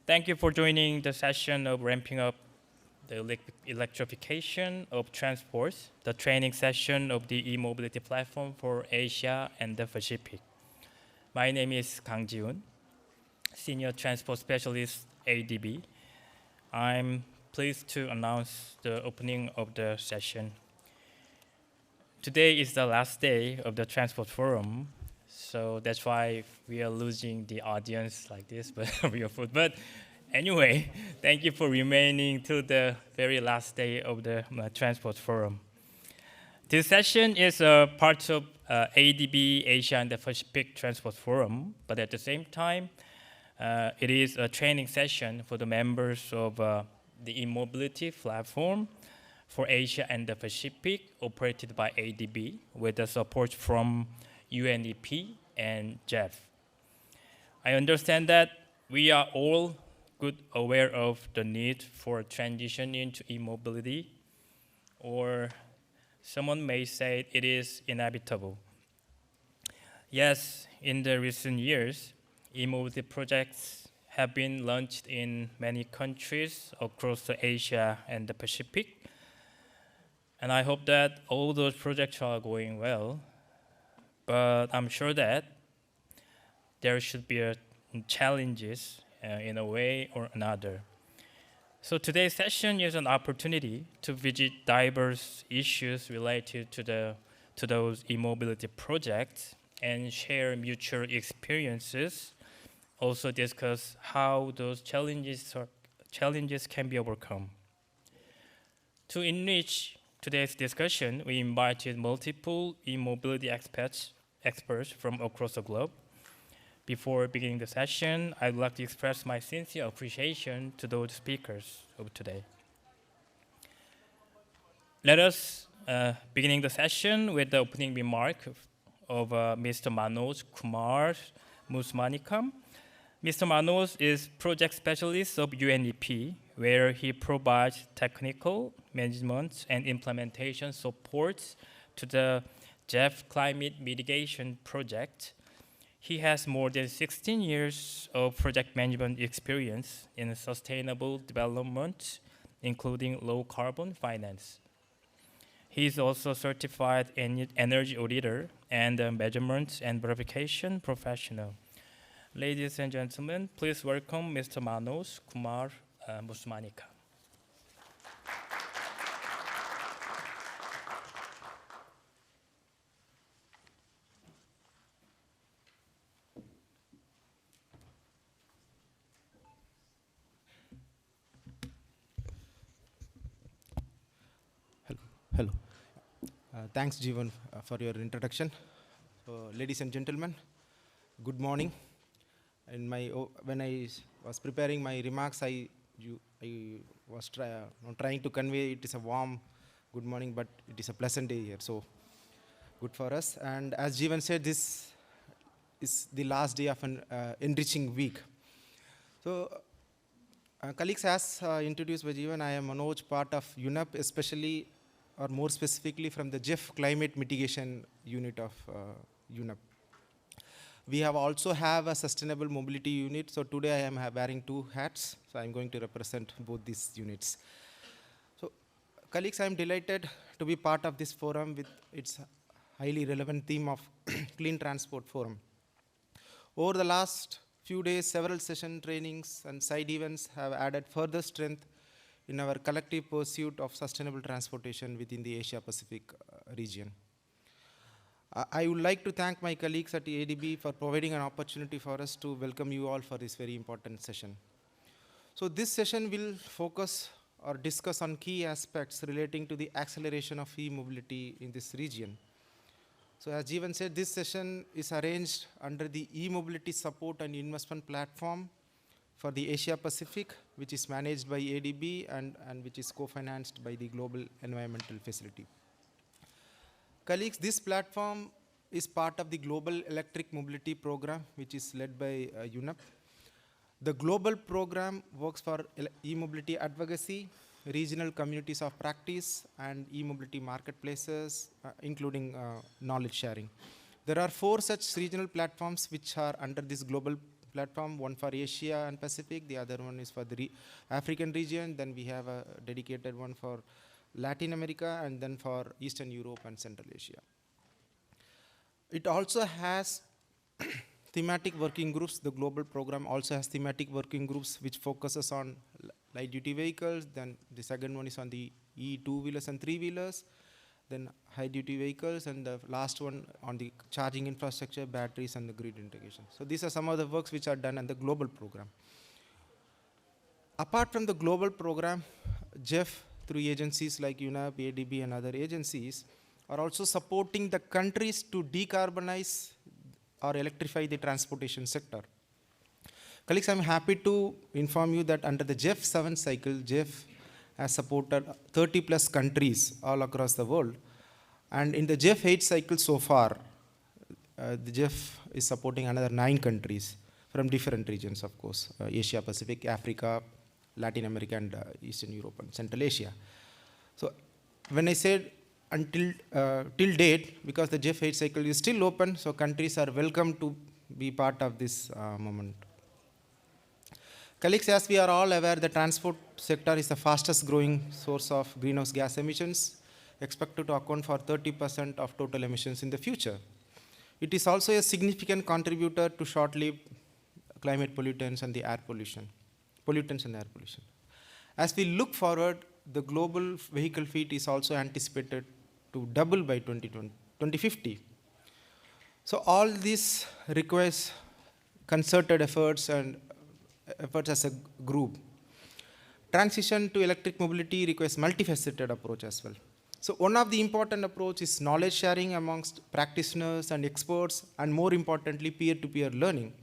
Thank you for joining the session of ramping up the electrification of transport, the training session of the e-mobility platform for Asia and the Pacific. My name is Kang Ji-hoon, Senior Transport Specialist ADB. I'm pleased to announce the opening of the session. Today is the last day of the Transport Forum, so that's why we are losing the audience like this, but real food. But anyway, thank you for remaining till the very last day of the Transport Forum. This session is a part of ADB Asia and the Pacific Transport Forum, but at the same time, it is a training session for the members of the e-mobility platform for Asia and the Pacific, operated by ADB, with the support from UNEP and GEF. I understand that we are all good aware of the need for transition into e-mobility, or someone may say it is inevitable. Yes, in the recent years, e-mobility projects have been launched in many countries across Asia and the Pacific, and I hope that all those projects are going well, but I'm sure that there should be challenges in a way or another. So today's session is an opportunity to visit diverse issues related to those e-mobility projects and share mutual experiences, also discuss how those challenges can be overcome. To enrich today's discussion, we invited multiple e-mobility experts from across the globe. Before beginning the session, I'd like to express my sincere appreciation to those speakers of today. Let us beginning the session with the opening remark of Mr. Manoj Kumar Musmanikam. Mr. Manoj is project specialist of UNEP, where he provides technical, management, and implementation support to the GEF climate mitigation project. He has more than 16 years of project management experience in sustainable development, including low carbon finance. He is also a certified energy auditor and a measurement and verification professional. Ladies and gentlemen, please welcome Mr. Manoj Kumar Musmanika. Hello. Thanks, Jeevan, for your introduction. So, ladies and gentlemen, good morning. When I was preparing my remarks, I was trying to convey it is a warm good morning, but it is a pleasant day here, so good for us. And as Jeevan said, this is the last day of an enriching week. So, colleagues, as introduced by Jeevan, I am Manoj, part of UNEP, especially or more specifically from the GEF climate mitigation unit of UNEP. We also have a sustainable mobility unit. So today I am wearing two hats. So I'm going to represent both these units. So colleagues, I'm delighted to be part of this forum with its highly relevant theme of Clean Transport Forum. Over the last few days, several session trainings and side events have added further strength in our collective pursuit of sustainable transportation within the Asia-Pacific region. I would like to thank my colleagues at the ADB for providing an opportunity for us to welcome you all for this very important session. So this session will focus or discuss on key aspects relating to the acceleration of e-mobility in this region. So as Jeevan said, this session is arranged under the e-mobility support and investment platform for the Asia Pacific, which is managed by ADB and which is co-financed by the Global Environmental Facility. Colleagues, this platform is part of the Global Electric Mobility Program, which is led by UNEP. The global program works for e-mobility advocacy, regional communities of practice, and e-mobility marketplaces, including knowledge sharing. There are 4 such regional platforms which are under this global platform, one for Asia and Pacific, the other one is for the African region, then we have a dedicated one for Latin America, and then for Eastern Europe and Central Asia. It also has thematic working groups. The global program also has thematic working groups which focuses on light duty vehicles. Then the second one is on the E2-wheelers and 3-wheelers, then high duty vehicles, and the last one on the charging infrastructure, batteries, and the grid integration. So these are some of the works which are done in the global program. Apart from the global program, GEF, through agencies like UNEP, ADB, and other agencies, are also supporting the countries to decarbonize or electrify the transportation sector. Colleagues, I'm happy to inform you that under the GEF-7 cycle, GEF has supported 30 plus countries all across the world. And in the GEF-8 cycle so far, the GEF is supporting another 9 countries from different regions, of course, Asia, Pacific, Africa, Latin America, and Eastern Europe and Central Asia. So when I said until till date, because the GEF-8 cycle is still open, so countries are welcome to be part of this moment. Colleagues, as we are all aware, the transport sector is the fastest growing source of greenhouse gas emissions, expected to account for 30% of total emissions in the future. It is also a significant contributor to short-lived climate pollutants and the air pollution. As we look forward, the global vehicle fleet is also anticipated to double by 2050. So all this requires concerted efforts and efforts as a group. Transition to electric mobility requires multifaceted approach as well. So one of the important approach is knowledge sharing amongst practitioners and experts, and more importantly, peer-to-peer learning,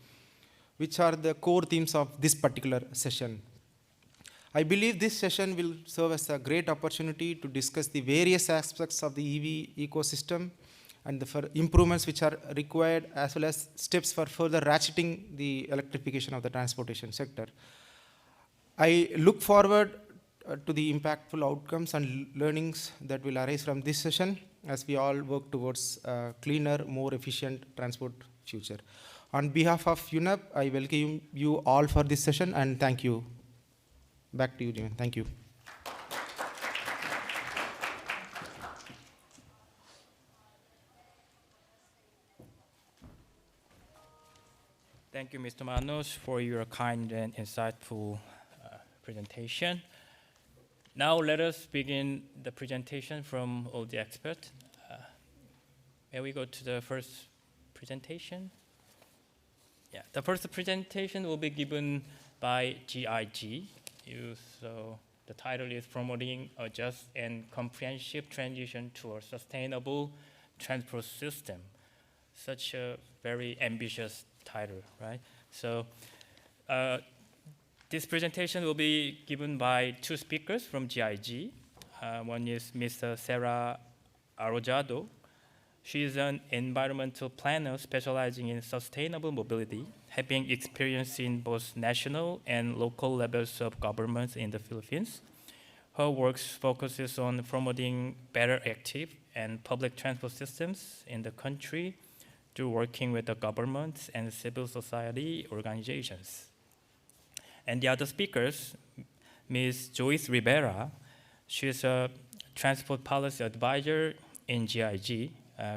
which are the core themes of this particular session. I believe this session will serve as a great opportunity to discuss the various aspects of the EV ecosystem and the improvements which are required, as well as steps for further ratcheting the electrification of the transportation sector. I look forward to the impactful outcomes and learnings that will arise from this session as we all work towards a cleaner, more efficient transport future. On behalf of UNEP, I welcome you all for this session, and thank you. Back to you, Jimmy. Thank you. Thank you, Mr. Manos, for your kind and insightful presentation. Now let us begin the presentation from all the experts. May we go to the first presentation? Yeah, the first presentation will be given by GIG. So the title is Promoting a Just and Comprehensive Transition to a Sustainable Transport System. Such a very ambitious title, right? So this presentation will be given by 2 speakers from GIG. One is Ms. Sarah Arrojado. She is an environmental planner specializing in sustainable mobility, having experience in both national and local levels of governments in the Philippines. Her work focuses on promoting better active and public transport systems in the country through working with the government and civil society organizations. And the other speakers, Ms. Joyce Rivera, she is a transport policy advisor in GIG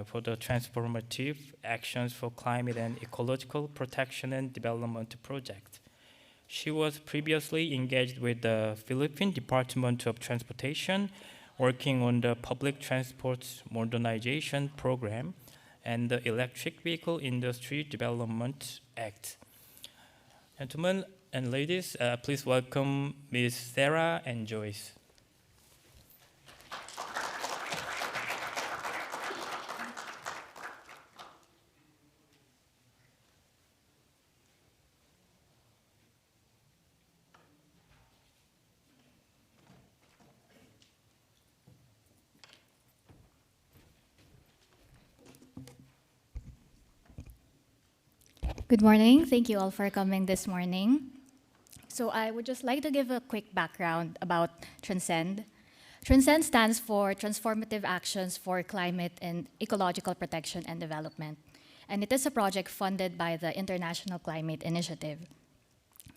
for the Transformative Actions for Climate and Ecological Protection and Development project. She was previously engaged with the Philippine Department of Transportation, working on the Public Transport Modernization Program and the Electric Vehicle Industry Development Act. Gentlemen and ladies, please welcome Ms. Sarah and Joyce. Good morning. Thank you all for coming this morning. So I would just like to give a quick background about Transcend. Transcend stands for Transformative Actions for Climate and Ecological Protection and Development. and it is a project funded by the International Climate Initiative.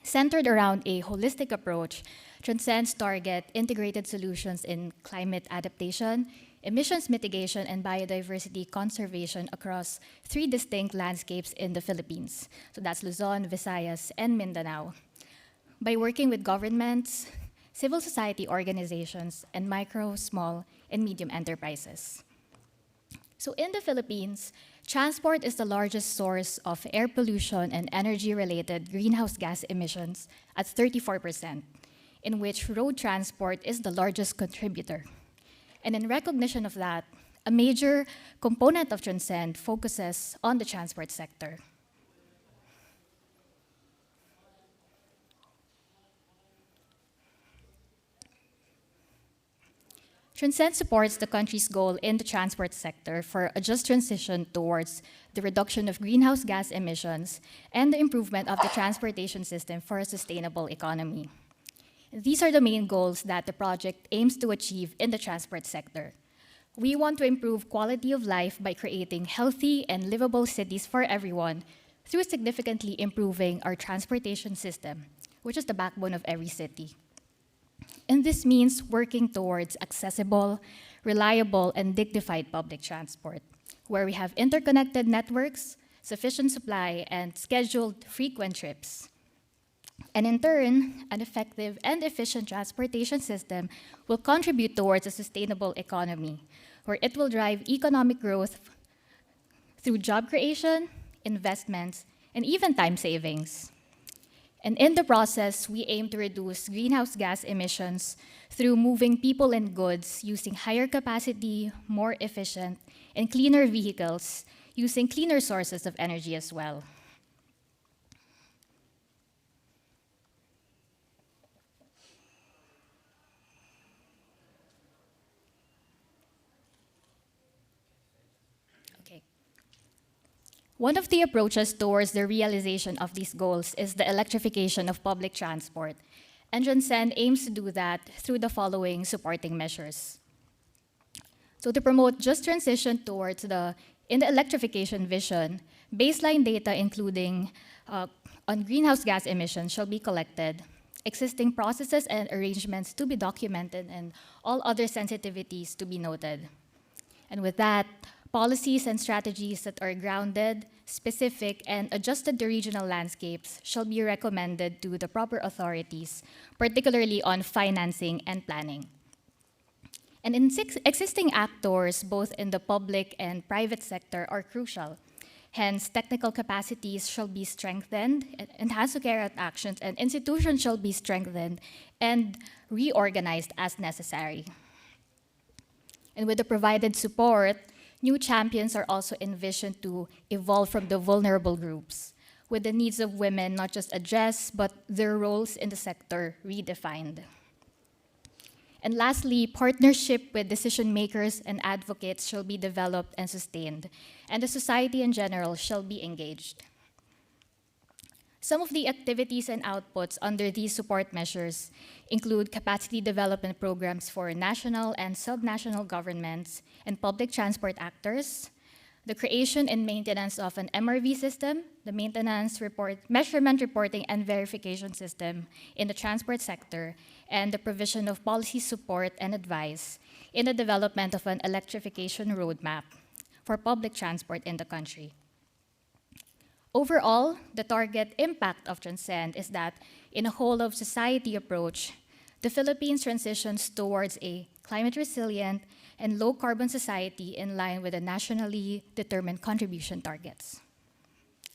Centered around a holistic approach, Transcend's target integrated solutions in climate adaptation, emissions mitigation, and biodiversity conservation across 3 distinct landscapes in the Philippines. So that's Luzon, Visayas, and Mindanao. By working with governments, civil society organizations, and micro, small, and medium enterprises. So in the Philippines, transport is the largest source of air pollution and energy-related greenhouse gas emissions at 34%, in which road transport is the largest contributor. And in recognition of that, a major component of Transcend focuses on the transport sector. Transcend supports the country's goal in the transport sector for a just transition towards the reduction of greenhouse gas emissions and the improvement of the transportation system for a sustainable economy. These are the main goals that the project aims to achieve in the transport sector. We want to improve quality of life by creating healthy and livable cities for everyone through significantly improving our transportation system, which is the backbone of every city. And this means working towards accessible, reliable, and dignified public transport, where we have interconnected networks, sufficient supply, and scheduled frequent trips. And in turn, an effective and efficient transportation system will contribute towards a sustainable economy, where it will drive economic growth through job creation, investments, and even time savings. And in the process, we aim to reduce greenhouse gas emissions through moving people and goods using higher capacity, more efficient, and cleaner vehicles using cleaner sources of energy as well. One of the approaches towards the realization of these goals is the electrification of public transport, and Transcend aims to do that through the following supporting measures. So to promote just transition towards in the electrification vision, baseline data including on greenhouse gas emissions shall be collected, existing processes and arrangements to be documented, and all other sensitivities to be noted. And with that, policies and strategies that are grounded, specific, and adjusted to regional landscapes shall be recommended to the proper authorities, particularly on financing and planning. And existing actors, both in the public and private sector, are crucial. Hence, technical capacities shall be strengthened and has to carry out actions, and institutions shall be strengthened and reorganized as necessary. And with the provided support, new champions are also envisioned to evolve from the vulnerable groups, with the needs of women not just addressed, but their roles in the sector redefined. And lastly, partnership with decision makers and advocates shall be developed and sustained, and the society in general shall be engaged. Some of the activities and outputs under these support measures include capacity development programs for national and subnational governments and public transport actors, the creation and maintenance of an MRV system, the measurement, reporting, and verification system in the transport sector, and the provision of policy support and advice in the development of an electrification roadmap for public transport in the country. Overall, the target impact of Transcend is that in a whole-of-society approach, the Philippines transitions towards a climate-resilient and low-carbon society in line with the nationally determined contribution targets.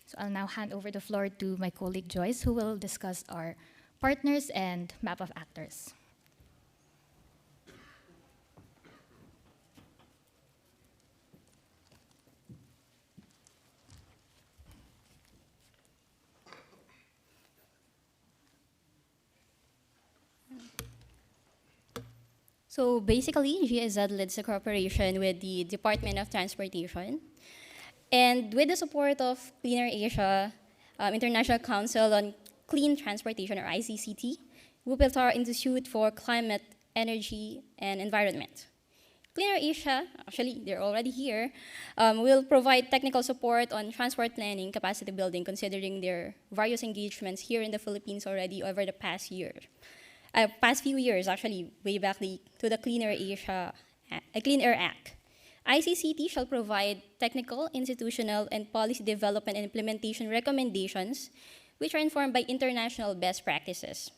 So I'll now hand over the floor to my colleague Joyce, who will discuss our partners and map of actors. So basically, GIZ leads a cooperation with the Department of Transportation. And with the support of Cleaner Asia, International Council on Clean Transportation, or ICCT, we built our Institute for Climate, Energy, and Environment. Cleaner Asia, actually, they're already here, will provide technical support on transport planning, capacity building, considering their various engagements here in the Philippines already over the past few years, actually, way back to the Clean Air Act. ICCT shall provide technical, institutional, and policy development and implementation recommendations, which are informed by international best practices.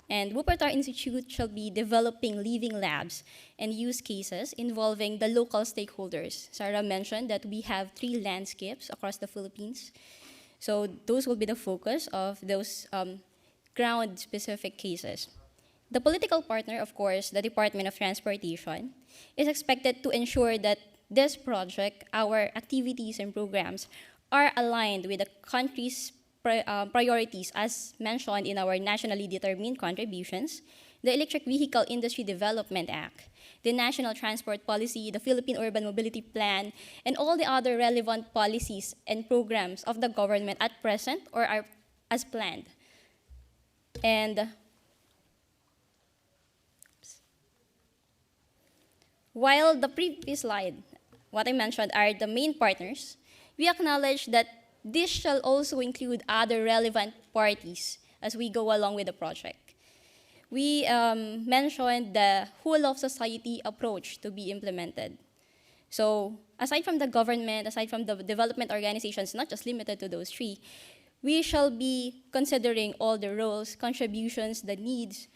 And Wuppertal Institute shall be developing living labs and use cases involving the local stakeholders. Sarah mentioned that we have 3 landscapes across the Philippines. So those will be the focus of those ground-specific cases. The political partner, of course, the Department of Transportation, is expected to ensure that this project, our activities and programs, are aligned with the country's priorities as mentioned in our nationally determined contributions, the Electric Vehicle Industry Development Act, the National Transport Policy, the Philippine Urban Mobility Plan, and all the other relevant policies and programs of the government at present or are as planned. And while the previous slide, what I mentioned are the main partners, we acknowledge that this shall also include other relevant parties as we go along with the project. We mentioned the whole of society approach to be implemented. So aside from the government, aside from the development organizations, not just limited to those 3, we shall be considering all the roles, contributions, the needs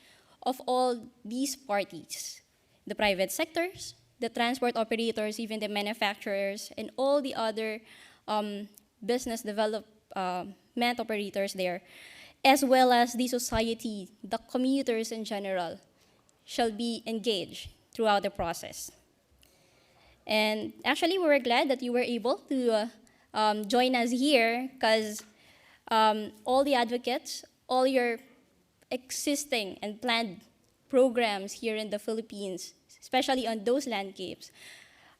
of all these parties, the private sectors, the transport operators, even the manufacturers, and all the other business development operators there, as well as the society, the commuters in general, shall be engaged throughout the process. And actually, we were glad that you were able to join us here because all the advocates, all your existing and planned programs here in the Philippines, especially on those landscapes,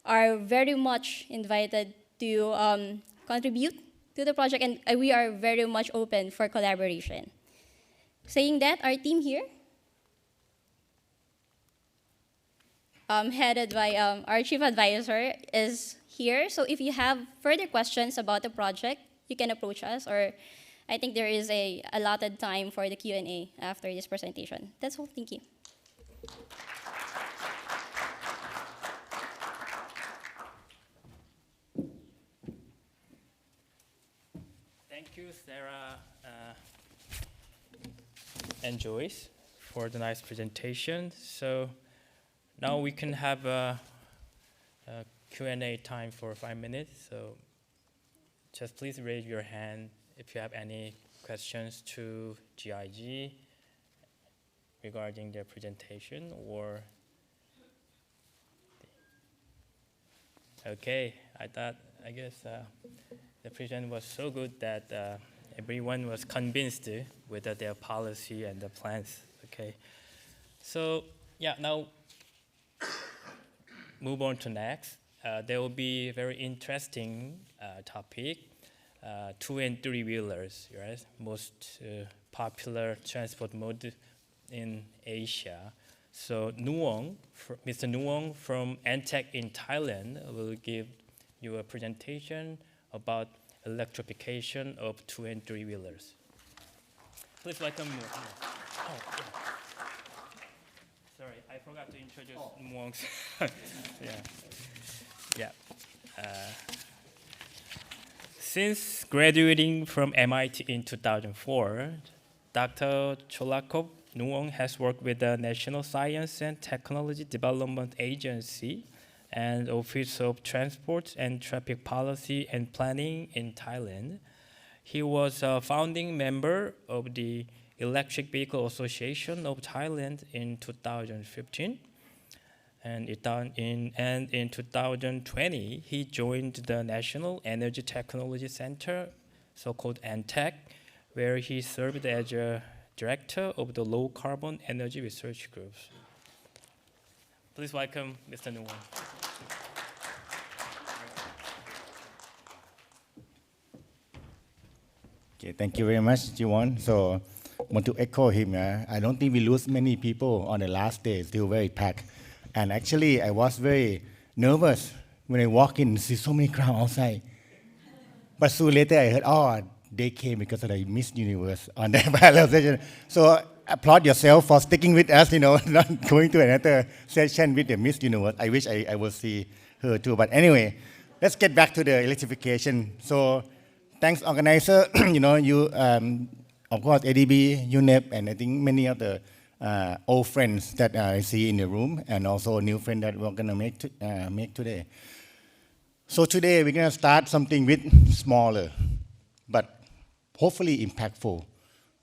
are very much invited to contribute to the project, and we are very much open for collaboration. Saying that, our team here, headed by our chief advisor, is here. So if you have further questions about the project, you can approach us, or I think there is a allotted time for the Q&A after this presentation. That's all. Thank you. Thank you, Sarah and Joyce, for the nice presentation. So now we can have a Q&A time for 5 minutes. So just please raise your hand if you have any questions to GIG regarding their presentation or. Okay, I guess the presentation was so good that everyone was convinced with their policy and the plans. Okay, so yeah, now move on to next. There will be a very interesting topic, 2 and 3 wheelers, right? Most popular transport mode in Asia. So Mr. Nuong from Antec in Thailand will give you a presentation about electrification of 2 and 3 wheelers. Please welcome Nuong. Oh, yeah. Sorry, I forgot to introduce Nuong's. Yeah. Since graduating from MIT in 2004, Dr. Cholakov Nuong has worked with the National Science and Technology Development Agency and Office of Transport and Traffic Policy and Planning in Thailand. He was a founding member of the Electric Vehicle Association of Thailand in 2015. And in 2020, he joined the National Energy Technology Center, so-called ANTEC, where he served as a director of the Low Carbon Energy Research Group. Please welcome Mr. Nuong. Okay, thank you very much, Jiwon. So I want to echo him. I don't think we lose many people on the last day, still very packed. And actually, I was very nervous when I walk in and see so many crowd outside. But soon later, I heard, oh, they came because of the Miss Universe on the parallel session. So applaud yourself for sticking with us, not going to another session with the Miss Universe. I wish I will see her too. But anyway, let's get back to the electrification. So thanks, organizer. You, of course, ADB, UNEP, and I think many of the old friends that I see in the room, and also new friend that we're going to make today. So today we're going to start something with smaller, but hopefully impactful.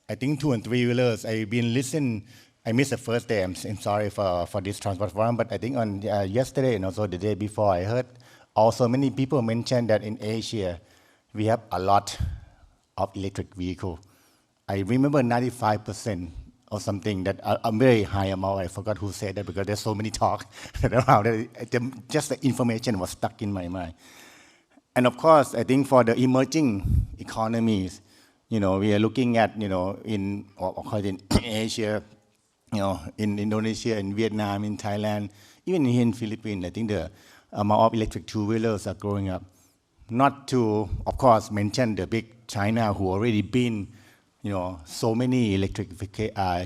I think 2 and 3 wheelers. I've been listening. I missed the first day. I'm sorry for this transport forum, but I think on yesterday and also the day before, I heard also many people mention that in Asia we have a lot of electric vehicles. I remember 95% or something, that a very high amount. I forgot who said that because there's so many talk around. Just the information was stuck in my mind. And of course, I think for the emerging economies, we are looking at, in Asia, in Indonesia, in Vietnam, in Thailand, even here in Philippines, I think the amount of electric two-wheelers are growing up. Not to, of course, mention the big China who already been, so many electric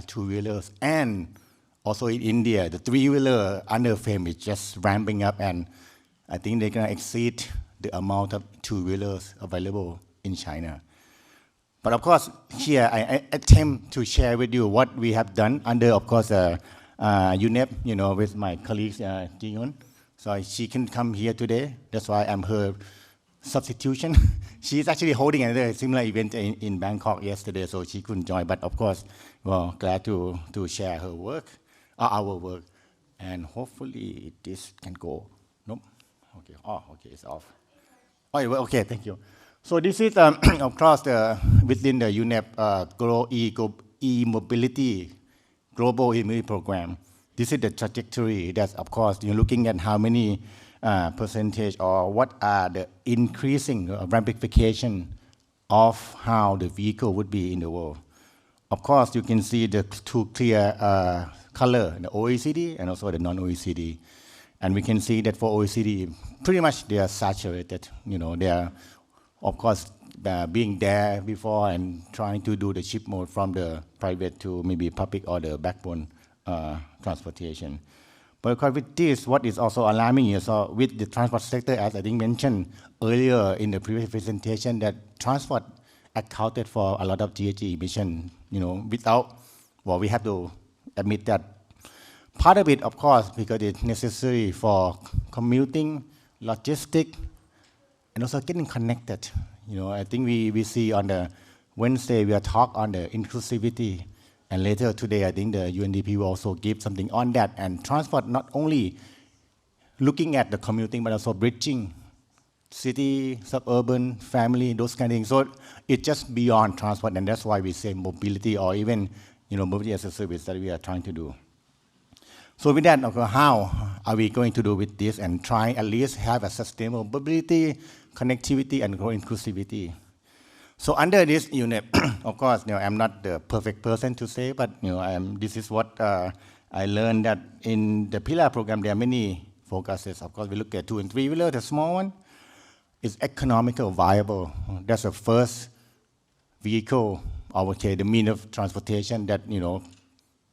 two-wheelers, and also in India, the three-wheeler under fame is just ramping up, and I think they're going to exceed the amount of two-wheelers available in China. But of course, here I attempt to share with you what we have done under, of course, UNEP, with my colleague, Ji-Yun. So she can come here today. That's why I'm her substitution. She's actually holding another similar event in Bangkok yesterday, so she couldn't join. But of course, well, glad to share her work, our work. And hopefully this can go. Nope. Okay. Oh, okay, it's off. Oh, well, okay, thank you. So this is, of course, within the UNEP e-mobility global e-mobility program. This is the trajectory that, of course, you're looking at how many percentage or what are the increasing ramification of how the vehicle would be in the world. Of course, you can see the two clear color, the OECD and also the non-OECD. And we can see that for OECD, pretty much they are saturated. They are, of course, being there before and trying to do the shift mode from the private to maybe public or the backbone transportation. But with this, what is also alarming is with the transport sector, as I think mentioned earlier in the previous presentation, that transport accounted for a lot of GHG emission, without, well, we have to admit that part of it, of course, because it's necessary for commuting, logistic, and also getting connected. I think we see on the Wednesday, we are talk on the inclusivity. And later today, I think the UNDP will also give something on that. And transport, not only looking at the commuting, but also bridging city, suburban, family, those kind of things. So it's just beyond transport, and that's why we say mobility, or even mobility as a service that we are trying to do. So with that, how are we going to do with this and try at least have a sustainable mobility, connectivity, and inclusivity? So under this unit, of course, I'm not the perfect person to say, but this is what I learned, that in the PILLAR program, there are many focuses. Of course, we look at 2 and 3 wheeler, the small one is economical viable. That's the first vehicle, I would say, the mean of transportation that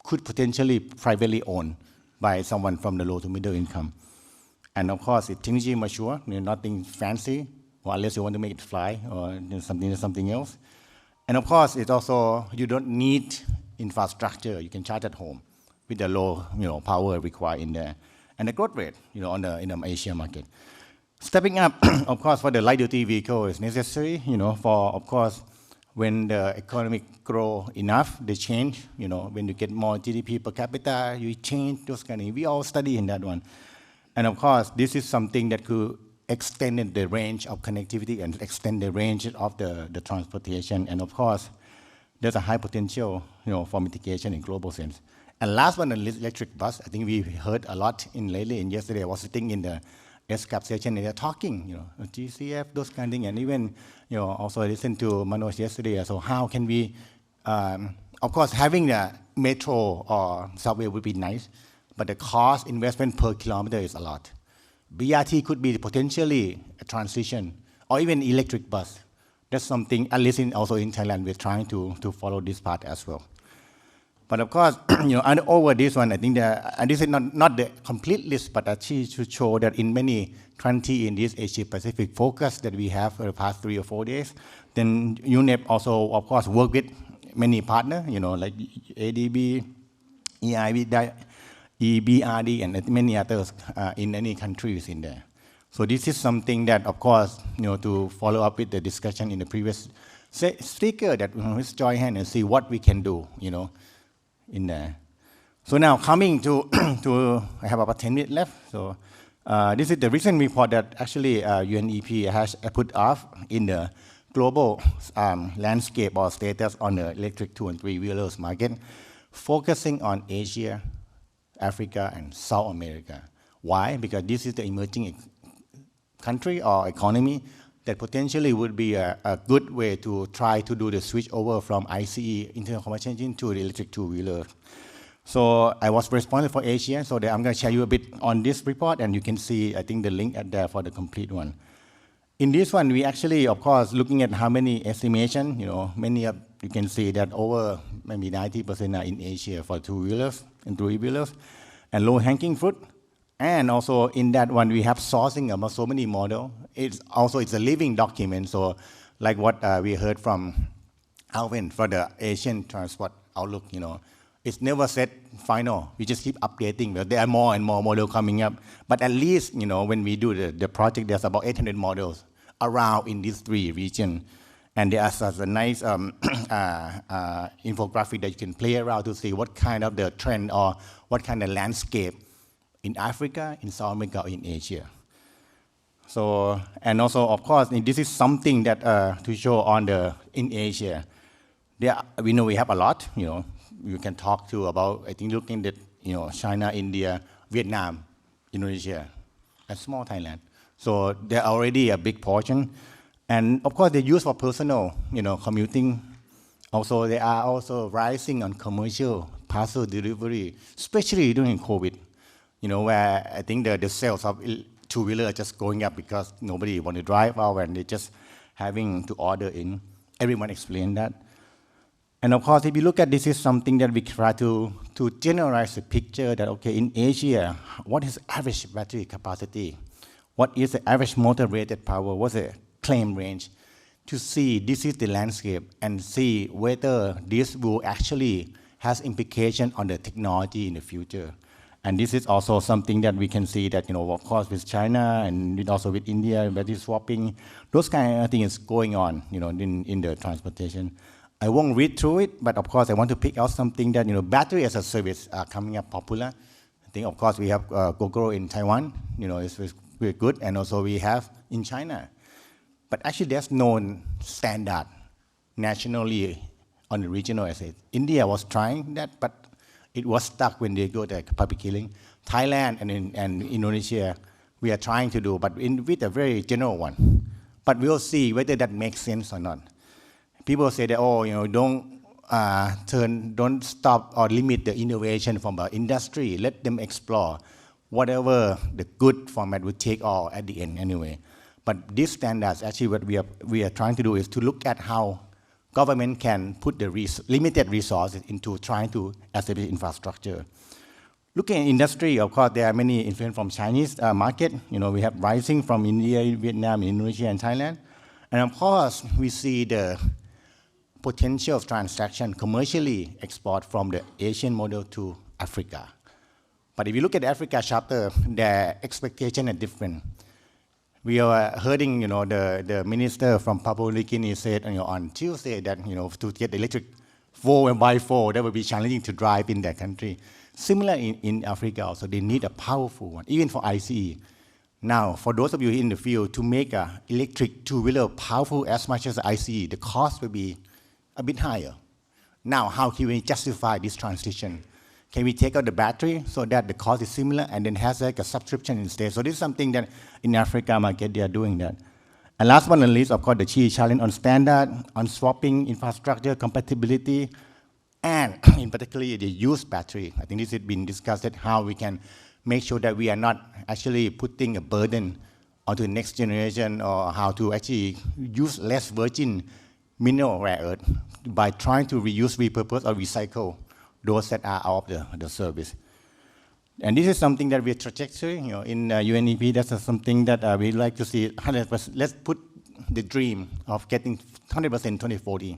could potentially privately owned by someone from the low to middle income. And of course, it's technology mature, nothing fancy, or unless you want to make it fly or something else. And of course, it's also, you don't need infrastructure. You can charge at home with the low power required in there. And the growth rate in the Asia market. Stepping up, of course, for the light-duty vehicle is necessary, for, of course, when the economic grow enough, they change. When you get more GDP per capita, you change those kind of things. We all study in that one. And of course, this is something that could extend the range of connectivity and extend the range of the transportation. And of course, there's a high potential, for mitigation in global sense. And last but not least, electric bus. I think we heard a lot lately. And yesterday, I was sitting in the SCAP session, and they're talking, GCF, those kind of things. And even, also I listened to Manoj yesterday. So how can we, of course, having the metro or subway would be nice, but the cost investment per kilometer is a lot. BRT could be potentially a transition, or even electric bus. That's something, at least also in Thailand, we're trying to follow this part as well. But of course, and over this one, I think that, and this is not the complete list, but actually to show that in many countries in this Asia-Pacific focus that we have for the past 3 or 4 days, then UNEP also, of course, work with many partners, like ADB, EBRD, and many others in many countries in there. So this is something that, of course, to follow up with the discussion in the previous speaker, that let's join hands and see what we can do, in there. So now coming to, I have about 10 minutes left. So this is the recent report that actually UNEP has put off in the global landscape or status on the electric 2 and 3 wheelers market, focusing on Asia, Africa, and South America. Why? Because this is the emerging country or economy that potentially would be a good way to try to do the switch over from ICE, internal combustion engine, to the electric 2-wheeler. So I was responsible for Asia, so I'm going to share you a bit on this report, and you can see, I think, the link at there for the complete one. In this one, we actually, of course, looking at how many estimation, many of, you can see that over maybe 90% are in Asia for 2-wheelers and 3-wheelers, and low-hanging fruit. And also in that one, we have sourcing about so many models. It's a living document. So like what we heard from Alvin for the Asian transport outlook, it's never set final. We just keep updating. There are more and more models coming up. But at least, when we do the project, there's about 800 models around in these 3 regions. And there's such a nice infographic that you can play around to see what kind of the trend or what kind of landscape in Africa, in South America, or in Asia. So, and also, of course, this is something that to show in Asia. We know we have a lot, you can talk to about, I think, looking at, China, India, Vietnam, Indonesia, and small Thailand. So they're already a big portion. And of course, they're used for personal, commuting. Also, they are also rising on commercial parcel delivery, especially during COVID. Where I think the sales of 2-wheeler are just going up because nobody want to drive out and they're just having to order in. Everyone explained that. And of course, if you look at this is something that we try to generalize the picture that, okay, in Asia, what is average battery capacity? What is the average motor rated power? What's the claim range? To see this is the landscape and see whether this will actually has implication on the technology in the future. And this is also something that we can see that, of course, with China and also with India, battery swapping, those kind of things going on, in the transportation. I won't read through it, but of course, I want to pick out something that, battery as a service are coming up popular. I think, of course, we have GoGo in Taiwan, it's very good, and also we have in China. But actually, there's no standard nationally on the regional asset. India was trying that, but it was stuck when they go to public hearing. Thailand and Indonesia, we are trying to do, but with a very general one. But we'll see whether that makes sense or not. People say that, don't stop or limit the innovation from the industry. Let them explore whatever the good format will take all at the end anyway. But these standards, actually what we are trying to do is to look at how government can put the limited resources into trying to establish infrastructure. Looking at industry, of course, there are many influence from Chinese market. We have rising from India, Vietnam, Indonesia, and Thailand. And of course, we see the potential of transaction commercially export from the Asian model to Africa. But if you look at the Africa chapter, their expectations are different. We are hearing, the minister from Papua New Guinea said, on Tuesday that, to get the electric 4x4, that would be challenging to drive in that country. Similar in Africa also, they need a powerful one, even for ICE. Now, for those of you in the field, to make an electric 2-wheeler powerful as much as ICE, the cost will be a bit higher. Now, how can we justify this transition? Can we take out the battery so that the cost is similar and then has like a subscription instead? So this is something that in Africa market, they are doing that. And last but not least, of course, the key challenge on standard, on swapping, infrastructure, compatibility, and in particular the used battery. I think this has been discussed at how we can make sure that we are not actually putting a burden onto the next generation, or how to actually use less virgin mineral rare earth by trying to reuse, repurpose, or recycle those that are out of the service. And this is something that we trajectory, in UNEP, that's something that we like to see 100%. Let's put the dream of getting 100% 2040.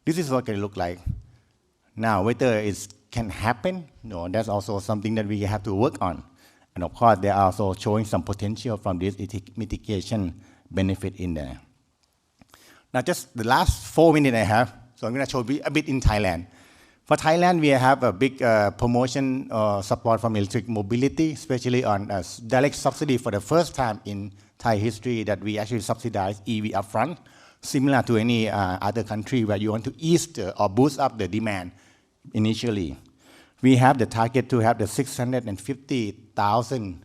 This is what it can look like. Now, whether it can happen, that's also something that we have to work on. And of course, they are also showing some potential from this mitigation benefit in there. Now, just the last 4 minutes I have, so I'm going to show you a bit in Thailand. For Thailand, we have a big promotion support from electric mobility, especially on direct subsidy for the first time in Thai history that we actually subsidize EV upfront, similar to any other country where you want to ease or boost up the demand initially. We have the target to have the 650,000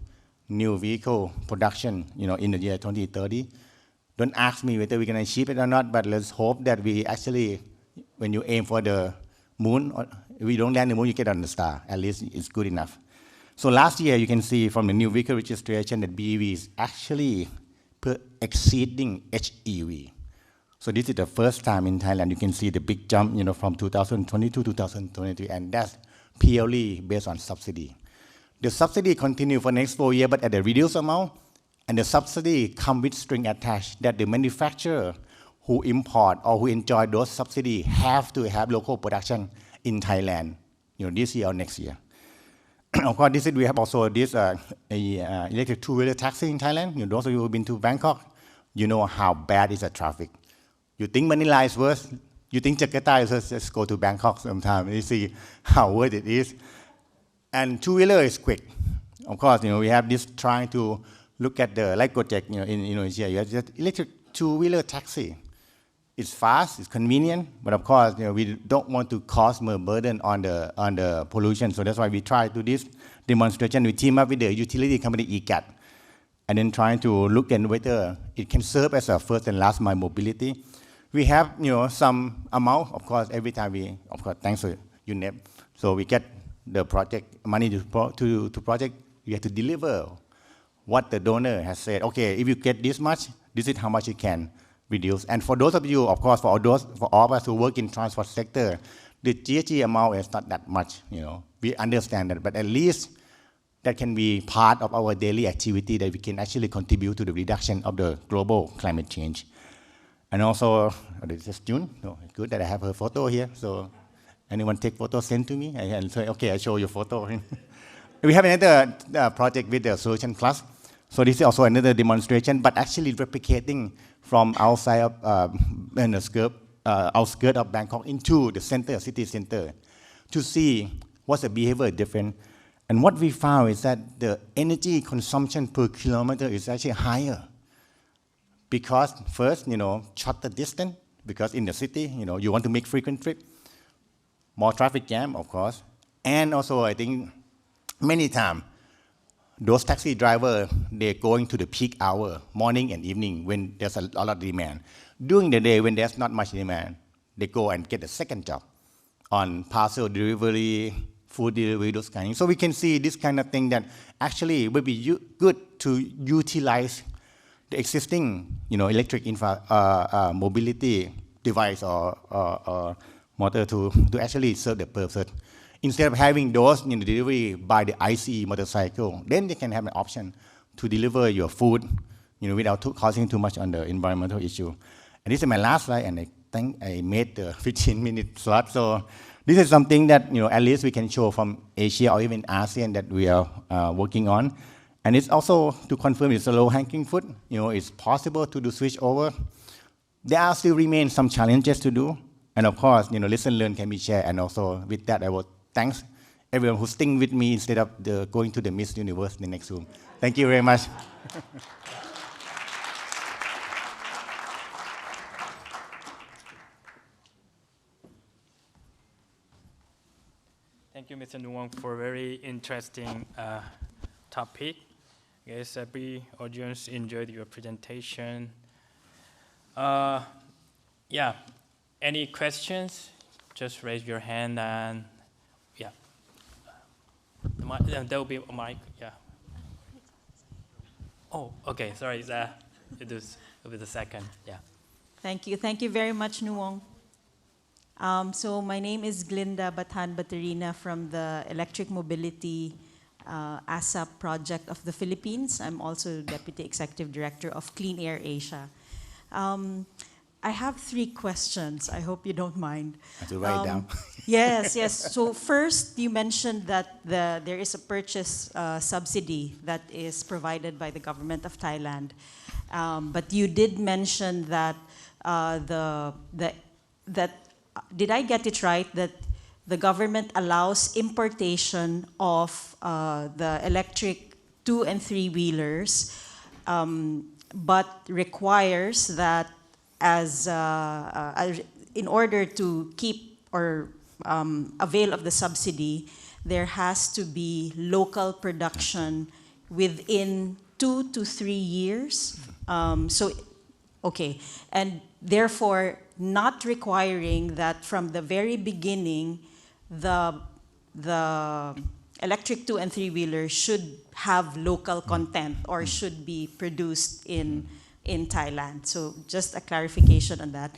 new vehicle production, in the year 2030. Don't ask me whether we're going to achieve it or not, but let's hope that we actually, when you aim for the moon, or if we don't land the moon, you get on the star. At least it's good enough. So last year, you can see from the new vehicle registration that BEV is actually exceeding HEV. So this is the first time in Thailand you can see the big jump, from 2020 to 2023, and that's purely based on subsidy. The subsidy continue for next 4 years, but at a reduced amount, and the subsidy come with string attached that the manufacturer who import or who enjoy those subsidies have to have local production in Thailand, this year or next year. Of course, we have also this electric two-wheeler taxi in Thailand. Those of you who have been to Bangkok, you know how bad is the traffic. You think Manila is worse? You think Jakarta is worse? Just go to Bangkok sometime and you see how worse it is. And two-wheeler is quick. Of course, we have this trying to look at the like project, in Indonesia. You have just electric two-wheeler taxi. It's fast, it's convenient, but of course, we don't want to cause more burden on the pollution. So that's why we try to do this demonstration. We team up with the utility company ECAT, and then trying to look at whether it can serve as a first and last mile mobility. We have, some amount, of course, every time thanks to UNEP. So we get the project money to project. You have to deliver what the donor has said. Okay, if you get this much, this is how much you can reduce. And for those of you, of course, for all of us who work in transport sector, the GHG amount is not that much. We understand that, but at least that can be part of our daily activity that we can actually contribute to the reduction of the global climate change. And also, this is June. So it's good that I have her photo here. So anyone take photo, send to me. I can say, okay, I show you photo. We have another project with the Solution Plus. So this is also another demonstration, but actually replicating from outside of outskirts of Bangkok into the center, city center, to see what's the behavior different. And what we found is that the energy consumption per kilometer is actually higher. Because first, shorter distance, because in the city, you want to make frequent trip, more traffic jam, of course. And also, I think many times, those taxi drivers, they're going to the peak hour, morning and evening, when there's a lot of demand. During the day, when there's not much demand, they go and get a second job on parcel delivery, food delivery, those kind of things. So we can see this kind of thing that actually would be good to utilize the existing, electric mobility device or motor to actually serve the purpose. Instead of having those delivery by the ICE motorcycle, then they can have an option to deliver your food, without causing too much on the environmental issue. And this is my last slide, and I think I made the 15-minute slot. So this is something that at least we can show from Asia or even ASEAN that we are working on. And it's also to confirm it's a low-hanging fruit. It's possible to do switch over. There are still remain some challenges to do. And of course, lesson learned can be shared. And also with that, I will thanks everyone who's staying with me instead of going to the Miss Universe in the next room. Thank you very much. Thank you, Mr. Nuong, for a very interesting topic. I guess every audience enjoyed your presentation. Yeah, any questions just raise your hand and yeah. There will be a mic, yeah. Oh, okay, sorry, it will be the second, yeah. Thank you very much, Nuong. So my name is Glinda Batan Baterina from the Electric Mobility ASAP project of the Philippines. I'm also Deputy Executive Director of Clean Air Asia. I have 3 questions. I hope you don't mind. I have to write down. Yes. So first, you mentioned that there is a purchase subsidy that is provided by the government of Thailand. But you did mention that did I get it right that the government allows importation of the electric 2- and 3-wheelers, but requires that in order to keep or avail of the subsidy, there has to be local production within 2 to 3 years. Okay, and therefore not requiring that from the very beginning, the electric 2- and 3-wheeler should have local content or should be produced in Thailand. So just a clarification on that.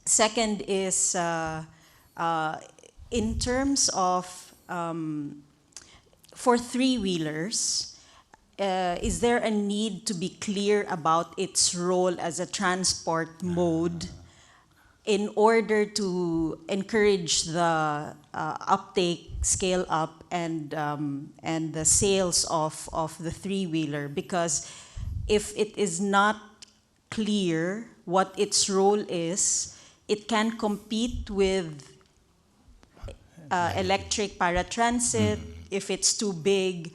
Second is in terms of for 3-wheelers, is there a need to be clear about its role as a transport mode in order to encourage the uptake, scale up, and the sales of the 3-wheeler? Because if it is not clear what its role is, it can compete with electric paratransit if it's too big.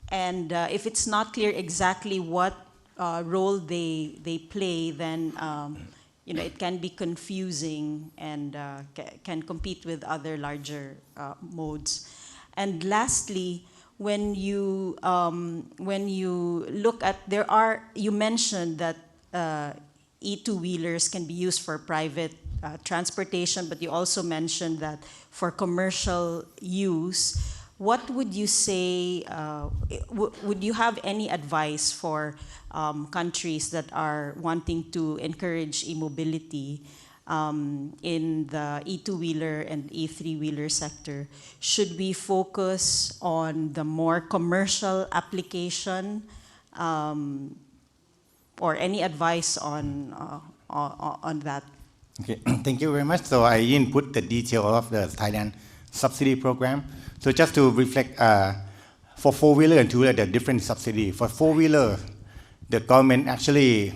And if it's not clear exactly what role they play, then it can be confusing and can compete with other larger modes. And lastly, when you look at you mentioned that E2-wheelers can be used for private transportation, but you also mentioned that for commercial use. What would you say, would you have any advice for countries that are wanting to encourage e-mobility in the E2-wheeler and E3-wheeler sector? Should we focus on the more commercial application, or any advice on that? Okay, thank you very much. So I didn't put the detail of the Thailand subsidy program. So just to reflect, for 4-wheeler and 2-wheeler, there are different subsidy. For 4-wheeler, the government actually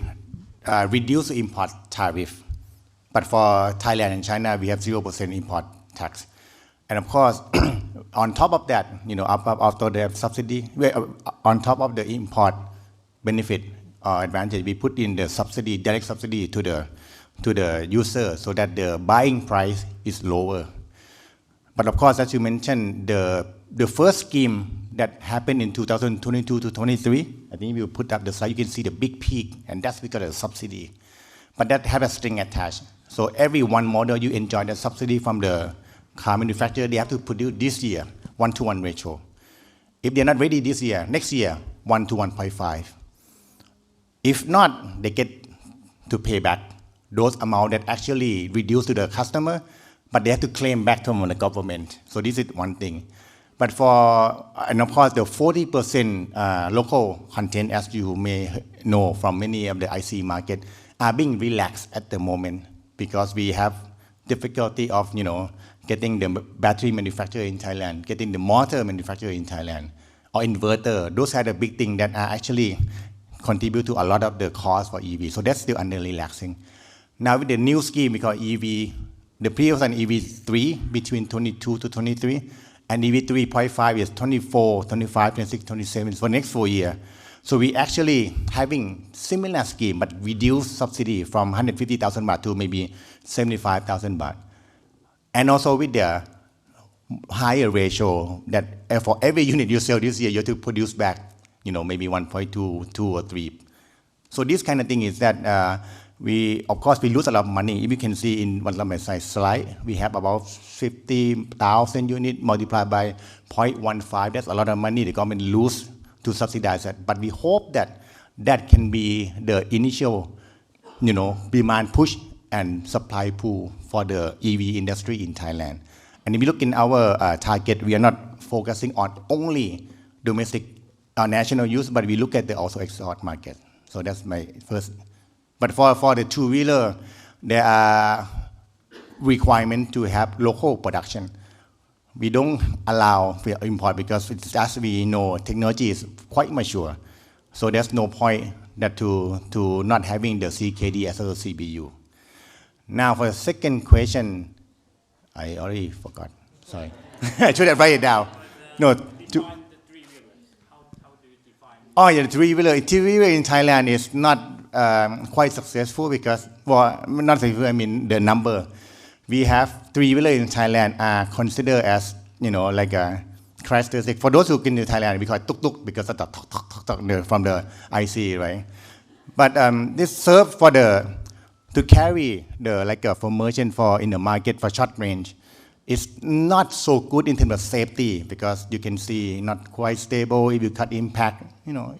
reduced the import tariff. But for Thailand and China, we have 0% import tax. And of course, on top of that, after the subsidy, on top of the import benefit or advantage, we put in the subsidy, direct subsidy to the user so that the buying price is lower. But of course, as you mentioned, the first scheme that happened in 2022 to 23, I think we will put up the slide, you can see the big peak, and that's because of the subsidy. But that had a string attached. So every one model you enjoy the subsidy from the car manufacturer, they have to produce this year, 1-to-1 ratio. If they're not ready this year, next year, 1 to 1.5. If not, they get to pay back those amount that actually reduced to the customer, but they have to claim back from the government. So this is one thing. But and of course, the 40% local content, as you may know from many of the IC market, are being relaxed at the moment because we have difficulty of, getting the battery manufacturer in Thailand, getting the motor manufacturer in Thailand, or inverter. Those are the big things that are actually contribute to a lot of the cost for EV. So that's still under relaxing. Now with the new scheme, we call EV, the previous one EV3 between 22 to 23, and EV 3.5 is 24, 25, 26, 27 for next 4 years. So we actually having similar scheme, but reduced subsidy from 150,000 baht to maybe 75,000 baht. And also with the higher ratio that for every unit you sell this year, you have to produce back, maybe 1.2, 2 or 3. So this kind of thing is that we, of course, we lose a lot of money. If you can see in one of my slide, we have about 50,000 units multiplied by 0.15. That's a lot of money the government lose to subsidize that. But we hope that that can be the initial, demand push and supply pool for the EV industry in Thailand. And if you look in our target, we are not focusing on only domestic national use, but we look at the also export market. So that's my first. But for the two-wheeler, there are requirements to have local production. We don't allow for import because, as we know, technology is quite mature. So there's no point that to not having the CKD as a CBU. Now for the second question, I already forgot. Sorry, I should have write it down. No. Oh yeah, the three-wheeler. Three-wheeler in Thailand is not quite successful because, well, not successful, I mean the number. We have three-wheeler in Thailand are considered as, like a characteristic. For those who can in Thailand, we call it tuk-tuk because of the tuk from the IC, right? But this serves for to carry for merchant in the market for short range. It's not so good in terms of safety because you can see not quite stable if you cut impact.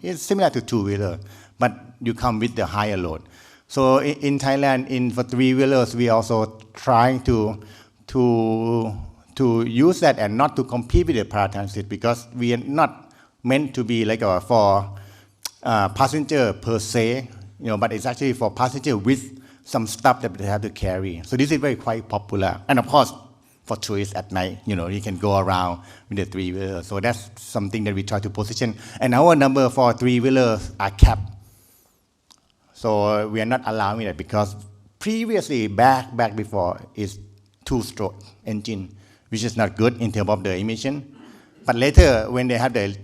It's similar to two-wheeler, but you come with the higher load. So in Thailand, for three-wheelers, we also trying to use that and not to compete with the paratransit because we are not meant to be for passenger per se, but it's actually for passenger with some stuff that they have to carry. So this is quite popular, and of course, for tourists at night, you can go around with the three-wheeler. So that's something that we try to position. And our number for three-wheelers are capped. So we are not allowing that because previously, back before, is two-stroke engine, which is not good in terms of the emission. But later, when they have the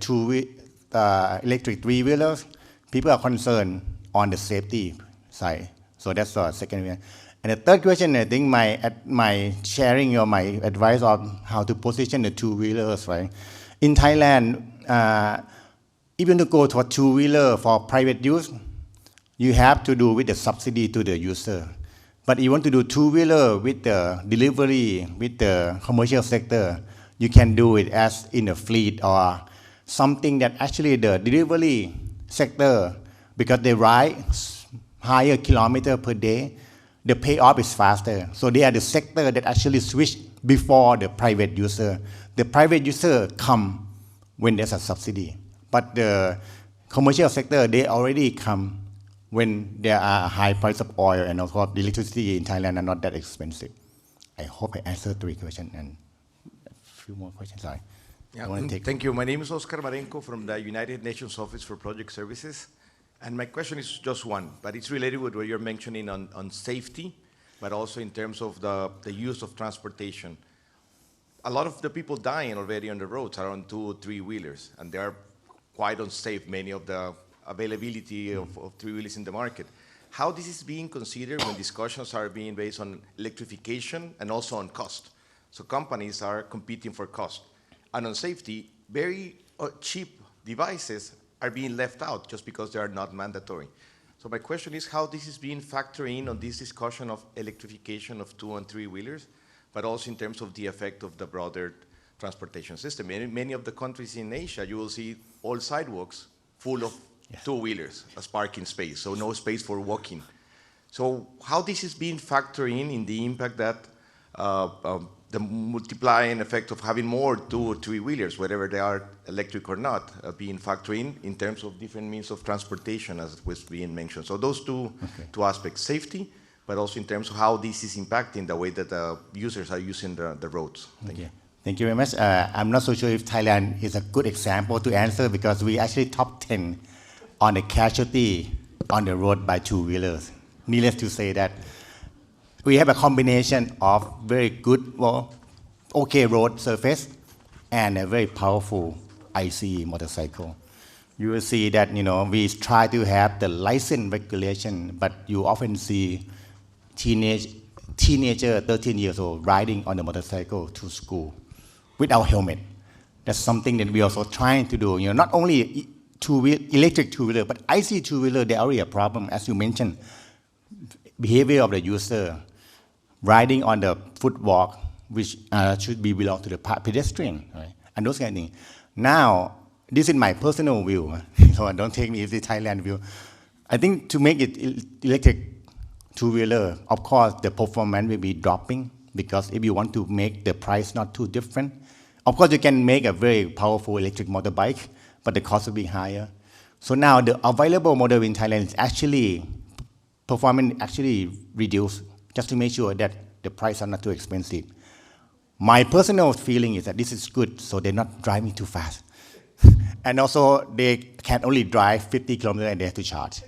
electric three-wheelers, people are concerned on the safety side. So that's the second one. And the third question, I think my sharing or my advice on how to position the two-wheelers, right? In Thailand, even to go to a two-wheeler for private use, you have to do with the subsidy to the user. But you want to do two-wheeler with the delivery, with the commercial sector, you can do it as in a fleet or something that actually the delivery sector, because they ride higher kilometer per day, the payoff is faster. So they are the sector that actually switch before the private user. The private user come when there's a subsidy. But the commercial sector, they already come when there are a high price of oil and of course the electricity in Thailand are not that expensive. I hope I answered 3 questions and a few more questions. Sorry. Yeah, thank you. My name is Oscar Marenco from the United Nations Office for Project Services. And my question is just one, but it's related with what you're mentioning on safety, but also in terms of the use of transportation. A lot of the people dying already on the roads are on 2 or 3 wheelers, and they are quite unsafe, many of the availability of 3 wheelers in the market. How this is being considered when discussions are being based on electrification and also on cost? So companies are competing for cost. And on safety, very cheap devices are being left out just because they are not mandatory. So my question is how this is being factored in on this discussion of electrification of 2 and 3 wheelers, but also in terms of the effect of the broader transportation system. In many of the countries in Asia, you will see all sidewalks full of 2 wheelers as parking space, so no space for walking. So how this is being factored in the impact that the multiplying effect of having more 2 or 3 wheelers, whether they are electric or not, being factored in terms of different means of transportation, as was being mentioned. So those two aspects, safety, but also in terms of how this is impacting the way that the users are using the roads. Thank you. Thank you very much. I'm not so sure if Thailand is a good example to answer because we actually top 10 on the casualty on the road by 2-wheelers. Needless to say that we have a combination of very good, okay road surface and a very powerful ICE motorcycle. You will see that, we try to have the license regulation, but you often see teenager, 13 years old, riding on the motorcycle to school without helmet. That's something that we also trying to do. Not only electric two-wheeler, but IC two-wheeler, they already a problem, as you mentioned. behavior of the user, riding on the footwalk, which should be belong to the pedestrian, right? And those kind of things. Now, this is my personal view, so don't take me as the Thailand view. I think to make it electric two-wheeler, of course, the performance will be dropping, because if you want to make the price not too different, of course, you can make a very powerful electric motorbike, but the cost will be higher. So now the available model in Thailand is actually, performance actually reduced, just to make sure that the price are not too expensive. My personal feeling is that this is good, so they're not driving too fast. And also, they can only drive 50 kilometers a day to charge.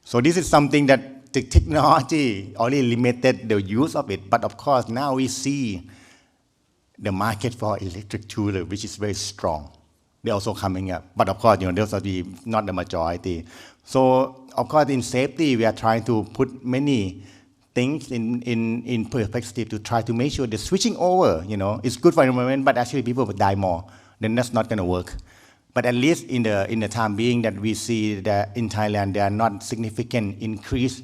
So this is something that the technology only limited the use of it. But of course, now we see the market for electric two-wheeler, which is very strong. They're also coming up. But of course, those are not the majority. So of course, in safety, we are trying to put many things in perspective to try to make sure the switching over, is good for the environment, but actually people will die more. Then that's not going to work. But at least in the time being that we see that in Thailand, there are not significant increase,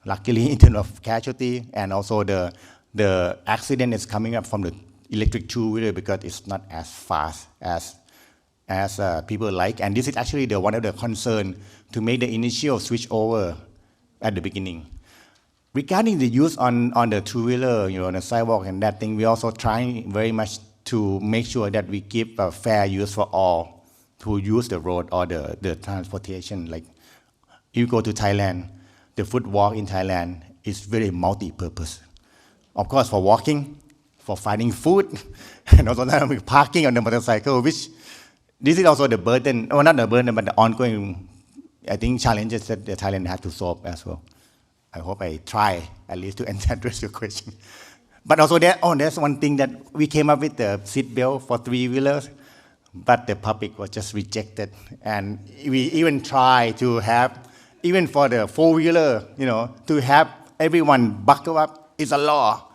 luckily, in terms of casualty, and also the accident is coming up from the electric two-wheeler because it's not as fast as people like. And this is actually one of the concerns to make the initial switch over at the beginning. Regarding the use on the two-wheeler, on the sidewalk and that thing, we also trying very much to make sure that we give a fair use for all who use the road or the transportation. Like, if you go to Thailand, the footwalk in Thailand is very multi-purpose. Of course, for walking, for finding food, and also parking on the motorcycle, which this is also the burden, or not the burden, but the ongoing, I think, challenges that the Thailand has to solve as well. I hope I try at least to address your question. But also there's one thing that we came up with the seat belt for three-wheelers, but the public was just rejected. And we even try to have, even for the four-wheeler, to have everyone buckle up. It's a law.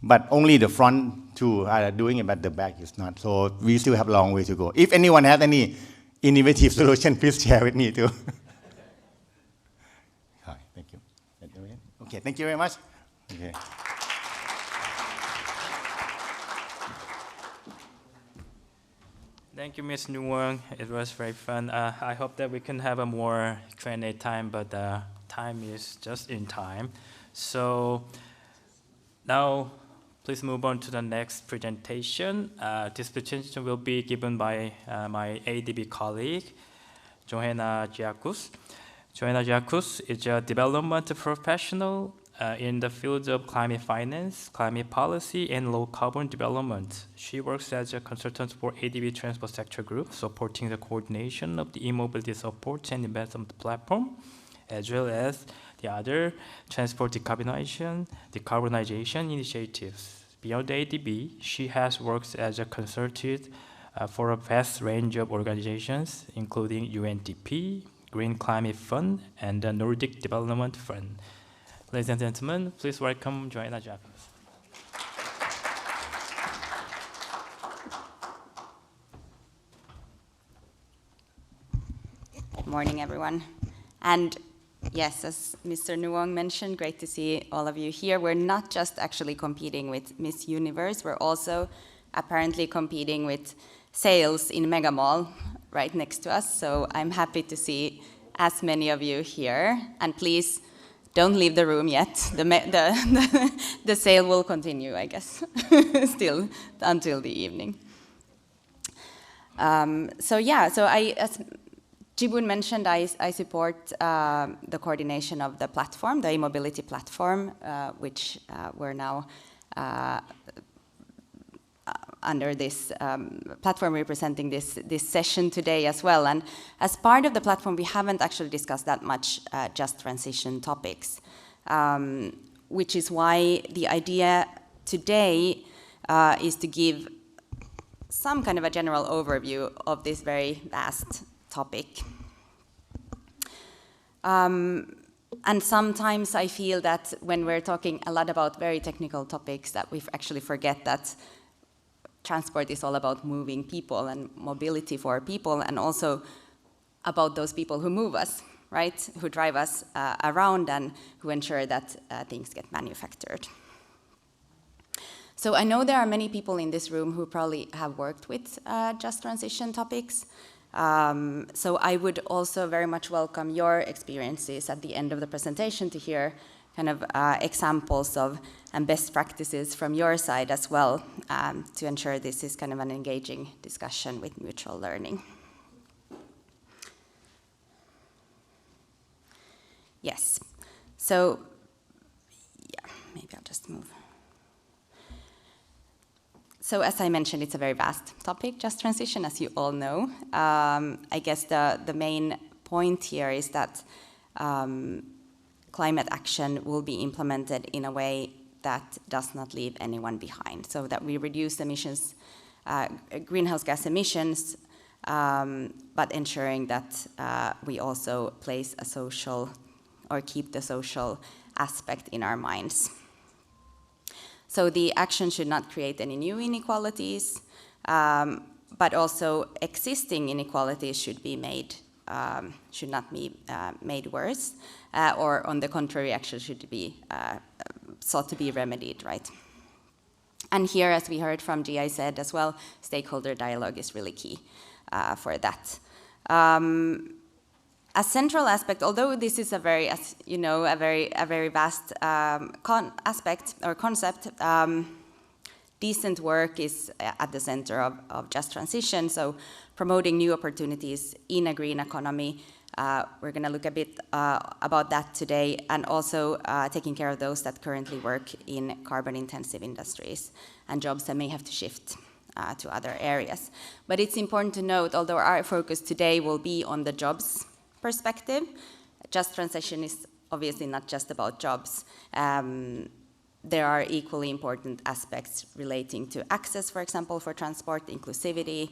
But only the front two are doing it, but the back is not. So we still have a long way to go. If anyone has any innovative solution, please share with me too. Hi, thank you. Okay, thank you very much. Okay. Thank you, Ms. Nguyen. It was very fun. I hope that we can have a more Q&A time, but time is just in time. So now, please move on to the next presentation. This presentation will be given by my ADB colleague, Johanna Giacus. Johanna Giacus is a development professional in the field of climate finance, climate policy, and low-carbon development. She works as a consultant for ADB Transport Sector Group, supporting the coordination of the e-mobility support and investment platform, as well as the other transport decarbonization initiatives. Beyond ADB, she has worked as a consultant for a vast range of organizations, including UNDP, Green Climate Fund, and the Nordic Development Fund. Ladies and gentlemen, please welcome Johanna Giacus. Good morning, everyone. And yes, as Mr. Nguyen mentioned, great to see all of you here. We're not just actually competing with Miss Universe, we're also apparently competing with sales in Mega Mall right next to us. So I'm happy to see as many of you here. And please don't leave the room yet. The sale will continue, I guess, still until the evening. So as Jibun mentioned, I support the coordination of the platform, the e-mobility platform, which we're now under this platform representing this session today as well. And as part of the platform, we haven't actually discussed that much just transition topics, which is why the idea today is to give some kind of a general overview of this very vast topic. And sometimes I feel that when we're talking a lot about very technical topics, that we actually forget that transport is all about moving people and mobility for people, and also about those people who move us. right, who drive us around and who ensure that things get manufactured. So I know there are many people in this room who probably have worked with just transition topics. So I would also very much welcome your experiences at the end of the presentation to hear kind of examples of and best practices from your side as well, to ensure this is kind of an engaging discussion with mutual learning. Yes, so yeah, maybe I'll just move. So as I mentioned, it's a very vast topic, just transition, as you all know. I guess the main point here is that climate action will be implemented in a way that does not leave anyone behind, so that we reduce emissions, greenhouse gas emissions, but ensuring that we also place a social or keep the social aspect in our minds. So the action should not create any new inequalities, but also existing inequalities should be made, should not be made worse, or on the contrary, actually should be sought to be remedied, right? And here, as we heard from GIZ as well, stakeholder dialogue is really key for that. A central aspect, although this is a very, as you know, a very vast aspect or concept, decent work is at the center of just transition. So promoting new opportunities in a green economy. We're going to look a bit about that today, and also taking care of those that currently work in carbon-intensive industries and jobs that may have to shift to other areas. But it's important to note, although our focus today will be on the jobs perspective, just transition is obviously not just about jobs. There are equally important aspects relating to access, for example, for transport, inclusivity,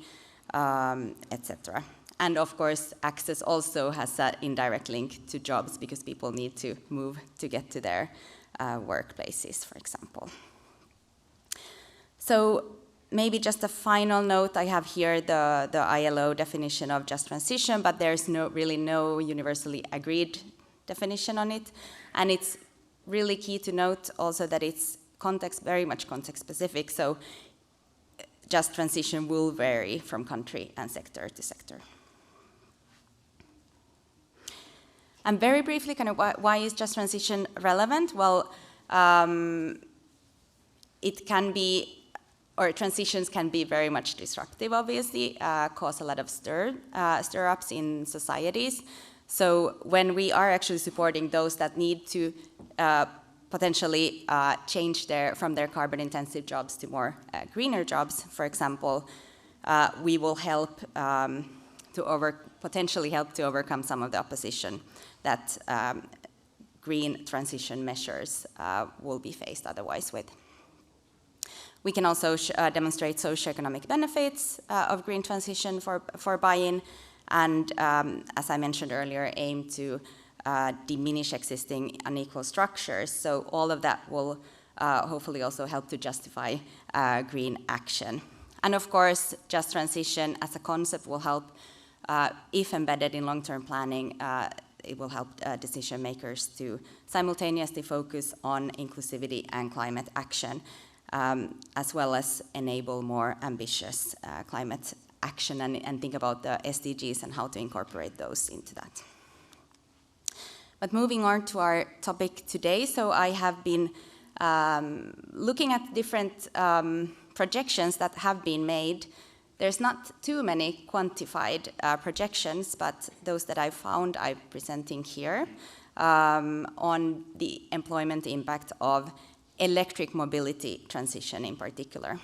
etc. And of course, access also has an indirect link to jobs because people need to move to get to their workplaces, for example. So maybe just a final note, I have here the ILO definition of just transition, but there's really no universally agreed definition on it. And it's really key to note also that it's very much context specific, so just transition will vary from country and sector to sector. And very briefly, kind of why is just transition relevant? Well, it can be, or transitions can be very much disruptive, obviously, cause a lot of stir-ups in societies. So when we are actually supporting those that need to potentially change from their carbon-intensive jobs to more greener jobs, for example, we will help potentially help to overcome some of the opposition that green transition measures will be faced otherwise with. We can also demonstrate socioeconomic benefits of green transition for buy-in, and as I mentioned earlier, aim to diminish existing unequal structures. So all of that will hopefully also help to justify green action. And of course, just transition as a concept will help, if embedded in long-term planning, it will help decision makers to simultaneously focus on inclusivity and climate action, as well as enable more ambitious climate action and think about the SDGs and how to incorporate those into that. But moving on to our topic today, so I have been looking at different projections that have been made. There's not too many quantified projections, but those that I found I'm presenting here on the employment impact of electric mobility transition in particular.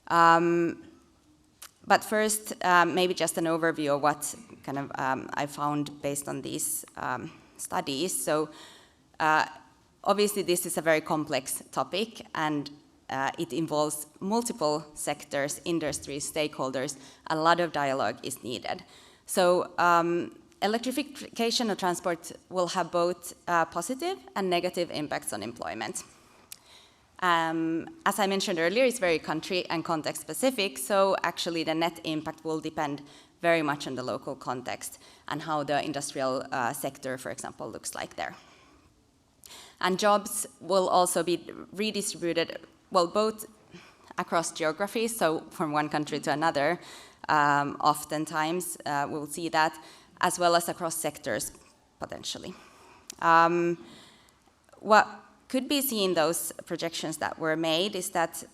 But first, maybe just an overview of what kind of I found based on these studies. So obviously this is a very complex topic, and it involves multiple sectors, industries, stakeholders. A lot of dialogue is needed. So electrification of transport will have both positive and negative impacts on employment. As I mentioned earlier, it's very country and context specific, so actually the net impact will depend very much on the local context and how the industrial sector, for example, looks like there. And jobs will also be redistributed, well, both across geographies, so from one country to another, oftentimes we'll see that, as well as across sectors, potentially. What could be seen in those projections that were made is that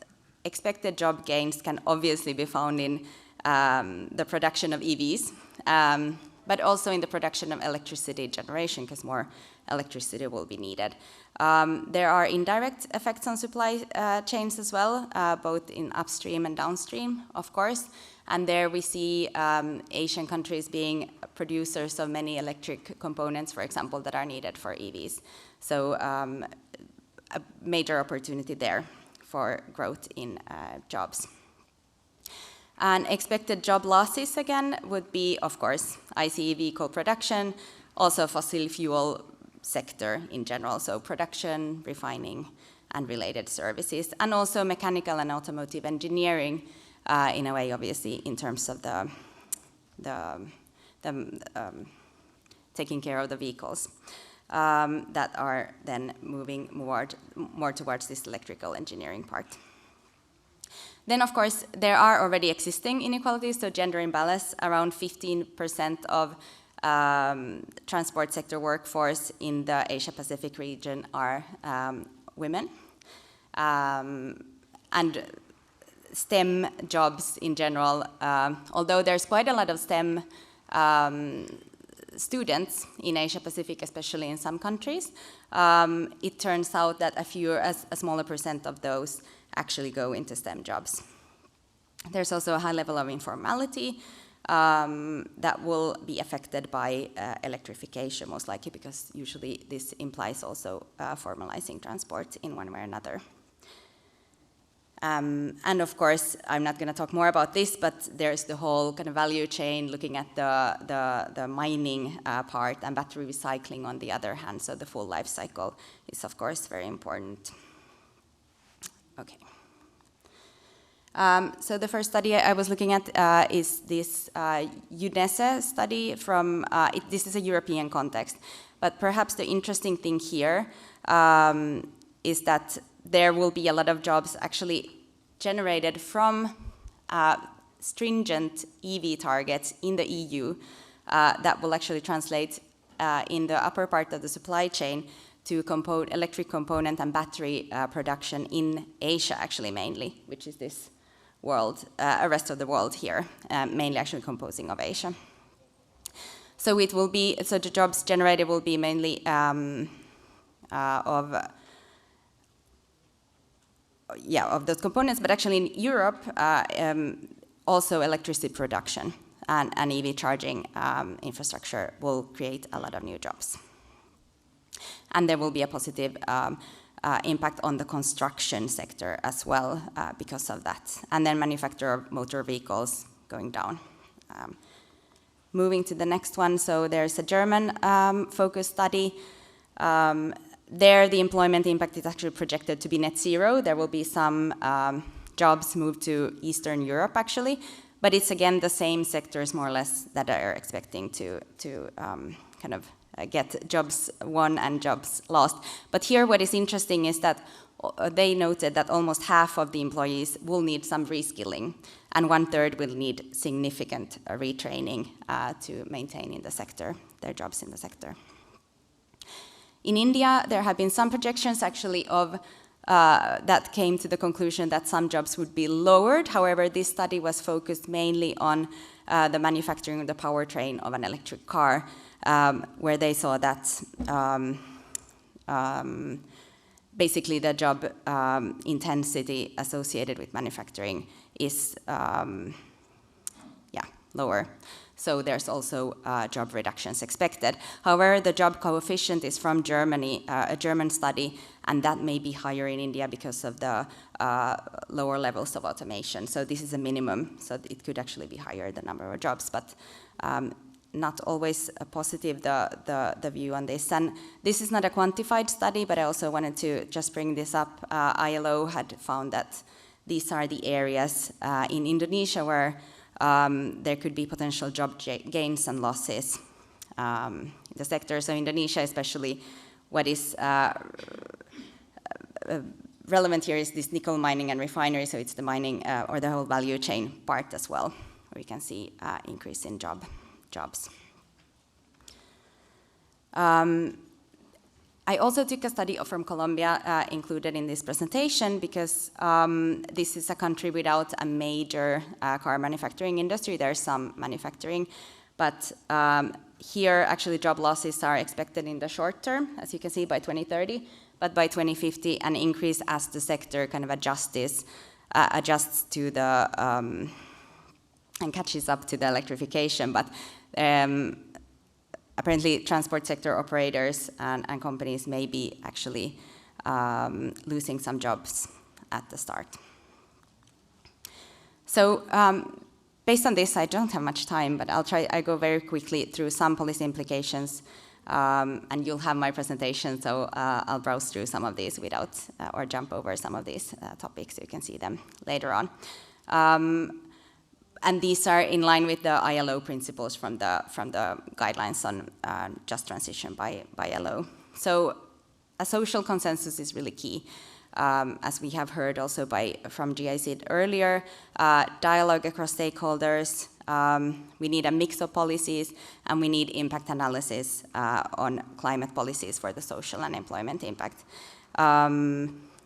expected job gains can obviously be found in the production of EVs, but also in the production of electricity generation, because more electricity will be needed. There are indirect effects on supply chains as well, both in upstream and downstream, of course. And there we see Asian countries being producers of many electric components, for example, that are needed for EVs. So a major opportunity there for growth in jobs. And expected job losses, again, would be, of course, ICE vehicle production, also fossil fuel sector in general, so production, refining, and related services, and also mechanical and automotive engineering, in a way, obviously, in terms of taking care of the vehicles that are then moving more towards this electrical engineering part. Then, of course, there are already existing inequalities, so gender imbalance, around 15% of transport sector workforce in the Asia-Pacific region are women. And STEM jobs in general, although there's quite a lot of STEM students in Asia-Pacific, especially in some countries, it turns out that a smaller percent of those actually go into STEM jobs. There's also a high level of informality that will be affected by electrification, most likely, because usually this implies also formalizing transport in one way or another. And of course, I'm not going to talk more about this, but there's the whole kind of value chain looking at the mining part and battery recycling on the other hand, so the full life cycle is, of course, very important. Okay. So the first study I was looking at is this UNESE study from, this is a European context, but perhaps the interesting thing here is that there will be a lot of jobs actually generated from stringent EV targets in the EU that will actually translate in the upper part of the supply chain to electric component and battery production in Asia, actually mainly, which is this rest of the world here, mainly actually composing of Asia. So it will be, so the jobs generated will be mainly of those components, but actually in Europe, also electricity production and EV charging infrastructure will create a lot of new jobs. And there will be a positive impact on the construction sector as well because of that. And then manufacture of motor vehicles going down. Moving to the next one, so there's a German focus study. There, the employment impact is actually projected to be net zero. There will be some jobs moved to Eastern Europe, actually, but it's again the same sectors, more or less, that are expecting to kind of get jobs won and jobs lost. But here, what is interesting is that they noted that almost half of the employees will need some reskilling, and 1/3 will need significant retraining to maintain in the sector, their jobs in the sector. In India, there have been some projections actually of that came to the conclusion that some jobs would be lowered. However, this study was focused mainly on the manufacturing of the powertrain of an electric car, where they saw that basically the job intensity associated with manufacturing is lower. So there's also job reductions expected. However, the job coefficient is from Germany, a German study, and that may be higher in India because of the lower levels of automation. So this is a minimum, so it could actually be higher, the number of jobs, but not always positive, the view on this. And this is not a quantified study, but I also wanted to just bring this up. ILO had found that these are the areas in Indonesia where there could be potential job gains and losses. The sectors of Indonesia, especially what is relevant here is this nickel mining and refinery, so it's the mining or the whole value chain part as well, where we can see increase in jobs. I also took a study from Colombia included in this presentation because this is a country without a major car manufacturing industry. There's some manufacturing, but here actually job losses are expected in the short term, as you can see, by 2030, but by 2050 an increase as the sector kind of adjusts to the and catches up to the electrification. But apparently transport sector operators and companies may be actually losing some jobs at the start. So based on this, I don't have much time, but I go very quickly through some policy implications, and you'll have my presentation, so I'll browse through some of these without, or jump over some of these topics, so you can see them later on. And these are in line with the ILO principles from the guidelines on just transition by ILO. So a social consensus is really key. As we have heard also from GIZ earlier, dialogue across stakeholders, we need a mix of policies, and we need impact analysis on climate policies for the social and employment impact.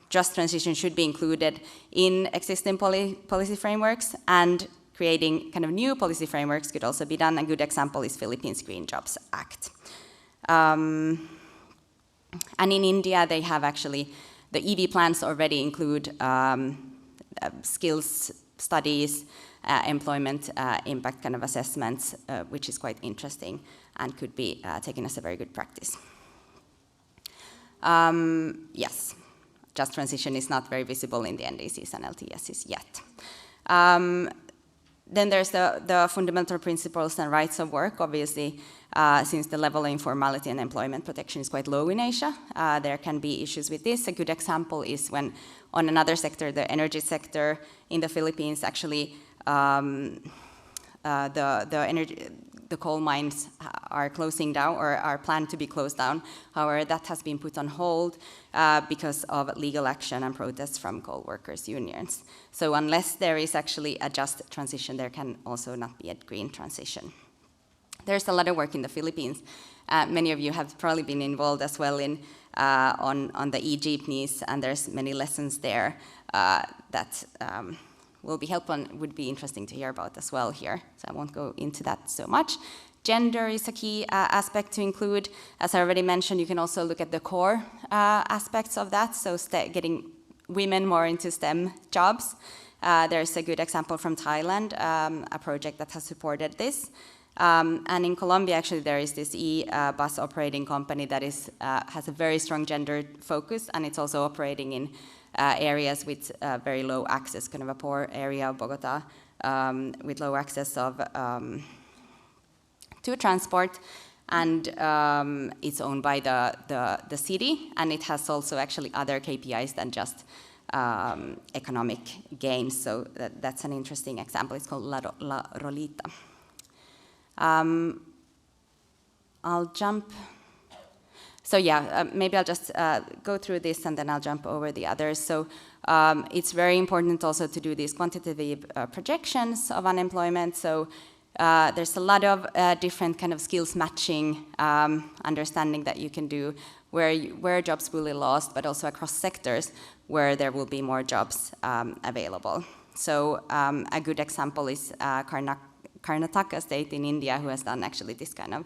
Just transition should be included in existing policy frameworks, and creating kind of new policy frameworks could also be done. A good example is Philippines Green Jobs Act. And in India, they have actually, the EV plans already include skills studies, employment impact kind of assessments, which is quite interesting and could be taken as a very good practice. Yes, just transition is not very visible in the NDCs and LTSs yet. Then there's the fundamental principles and rights of work. Obviously, since the level of informality and employment protection is quite low in Asia, there can be issues with this. A good example is when on another sector, the energy sector in the Philippines, actually the coal mines are closing down or are planned to be closed down. However, that has been put on hold because of legal action and protests from coal workers' unions. So unless there is actually a just transition, there can also not be a green transition. There's a lot of work in the Philippines. Many of you have probably been involved as well in on the e-jeepneys, and there's many lessons there that will be helpful and would be interesting to hear about as well here. So I won't go into that so much. Gender is a key aspect to include. As I already mentioned, you can also look at the core aspects of that, so getting women more into STEM jobs. There's a good example from Thailand, a project that has supported this. And in Colombia, actually, there is this bus operating company that has a very strong gender focus, and it's also operating in areas with very low access, kind of a poor area of Bogota with low access to transport, and it's owned by the city, and it has also actually other KPIs than just economic gains. So that's an interesting example. It's called La Rolita. I'll jump. So yeah, maybe I'll just go through this and then I'll jump over the others. So it's very important also to do these quantitative projections of unemployment. So there's a lot of different kind of skills matching, understanding that you can do where jobs will be lost, but also across sectors where there will be more jobs available. So a good example is Karnataka state in India, who has done actually this kind of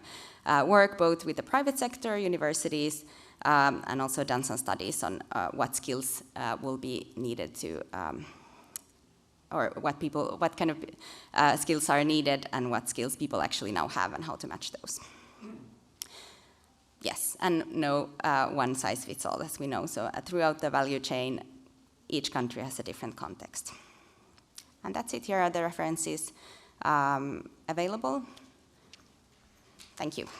work both with the private sector, universities, and also done some studies on what skills will be needed to, or what kind of skills are needed and what skills people actually now have and how to match those. Yes, and no one size fits all, as we know. So throughout the value chain, each country has a different context. And that's it. Here are the references available. Thank you. Now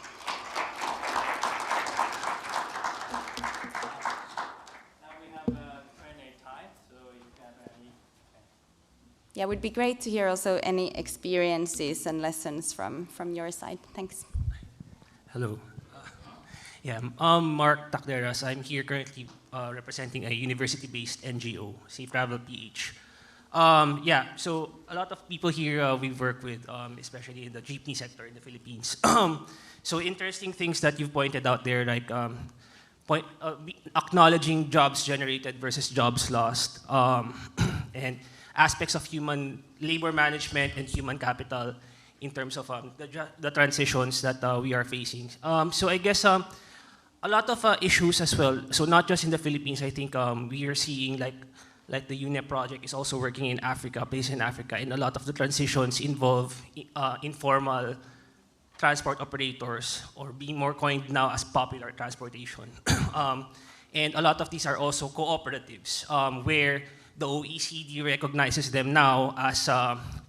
we have Q&A time, so you have any. Yeah, it would be great to hear also any experiences and lessons from your side. Thanks. Hello. Yeah, I'm Mark Takderas. I'm here currently representing a university-based NGO, Safe Travel PH. Yeah, so a lot of people here we've worked with, especially in the jeepney sector in the Philippines. So interesting things that you've pointed out there, like acknowledging jobs generated versus jobs lost, and aspects of human labor management and human capital in terms of the transitions that we are facing. So I guess a lot of issues as well. So not just in the Philippines, I think we are seeing like the UNEP project is also working in Africa, based in Africa, and a lot of the transitions involve informal transport operators, or being more coined now as popular transportation. And a lot of these are also cooperatives, where the OECD recognizes them now as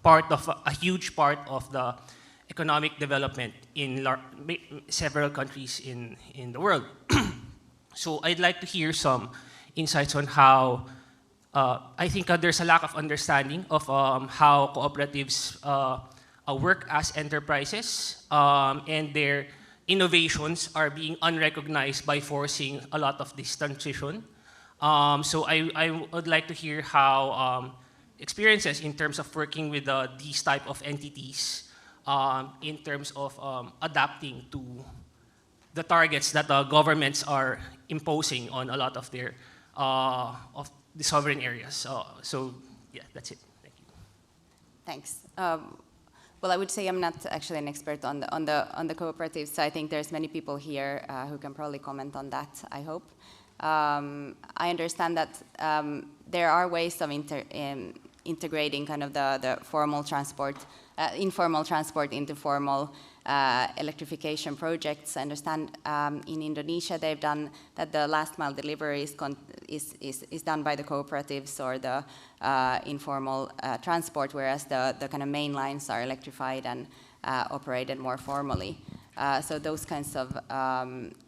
part of a huge part of the economic development in several countries in the world. So I'd like to hear some insights on how I think there's a lack of understanding of how cooperatives work as enterprises, and their innovations are being unrecognized by forcing a lot of this transition. So I would like to hear how experiences in terms of working with these type of entities in terms of adapting to the targets that governments are imposing on a lot of their of the sovereign areas. So yeah, that's it. Thank you. Thanks. Well, I would say I'm not actually an expert on the cooperatives, so I think there's many people here who can probably comment on that, I hope. I understand that there are ways of integrating kind of the formal transport, informal transport into formal electrification projects. I understand in Indonesia they've done that the last mile delivery is done by the cooperatives or the informal transport, whereas the kind of main lines are electrified and operated more formally. So those kinds of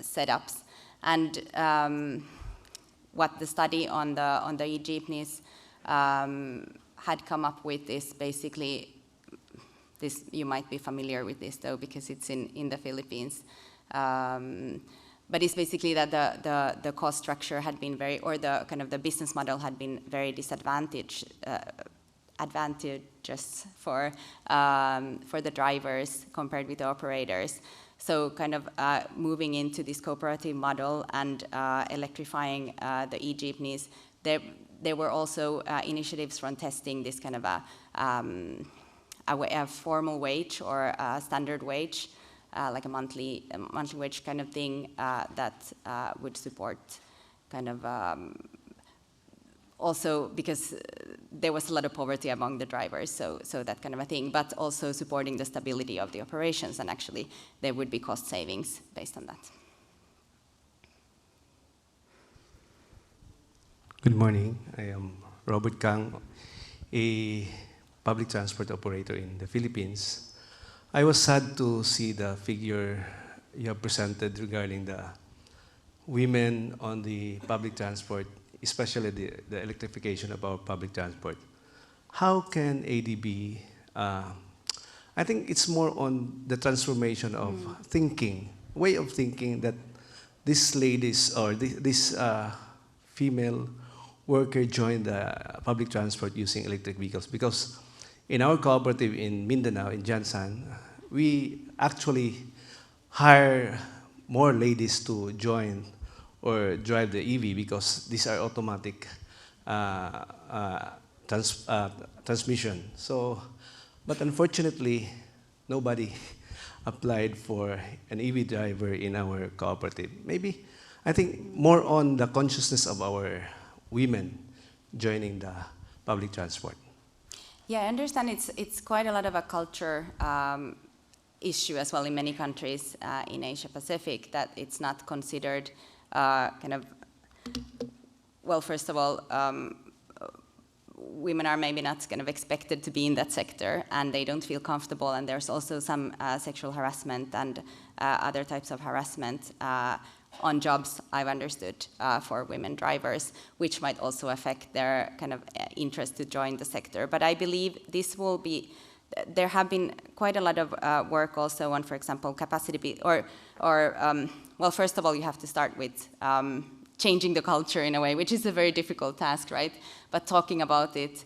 setups. And what the study on the e-jeepneys had come up with is basically this. You might be familiar with this though, because it's in the Philippines. But it's basically that the cost structure had been very, or the kind of the business model had been very advantageous for the drivers compared with the operators. So kind of moving into this cooperative model and electrifying the e-jeepneys, there were also initiatives from testing this kind of a formal wage or a standard wage, like a monthly wage kind of thing that would support kind of also because there was a lot of poverty among the drivers, so that kind of a thing, but also supporting the stability of the operations, and actually there would be cost savings based on that. Good morning. I am Robert Kang, a public transport operator in the Philippines. I was sad to see the figure you have presented regarding the women on the public transport, especially the electrification of our public transport. How can ADB, I think it's more on the transformation of thinking, way of thinking that these ladies or this female worker joined the public transport using electric vehicles. Because in our cooperative in Mindanao, in Jansan, we actually hire more ladies to join or drive the EV because these are automatic transmission. So, but unfortunately, nobody applied for an EV driver in our cooperative. Maybe, I think more on the consciousness of our women joining the public transport. Yeah, I understand it's quite a lot of a culture issue as well in many countries in Asia Pacific, that it's not considered kind of, well, first of all, women are maybe not kind of expected to be in that sector, and they don't feel comfortable. And there's also some sexual harassment and other types of harassment on jobs, I've understood, for women drivers, which might also affect their kind of interest to join the sector. But I believe this will be. There have been quite a lot of work also on, for example, capacity, well, first of all, you have to start with changing the culture in a way, which is a very difficult task, right? But talking about it,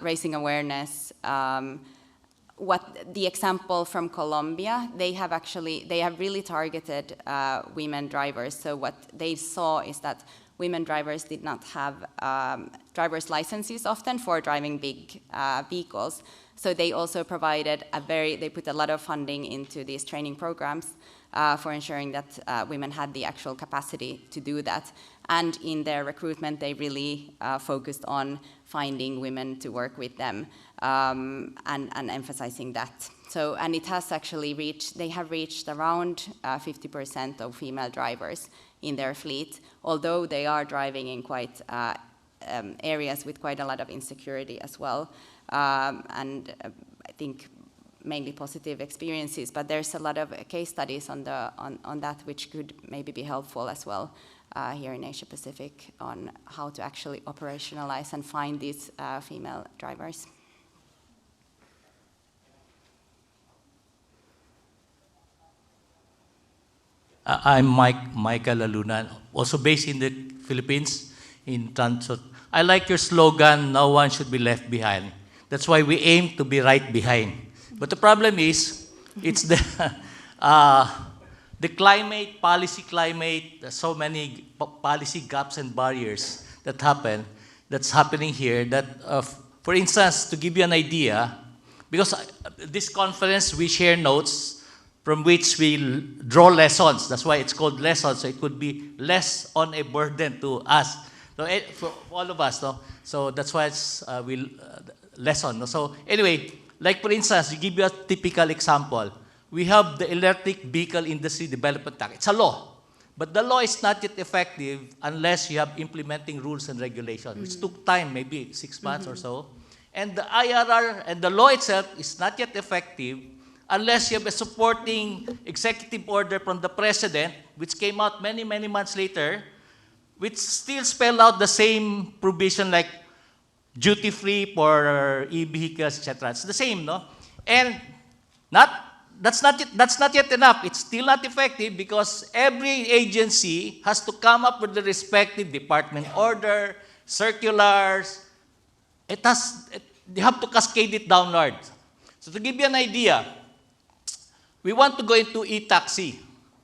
raising awareness. What the example from Colombia, they have really targeted women drivers. So what they saw is that women drivers did not have driver's licenses often for driving big vehicles. So they also provided they put a lot of funding into these training programs for ensuring that women had the actual capacity to do that. And in their recruitment, they really focused on finding women to work with them and emphasizing that. So, and it has actually they have reached around 50% of female drivers in their fleet, although they are driving in quite areas with quite a lot of insecurity as well. And I think mainly positive experiences, but there's a lot of case studies on that which could maybe be helpful as well here in Asia Pacific on how to actually operationalize and find these female drivers. I'm Michael Alunan, also based in the Philippines, in Transit. I like your slogan, no one should be left behind. That's why we aim to be right behind. But the problem is, it's the policy climate, so many policy gaps and barriers that's happening here that, for instance, to give you an idea, because this conference we share notes from which we draw lessons. That's why it's called lessons, so it could be less on a burden to us. So for all of us, no? So that's why it's lesson. No? So anyway, like for instance, to give you a typical example, we have the Electric Vehicle Industry Development Act. It's a law, but the law is not yet effective unless you have implementing rules and regulations, which took time, maybe 6 months or so. And the IRR and the law itself is not yet effective unless you have a supporting executive order from the president, which came out many, many months later, which still spell out the same provision like duty-free for e-vehicles, etc. It's the same, no? And that's not yet enough. It's still not effective because every agency has to come up with the respective department order, circulars. You have to cascade it downward. So to give you an idea, we want to go into e-taxi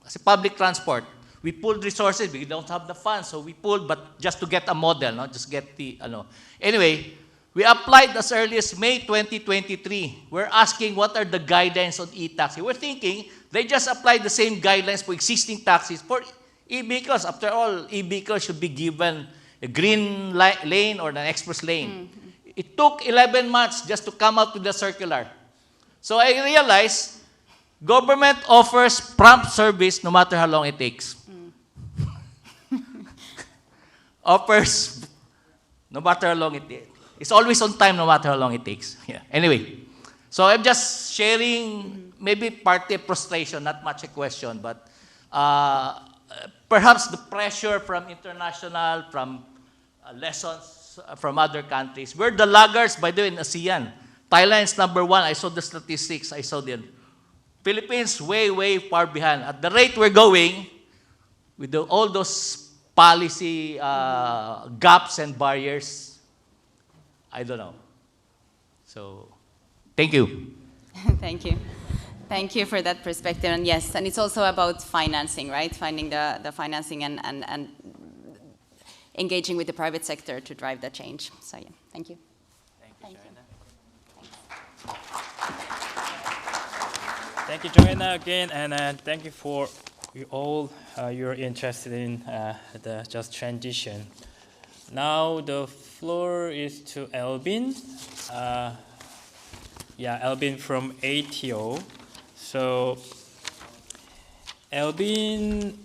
as a public transport. We pulled resources. We don't have the funds, so we pulled, but just to get a model, no? Just get the, Anyway, we applied as early as May 2023. We're asking what are the guidelines on e-taxi. We're thinking they just applied the same guidelines for existing taxis for e-vehicles. After all, e-vehicles should be given a green lane or an express lane. Mm-hmm. It took 11 months just to come out with the circular. So I realized government offers prompt service no matter how long it takes. Offers no matter how long it takes. It's always on time no matter how long it takes. Yeah. Anyway, so I'm just sharing maybe partly frustration, not much a question, but perhaps the pressure from international, from lessons from other countries. We're the laggards, by the way, in ASEAN. Thailand is number 1. I saw the statistics. I saw the Philippines way, way far behind. At the rate we're going, with all those policy gaps and barriers, I don't know. So, thank you. Thank you. Thank you for that perspective. And yes, and it's also about financing, right? Finding the financing and engaging with the private sector to drive that change. So yeah, thank you. Thank you, Joanna. Thank you, Joanna, again, and thank you for all you're interested in the just transition. Now the floor is to Albin. Albin from ATO. So Albin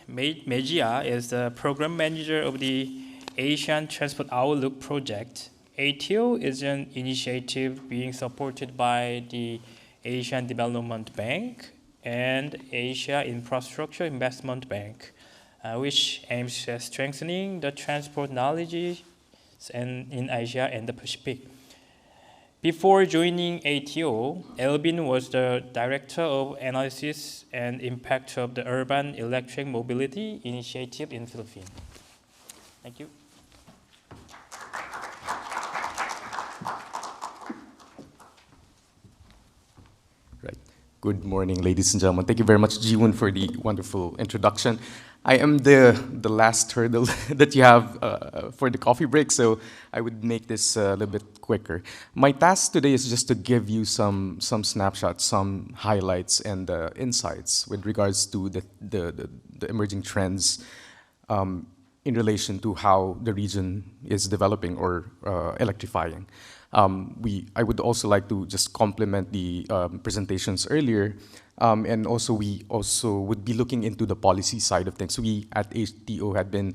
Mejia is the program manager of the Asian Transport Outlook project. ATO is an initiative being supported by the Asian Development Bank and Asia Infrastructure Investment Bank, which aims at strengthening the transport knowledge in Asia and the Pacific. Before joining ATO, Elvin was the Director of Analysis and Impact of the Urban Electric Mobility Initiative in Philippines. Thank you. Right. Good morning, ladies and gentlemen. Thank you very much, Jiwon, for the wonderful introduction. I am the last hurdle that you have for the coffee break, so I would make this a little bit quicker. My task today is just to give you some snapshots, some highlights, and insights with regards to the emerging trends in relation to how the region is developing or electrifying. I would also like to just complement the presentations earlier, and also we also would be looking into the policy side of things. We at HTO had been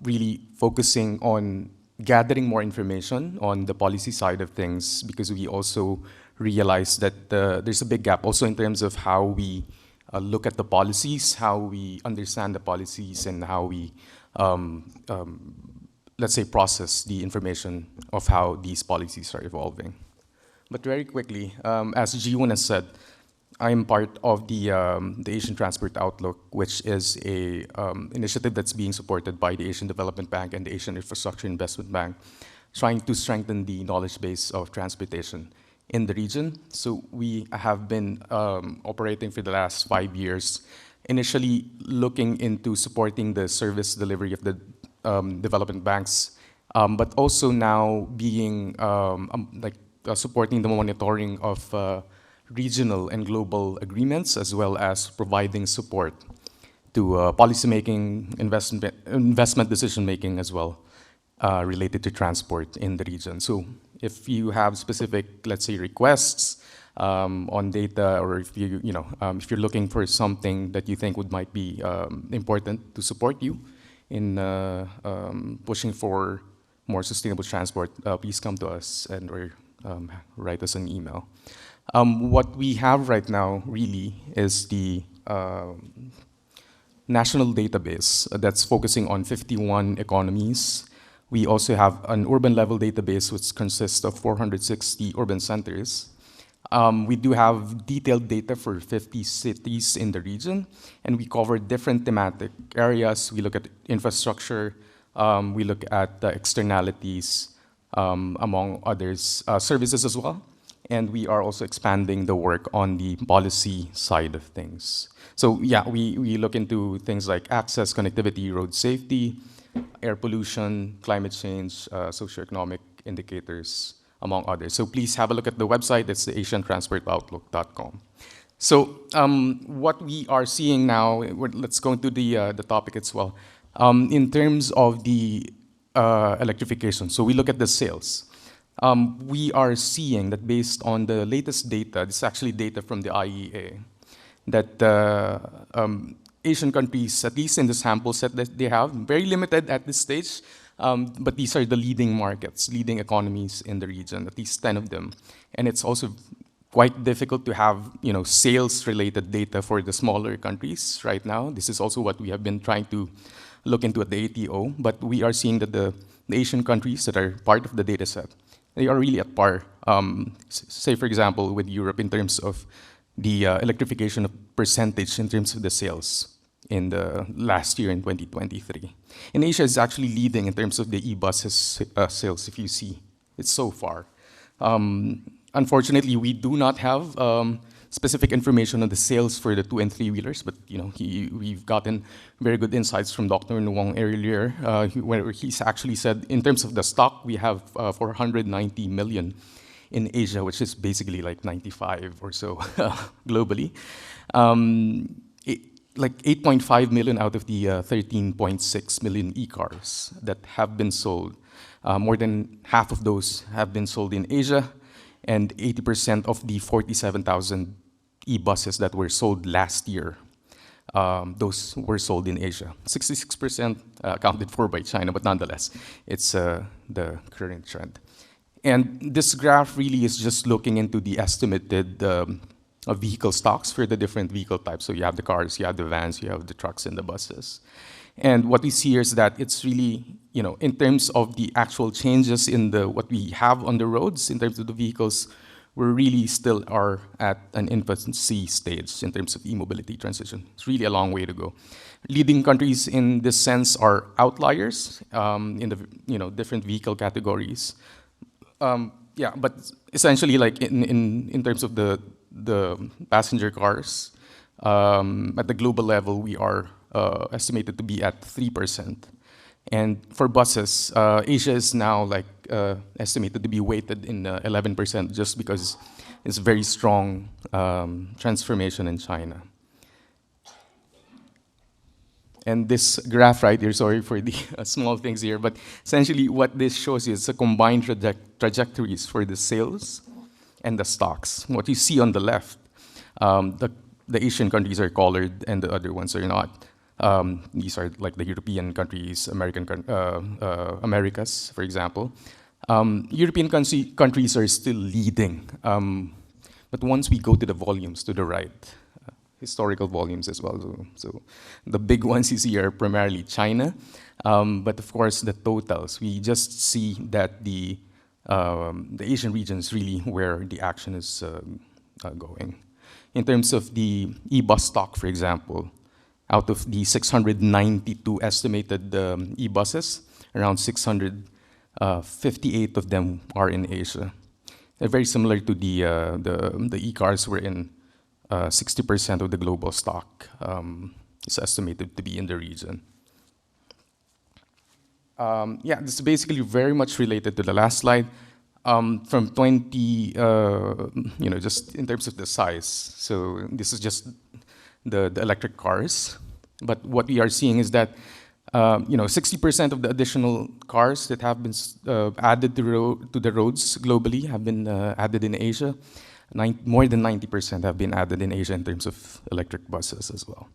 really focusing on gathering more information on the policy side of things because we also realized that there's a big gap also in terms of how we look at the policies, how we understand the policies, and how we let's say, process the information of how these policies are evolving. But very quickly, as Jiwon has said, I am part of the Asian Transport Outlook, which is a initiative that's being supported by the Asian Development Bank and the Asian Infrastructure Investment Bank, trying to strengthen the knowledge base of transportation in the region. So we have been operating for the last 5 years, initially looking into supporting the service delivery of the development banks, but also now being supporting the monitoring of regional and global agreements, as well as providing support to policymaking, investment decision making as well, related to transport in the region. So if you have specific, let's say, requests on data, or if if you're looking for something that you think might be important to support you in pushing for more sustainable transport, please come to us or write us an email. What we have right now really is the national database that's focusing on 51 economies. We also have an urban level database which consists of 460 urban centers. We do have detailed data for 50 cities in the region, and we cover different thematic areas. We look at infrastructure, we look at the externalities, among others, services as well. And we are also expanding the work on the policy side of things. So yeah, we look into things like access, connectivity, road safety, air pollution, climate change, socioeconomic indicators, among others. So please have a look at the website. It's the asiantransportoutlook.com. So what we are seeing now, let's go into the topic as well. In terms of the electrification, so we look at the sales. We are seeing that based on the latest data, this is actually data from the IEA, that Asian countries, at least in the sample set that they have, very limited at this stage, but these are the leading markets, leading economies in the region, at least 10 of them. And it's also quite difficult to have sales-related data for the smaller countries right now. This is also what we have been trying to look into at the ATO, but we are seeing that the Asian countries that are part of the data set, they are really at par. Say, for example, with Europe in terms of the electrification of percentage in terms of the sales in the last year in 2023. And Asia is actually leading in terms of the e-buses sales, if you see. It's so far. Unfortunately, we do not have specific information on the sales for the 2- and 3-wheelers, but we've gotten very good insights from Dr. Nuong earlier, where he's actually said, in terms of the stock, we have 490 million in Asia, which is basically like 95 or so globally. Like 8.5 million out of the 13.6 million e-cars that have been sold. More than half of those have been sold in Asia, and 80% of the 47,000 e-buses that were sold last year those were sold in Asia. 66% accounted for by China, but nonetheless, it's the current trend. And this graph really is just looking into the estimated vehicle stocks for the different vehicle types. So you have the cars, you have the vans, you have the trucks and the buses. And what we see here is that it's really, in terms of the actual changes in what we have on the roads, in terms of the vehicles, we really still are at an infancy stage in terms of e-mobility transition. It's really a long way to go. Leading countries in this sense are outliers in the different vehicle categories. Yeah, but essentially, like in terms of the passenger cars, at the global level, we are estimated to be at 3%. And for buses, Asia is now estimated to be weighted in 11% just because it's very strong transformation in China. And this graph right here, sorry for the small things here, but essentially what this shows you is the combined trajectories for the sales and the stocks. What you see on the left, the Asian countries are colored and the other ones are not. These are like the European countries, Americas, for example. European countries are still leading. But once we go to the volumes to the right, historical volumes as well. So the big ones you see are primarily China. But of course, the totals, we just see that the Asian region is really where the action is going. In terms of the e-bus stock, for example, out of the 692 estimated e-buses, around 658 of them are in Asia. They're very similar to the e-cars wherein 60% of the global stock is estimated to be in the region. Yeah, this is basically very much related to the last slide. From 20, just in terms of the size. So this is just the electric cars. But what we are seeing is that 60% of the additional cars that have been added to the roads globally have been added in Asia. More than 90% have been added in Asia in terms of electric buses as well.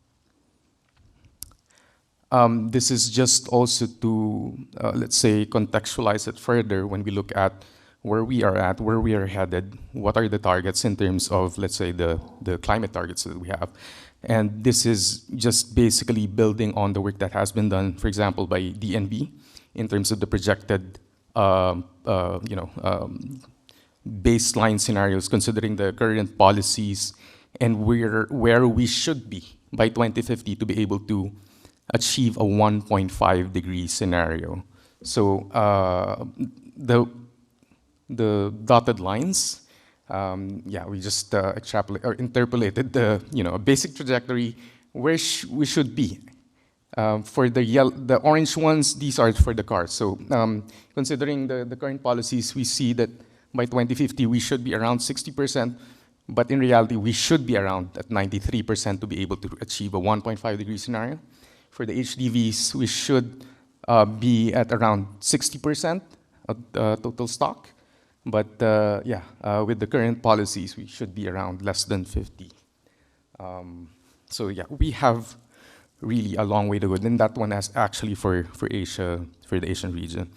This is just also to, let's say, contextualize it further when we look at where we are at, where we are headed, what are the targets in terms of, let's say, the climate targets that we have. And this is just basically building on the work that has been done, for example, by DNV in terms of the projected, baseline scenarios, considering the current policies and where we should be by 2050 to be able to achieve a 1.5 degree scenario. So the dotted lines, we just interpolated the a basic trajectory where we should be. For the orange ones, these are for the cars. So considering the current policies, we see that by 2050 we should be around 60%, but in reality we should be around at 93% to be able to achieve a 1.5 degree scenario. For the HDVs, we should be at around 60% of total stock. But with the current policies, we should be around less than 50. So yeah, we have really a long way to go. And that one is actually for Asia, for the Asian region.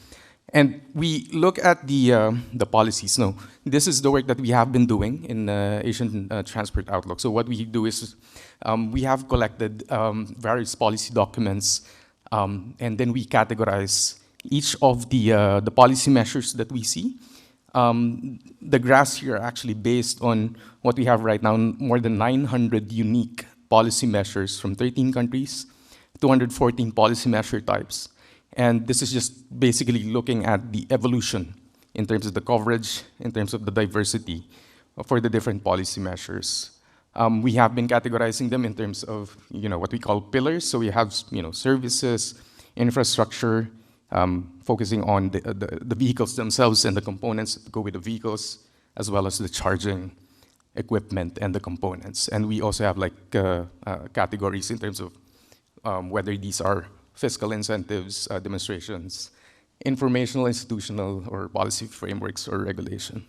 And we look at the policies. No, this is the work that we have been doing in Asian Transport Outlook. So what we do is we have collected various policy documents, and then we categorize each of the policy measures that we see. The graphs here are actually based on what we have right now, more than 900 unique policy measures from 13 countries, 214 policy measure types. And this is just basically looking at the evolution in terms of the coverage, in terms of the diversity for the different policy measures. We have been categorizing them in terms of what we call pillars. So we have services, infrastructure, focusing on the vehicles themselves and the components that go with the vehicles, as well as the charging equipment and the components. And we also have categories in terms of whether these are fiscal incentives, demonstrations, informational, institutional, or policy frameworks or regulation.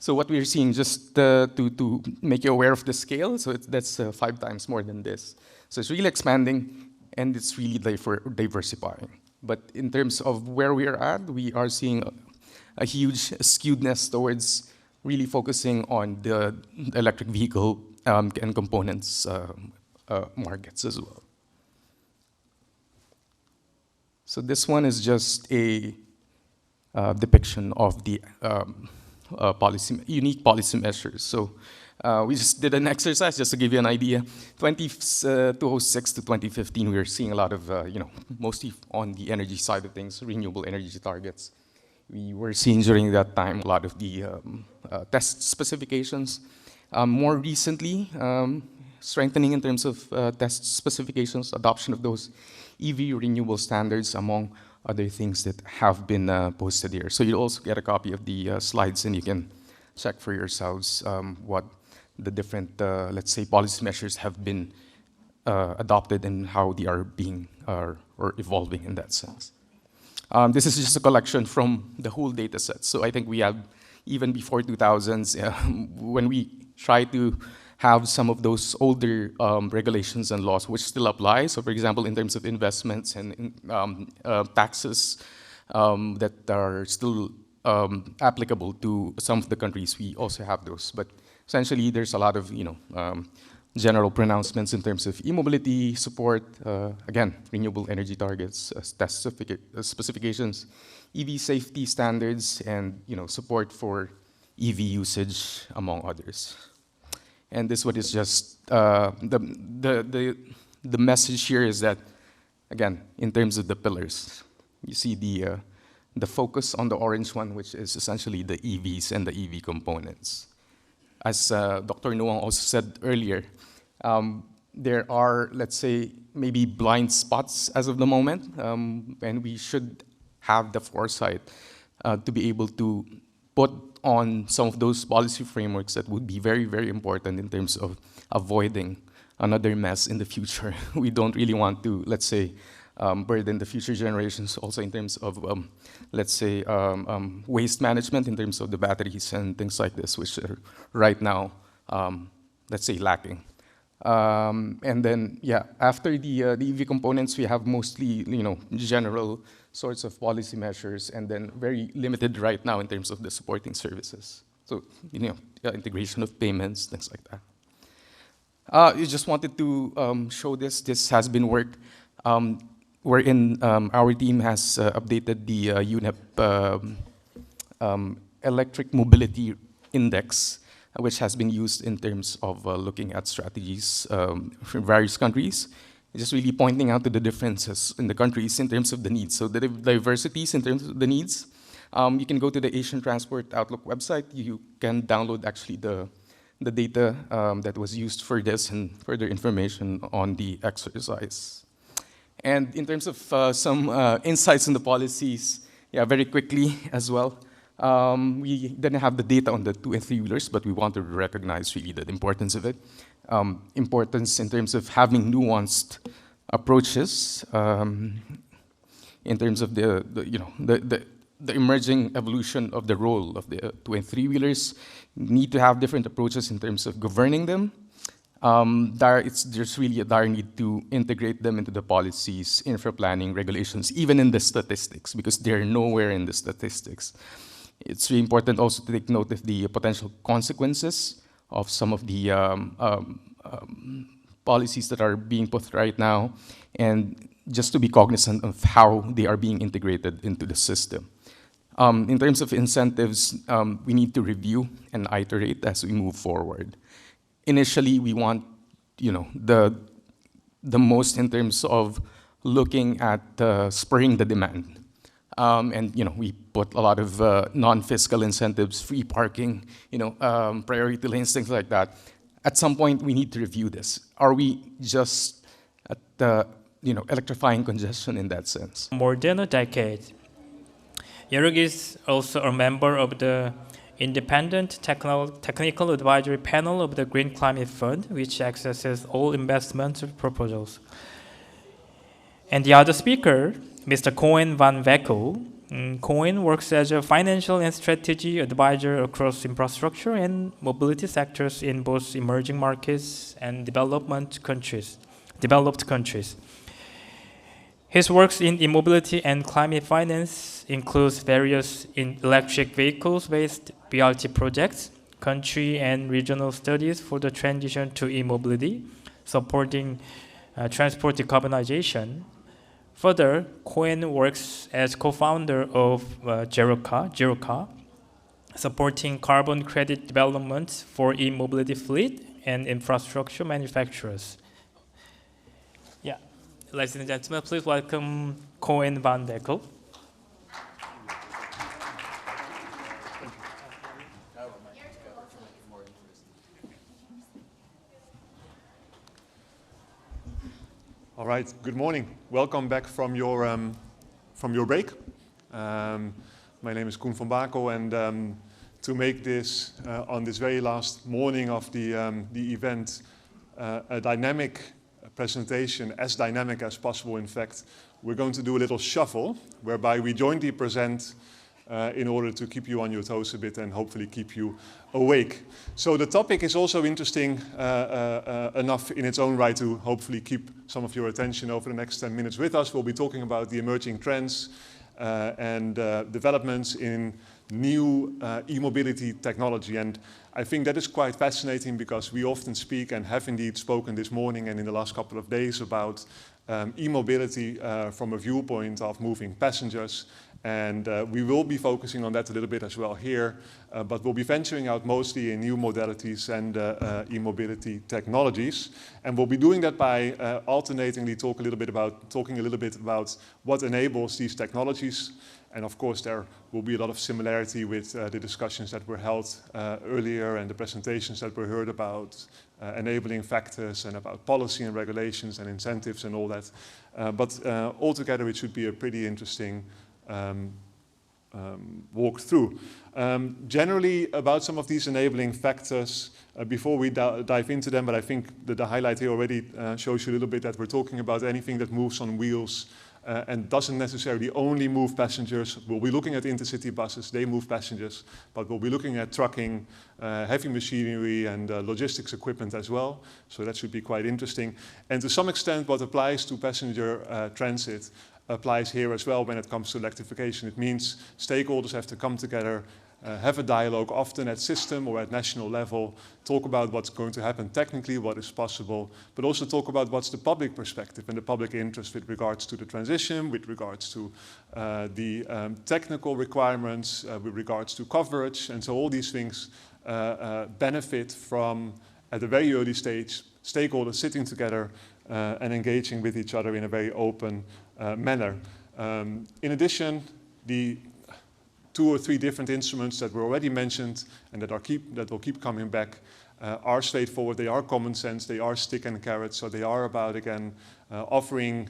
So what we're seeing, just to make you aware of the scale, so that's 5 times more than this. So it's really expanding, and it's really diversifying. But in terms of where we are at, we are seeing a huge skewedness towards really focusing on the electric vehicle and components markets as well. So this one is just a depiction of the unique policy measures. So we just did an exercise just to give you an idea. 2006 to 2015, we were seeing a lot of, mostly on the energy side of things, renewable energy targets. We were seeing during that time a lot of the test specifications. More recently, strengthening in terms of test specifications, adoption of those EV renewable standards, among other things that have been posted here. So you'll also get a copy of the slides, and you can check for yourselves what the different, let's say, policy measures have been adopted and how they are being or evolving in that sense. This is just a collection from the whole data set. So I think we have, even before 2000s, when we try to have some of those older regulations and laws which still apply. So for example, in terms of investments and taxes that are still applicable to some of the countries, we also have those. But essentially, there's a lot of general pronouncements in terms of e-mobility support, again, renewable energy targets, test specifications, EV safety standards, and support for EV usage, among others. And this one is just the message here is that, again, in terms of the pillars, you see the focus on the orange one, which is essentially the EVs and the EV components. As Dr. Nuong also said earlier, there are, let's say, maybe blind spots as of the moment, and we should have the foresight to be able to put on some of those policy frameworks that would be very, very important in terms of avoiding another mess in the future. We don't really want to, let's say, burden the future generations also in terms of, let's say, waste management in terms of the batteries and things like this, which are right now, let's say, lacking. And then, yeah, after the EV components, we have mostly, general sorts of policy measures, and then very limited right now in terms of the supporting services. So, integration of payments, things like that. I just wanted to show this. This has been work wherein our team has updated the UNEP Electric Mobility Index, which has been used in terms of looking at strategies for various countries. Just really pointing out to the differences in the countries in terms of the needs. So the diversities in terms of the needs. You can go to the Asian Transport Outlook website. You can download actually the data that was used for this and further information on the exercise. And in terms of some insights in the policies, yeah, very quickly as well. We didn't have the data on the 2- and 3-wheelers, but we want to recognize really the importance of it. Importance in terms of having nuanced approaches in terms of the emerging evolution of the role of the 2- and 3-wheelers. Need to have different approaches in terms of governing them. There's really a dire need to integrate them into the policies, infra planning, regulations, even in the statistics, because they're nowhere in the statistics. It's really important also to take note of the potential consequences of some of the policies that are being put right now, and just to be cognizant of how they are being integrated into the system. In terms of incentives, we need to review and iterate as we move forward. Initially, we want, the most in terms of looking at spurring the demand. And we put a lot of non-fiscal incentives, free parking, priority lanes, things like that. At some point, we need to review this. Are we just at electrifying congestion in that sense? More than a decade, YERUG is also a member of the Independent Technical Advisory Panel of the Green Climate Fund, which accesses all investment proposals. And the other speaker, Mr. Cohen van Wekkel, Cohen works as a financial and strategy advisor across infrastructure and mobility sectors in both emerging markets and developed countries. His works in e-mobility and climate finance includes various electric vehicles-based BRT projects, country and regional studies for the transition to e-mobility, supporting transport decarbonization. Further, Cohen works as co-founder of Girocar, supporting carbon credit development for e-mobility fleet and infrastructure manufacturers. Yeah, ladies and gentlemen, please welcome Cohen van Dekkel. All right, good morning. Welcome back from your break. My name is Koen van Bakel, and to make this on this very last morning of the event a dynamic presentation, as dynamic as possible. In fact, we're going to do a little shuffle, whereby we jointly present in order to keep you on your toes a bit and hopefully keep you awake. So the topic is also interesting enough in its own right to hopefully keep some of your attention over the next 10 minutes with us. We'll be talking about the emerging trends and developments in new e-mobility technology. And I think that is quite fascinating because we often speak and have indeed spoken this morning and in the last couple of days about e-mobility from a viewpoint of moving passengers. And we will be focusing on that a little bit as well here, but we'll be venturing out mostly in new modalities and e-mobility technologies. And we'll be doing that by alternatingly talking a little bit about what enables these technologies. And of course, there will be a lot of similarity with the discussions that were held earlier and the presentations that were heard about enabling factors and about policy and regulations and incentives and all that. But altogether, it should be a pretty interesting walk through. Generally, about some of these enabling factors, before we dive into them, but I think that the highlight here already shows you a little bit that we're talking about anything that moves on wheels and doesn't necessarily only move passengers. We'll be looking at intercity buses, they move passengers, but we'll be looking at trucking, heavy machinery and logistics equipment as well. So that should be quite interesting. And to some extent, what applies to passenger transit applies here as well when it comes to electrification. It means stakeholders have to come together, have a dialogue, often at system or at national level, talk about what's going to happen technically, what is possible, but also talk about what's the public perspective and the public interest with regards to the transition, with regards to the technical requirements, with regards to coverage. And so all these things benefit from, at a very early stage, stakeholders sitting together and engaging with each other in a very open manner. In addition, the 2 or 3 different instruments that were already mentioned and that will keep coming back are straightforward, they are common sense, they are stick and carrot, so they are about, again, offering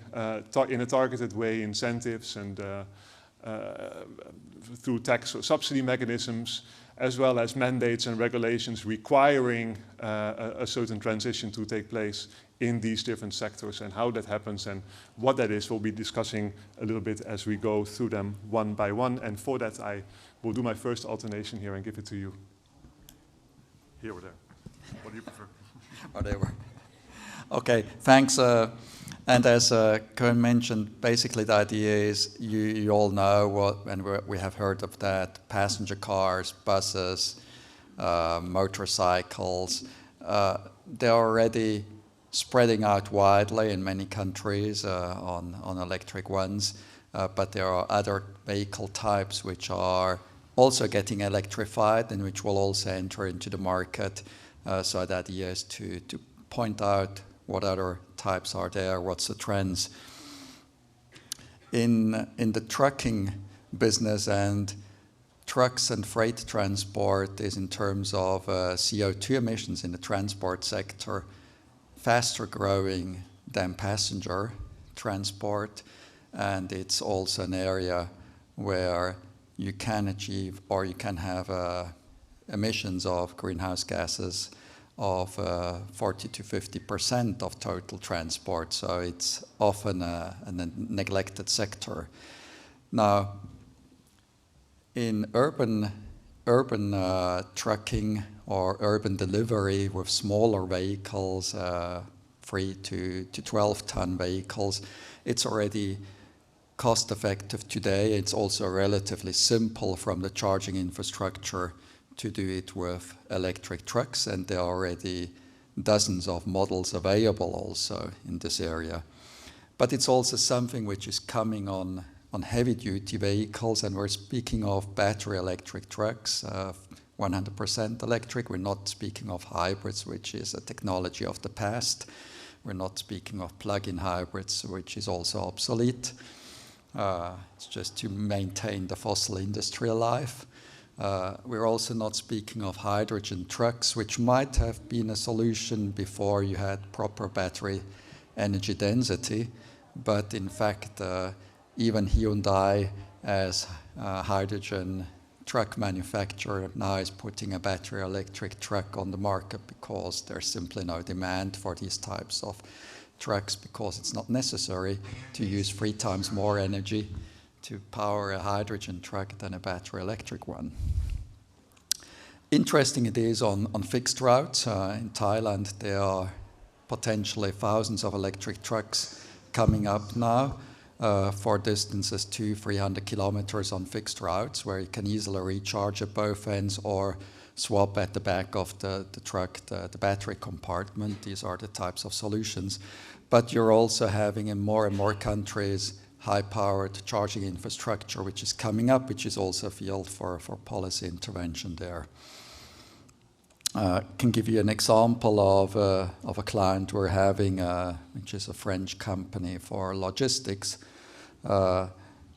in a targeted way incentives and through tax or subsidy mechanisms, as well as mandates and regulations requiring a certain transition to take place in these different sectors, and how that happens and what that is, we'll be discussing a little bit as we go through them one by one. And for that, I will do my first alternation here and give it to you. Here or there? What do you prefer? Whatever. Okay, thanks. And as Koen mentioned, basically the idea is you all know what, and we have heard of that, passenger cars, buses, motorcycles, they're already spreading out widely in many countries on electric ones, but there are other vehicle types which are also getting electrified and which will also enter into the market. So the idea is to point out what other types are there, what's the trends. In the trucking business, and trucks and freight transport is in terms of CO2 emissions in the transport sector, faster growing than passenger transport, and it's also an area where you can achieve or you can have emissions of greenhouse gases of 40 to 50% of total transport, so it's often a neglected sector. Now, in urban trucking or urban delivery with smaller vehicles, 3 to 12-ton vehicles, it's already cost-effective today. It's also relatively simple from the charging infrastructure to do it with electric trucks, and there are already dozens of models available also in this area. But it's also something which is coming on heavy-duty vehicles, and we're speaking of battery electric trucks, 100% electric. We're not speaking of hybrids, which is a technology of the past. We're not speaking of plug-in hybrids, which is also obsolete. It's just to maintain the fossil industry alive. We're also not speaking of hydrogen trucks, which might have been a solution before you had proper battery energy density. But in fact, even Hyundai, as a hydrogen truck manufacturer, now is putting a battery electric truck on the market because there's simply no demand for these types of trucks, because it's not necessary to use 3 times more energy to power a hydrogen truck than a battery electric one. Interesting it is on fixed routes. In Thailand, there are potentially thousands of electric trucks coming up now for distances 200-300 kilometers on fixed routes, where you can easily recharge at both ends or swap at the back of the truck the battery compartment. These are the types of solutions. But you're also having in more and more countries high-powered charging infrastructure, which is coming up, which is also a field for policy intervention there. Can give you an example of a client we're having, which is a French company for logistics,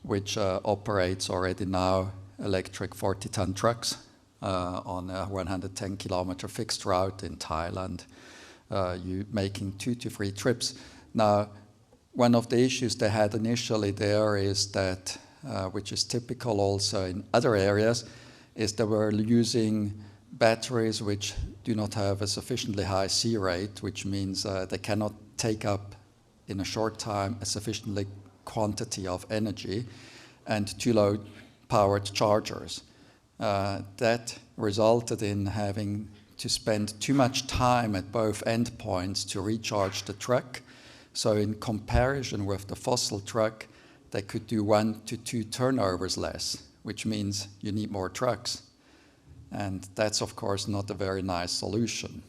which operates already now electric 40-ton trucks on a 110-kilometer fixed route in Thailand, you making 2 to 3 trips. Now, one of the issues they had initially there is that, which is typical also in other areas, is they were using batteries which do not have a sufficiently high C rate, which means they cannot take up in a short time a sufficiently quantity of energy, and too low powered chargers. That resulted in having to spend too much time at both endpoints to recharge the truck. So in comparison with the fossil truck, they could do 1 to 2 turnovers less, which means you need more trucks. And that's, of course, not a very nice solution.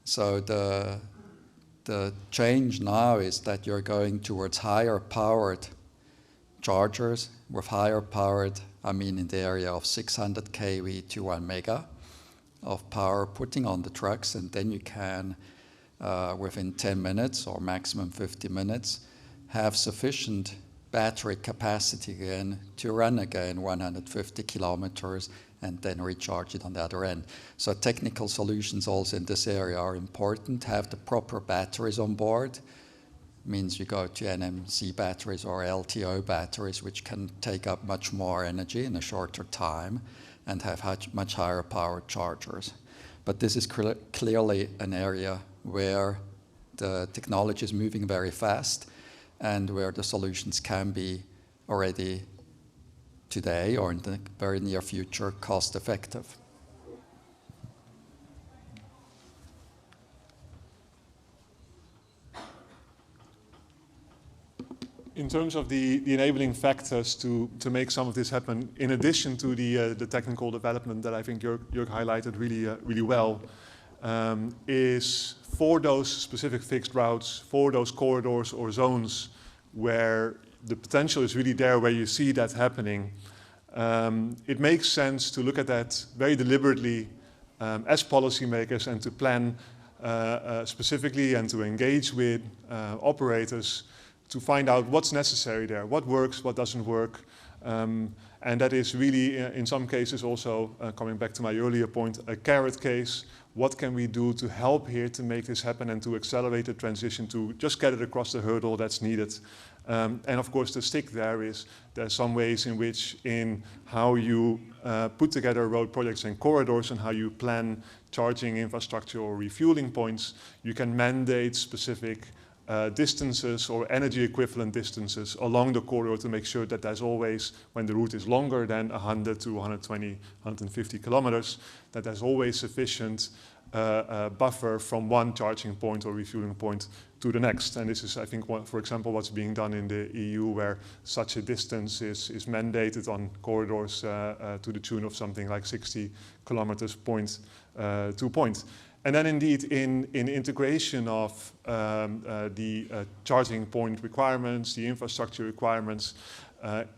So the change now is that you're going towards higher powered chargers. With higher powered, I mean in the area of 600 kV to 1 mega of power putting on the trucks, and then you can, within 10 minutes or maximum 50 minutes, have sufficient battery capacity again to run again 150 kilometers and then recharge it on the other end. So technical solutions also in this area are important. Have the proper batteries on board. Means you go to NMC batteries or LTO batteries, which can take up much more energy in a shorter time and have much higher powered chargers. But this is clearly an area where the technology is moving very fast and where the solutions can be already today or in the very near future cost effective. In terms of the enabling factors to make some of this happen, in addition to the technical development that I think Jörg highlighted really well, is for those specific fixed routes, for those corridors or zones where the potential is really there, where you see that happening, it makes sense to look at that very deliberately as policymakers and to plan specifically and to engage with operators to find out what's necessary there, what works, what doesn't work. And that is really, in some cases also, coming back to my earlier point, a carrot case. What can we do to help here to make this happen and to accelerate the transition, to just get it across the hurdle that's needed? And of course, the stick there is there's some ways in which, in how you put together road projects and corridors and how you plan charging infrastructure or refueling points, you can mandate specific distances or energy equivalent distances along the corridor to make sure that there's always, when the route is longer than 100 to 120, 150 kilometers, that there's always sufficient buffer from one charging point or refueling point to the next. And this is, I think, for example, what's being done in the EU, where such a distance is mandated on corridors to the tune of something like 60 kilometers point to point. And then indeed in integration of the charging point requirements, the infrastructure requirements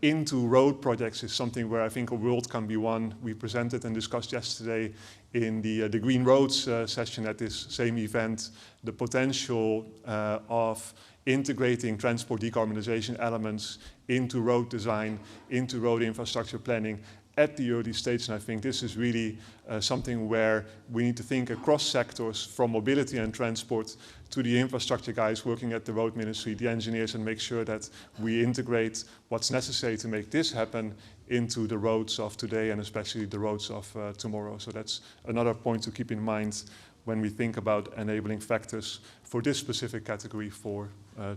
into road projects is something where I think a world can be won. We presented and discussed yesterday in the Green Roads session at this same event, the potential of integrating transport decarbonization elements into road design, into road infrastructure planning at the early stage. And I think this is really something where we need to think across sectors, from mobility and transport to the infrastructure guys working at the road ministry, the engineers, and make sure that we integrate what's necessary to make this happen into the roads of today and especially the roads of tomorrow. So that's another point to keep in mind when we think about enabling factors for this specific category for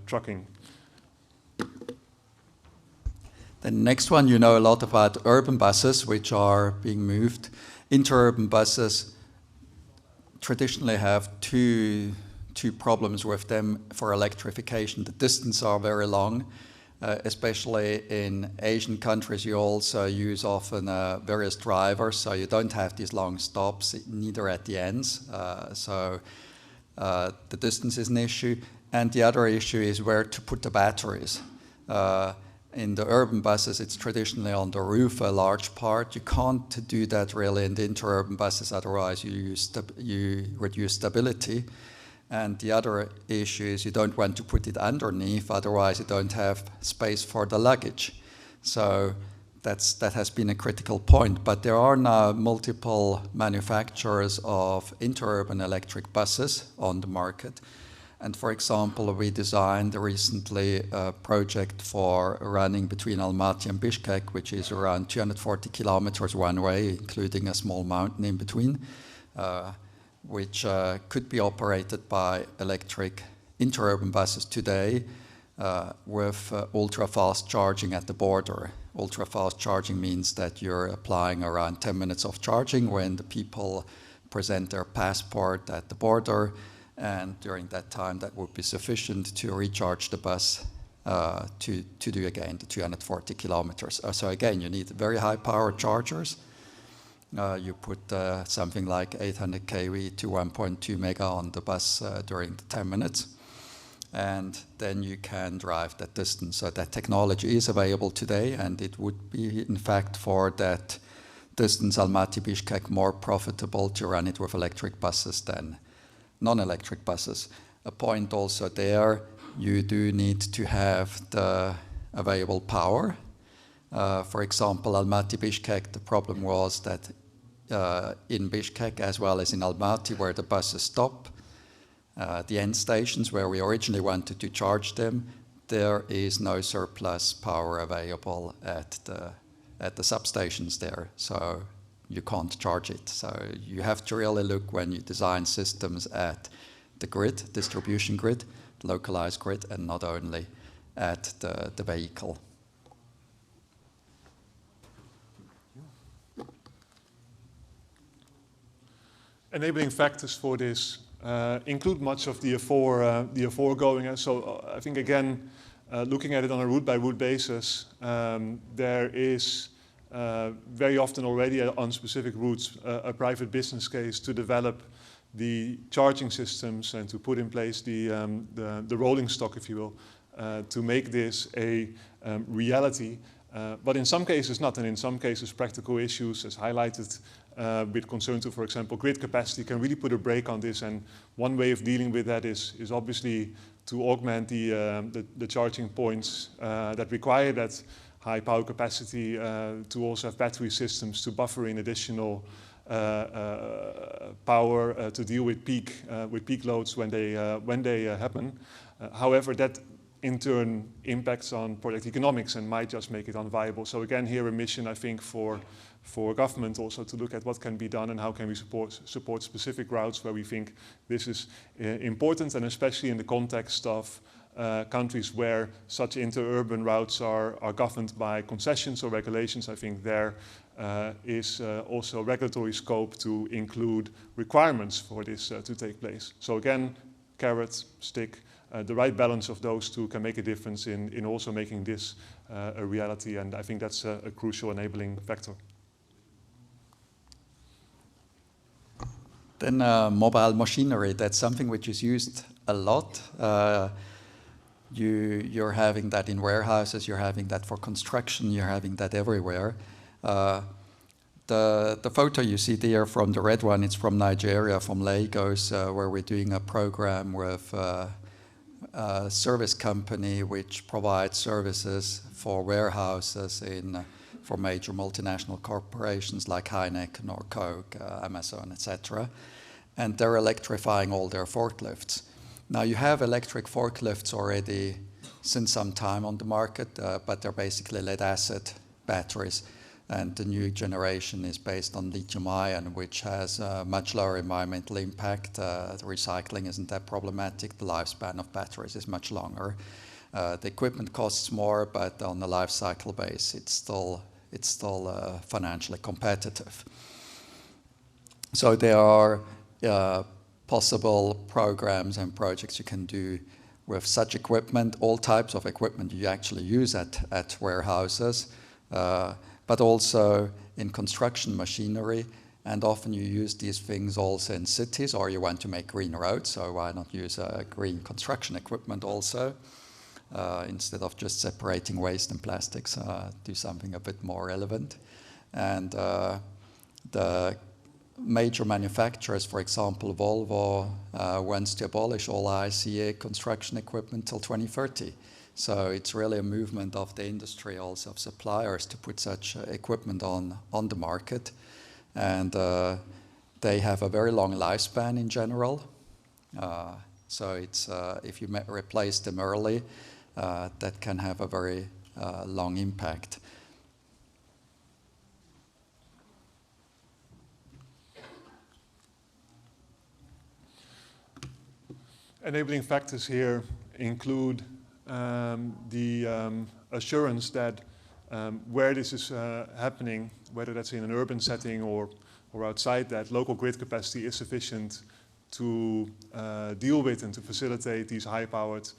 trucking. The next one, you know a lot about urban buses, which are being moved. Interurban buses traditionally have two problems with them for electrification. The distances are very long, especially in Asian countries. You also use often various drivers, so you don't have these long stops, neither at the ends. So the distance is an issue. And the other issue is where to put the batteries. In the urban buses, it's traditionally on the roof, a large part. You can't do that really in the interurban buses, otherwise you reduce stability. And the other issue is you don't want to put it underneath, otherwise you don't have space for the luggage. So that has been a critical point. But there are now multiple manufacturers of interurban electric buses on the market. And for example, we designed recently a project for running between Almaty and Bishkek, which is around 240 kilometers one way, including a small mountain in between, which could be operated by electric interurban buses today with ultra-fast charging at the border. Ultra-fast charging means that you're applying around 10 minutes of charging when the people present their passport at the border. And during that time, that would be sufficient to recharge the bus to do again the 240 kilometers. So again, you need very high power chargers. You put something like 800 kV to 1.2 mega on the bus during the 10 minutes. And then you can drive that distance. So that technology is available today, and it would be, in fact, for that distance Almaty-Bishkek more profitable to run it with electric buses than non-electric buses. A point also there, you do need to have the available power. For example, Almaty-Bishkek, the problem was that in Bishkek as well as in Almaty, where the buses stop, the end stations where we originally wanted to charge them, there is no surplus power available at the substations there. So you can't charge it. So you have to really look when you design systems at the grid, distribution grid, localized grid, and not only at the vehicle. Enabling factors for this include much of the aforegoing. So I think, again, looking at it on a route-by-route basis, there is very often already on specific routes a private business case to develop the charging systems and to put in place the rolling stock, if you will, to make this a reality. But in some cases not, and in some cases practical issues, as highlighted with concern to, for example, grid capacity, can really put a brake on this. And one way of dealing with that is obviously to augment the charging points that require that high power capacity, to also have battery systems to buffer in additional power to deal with peak loads when they happen. However, that in turn impacts on project economics and might just make it unviable. So again, here a mission, I think, for government also to look at what can be done and how can we support specific routes where we think this is important, and especially in the context of countries where such interurban routes are governed by concessions or regulations. I think there is also regulatory scope to include requirements for this to take place. So again, carrot, stick, the right balance of those two can make a difference in also making this a reality, and I think that's a crucial enabling factor. Then mobile machinery, that's something which is used a lot. You're having that in warehouses, you're having that for construction, you're having that everywhere. The photo you see there from the red one, it's from Nigeria, from Lagos, where we're doing a program with a service company which provides services for warehouses for major multinational corporations like Heineken or Coke, Amazon, etc. And they're electrifying all their forklifts. Now you have electric forklifts already since some time on the market, but they're basically lead-acid batteries. And the new generation is based on lithium-ion, which has a much lower environmental impact. The recycling isn't that problematic. The lifespan of batteries is much longer. The equipment costs more, but on the life cycle base, it's still financially competitive. So there are possible programs and projects you can do with such equipment, all types of equipment you actually use at warehouses, but also in construction machinery. And often you use these things also in cities, or you want to make green roads, so why not use green construction equipment also, instead of just separating waste and plastics, do something a bit more relevant. And the major manufacturers, for example, Volvo wants to abolish all ICA construction equipment till 2030. So it's really a movement of the industry, also of suppliers, to put such equipment on the market. And they have a very long lifespan in general. So it's if you replace them early, that can have a very long impact. Enabling factors here include the assurance that where this is happening, whether that's in an urban setting or outside that, local grid capacity is sufficient to deal with and to facilitate these high-powered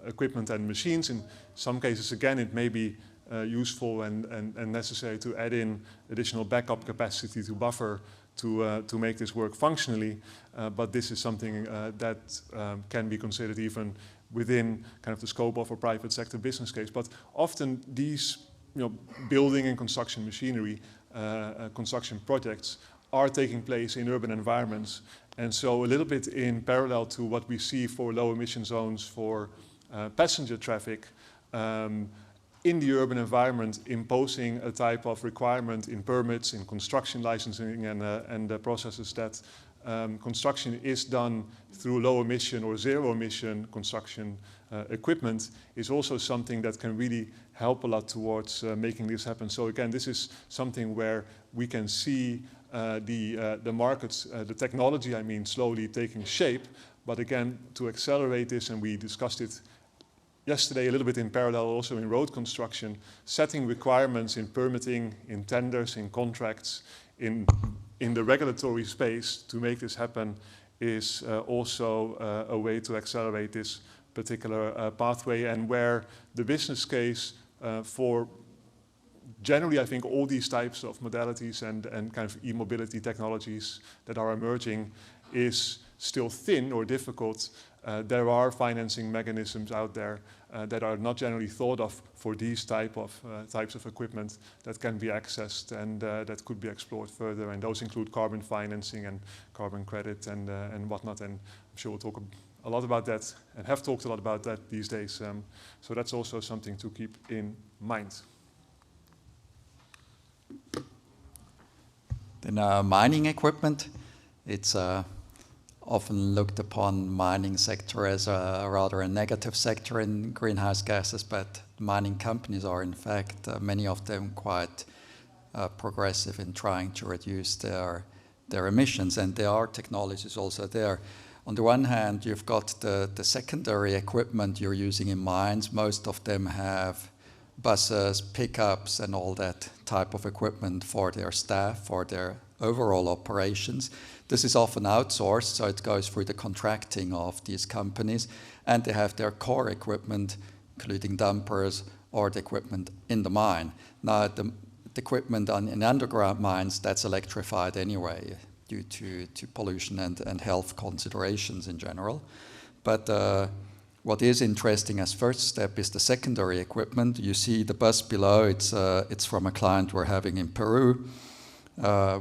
equipment and machines. In some cases, again, it may be useful and necessary to add in additional backup capacity to buffer to make this work functionally, but this is something that can be considered even within kind of the scope of a private sector business case. But often these building and construction machinery, construction projects are taking place in urban environments. And so a little bit in parallel to what we see for low emission zones for passenger traffic, in the urban environment, imposing a type of requirement in permits, in construction licensing and processes that construction is done through low emission or zero emission construction equipment is also something that can really help a lot towards making this happen. So again, this is something where we can see the markets, the technology, I mean, slowly taking shape. But again, to accelerate this, and we discussed it yesterday a little bit in parallel also in road construction, setting requirements in permitting, in tenders, in contracts, in the regulatory space to make this happen is also a way to accelerate this particular pathway, and where the business case for generally, I think, all these types of modalities and kind of e-mobility technologies that are emerging is still thin or difficult. There are financing mechanisms out there that are not generally thought of for these types of equipment that can be accessed and that could be explored further. And those include carbon financing and carbon credit and whatnot. And I'm sure we'll talk a lot about that and have talked a lot about that these days. So that's also something to keep in mind. Then mining equipment, it's often looked upon mining sector as a rather a negative sector in greenhouse gases, but mining companies are in fact, many of them quite progressive in trying to reduce their emissions, and there are technologies also there. On the one hand, you've got the secondary equipment you're using in mines. Most of them have buses, pickups, and all that type of equipment for their staff, for their overall operations. This is often outsourced, so it goes through the contracting of these companies, and they have their core equipment, including dumpers or the equipment in the mine. Now, the equipment in underground mines, that's electrified anyway, due to pollution and health considerations in general. But what is interesting as first step is the secondary equipment. You see the bus below, it's from a client we're having in Peru,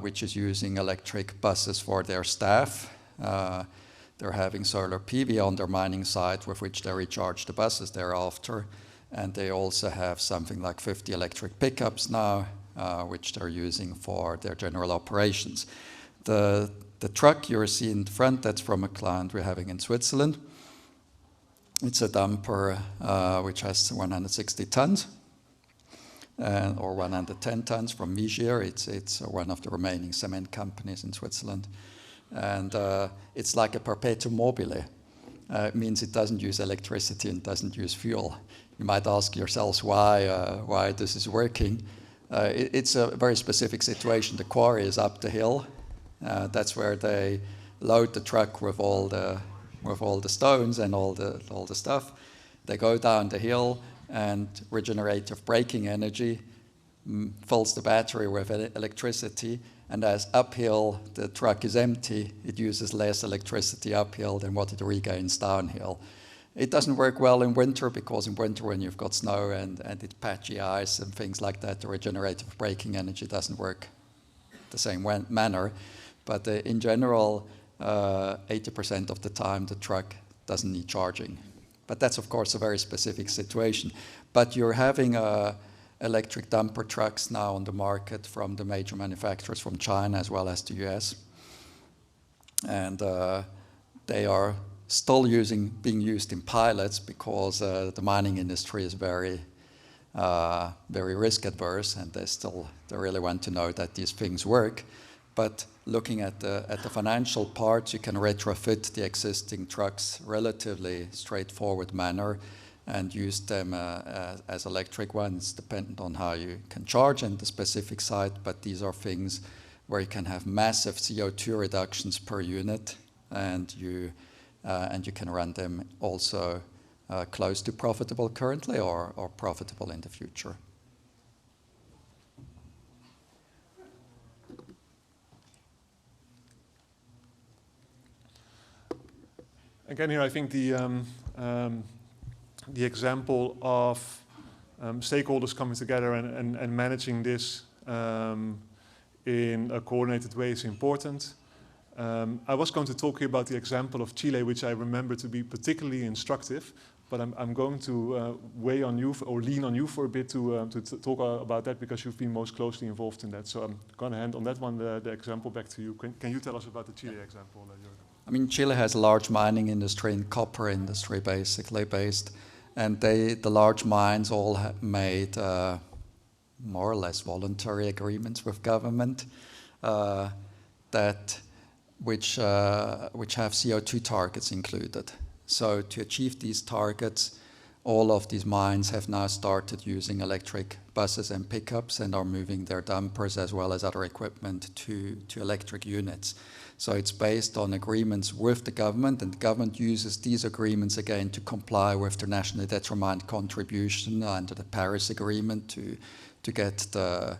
which is using electric buses for their staff. They're having solar PV on their mining site with which they recharge the buses thereafter. And they also have something like 50 electric pickups now, which they're using for their general operations. The truck you're seeing in front, that's from a client we're having in Switzerland. It's a dumper which has 160 tons or 110 tons from Vigier. It's one of the remaining cement companies in Switzerland. And it's like a perpetuum mobile. It means it doesn't use electricity and doesn't use fuel. You might ask yourselves why this is working. It's a very specific situation. The quarry is up the hill. That's where they load the truck with all the stones and all the stuff. They go down the hill, and regenerative braking energy fills the battery with electricity. And as uphill the truck is empty, it uses less electricity uphill than what it regains downhill. It doesn't work well in winter, because in winter when you've got snow and it's patchy ice and things like that, the regenerative braking energy doesn't work the same manner. But in general, 80% of the time the truck doesn't need charging. But that's of course a very specific situation. But you're having electric dumper trucks now on the market from the major manufacturers from China as well as the US. And they are still being used in pilots, because the mining industry is very risk adverse, and they really want to know that these things work. But looking at the financial part, you can retrofit the existing trucks relatively straightforward manner and use them as electric ones, dependent on how you can charge and the specific site. But these are things where you can have massive CO2 reductions per unit, and you can run them also close to profitable currently or profitable in the future. Again, here I think the example of stakeholders coming together and managing this in a coordinated way is important. I was going to talk here about the example of Chile, which I remember to be particularly instructive, but I'm going to weigh on you or lean on you for a bit to talk about that, because you've been most closely involved in that. So I'm going to hand on that one the example back to you. Can you tell us about the Chile example, Jürgen? I mean, Chile has a large mining industry and copper industry basically based, and the large mines all have made more or less voluntary agreements with government which have CO2 targets included. So to achieve these targets, all of these mines have now started using electric buses and pickups and are moving their dumpers as well as other equipment to electric units. So it's based on agreements with the government, and the government uses these agreements again to comply with the nationally determined contribution under the Paris Agreement to get the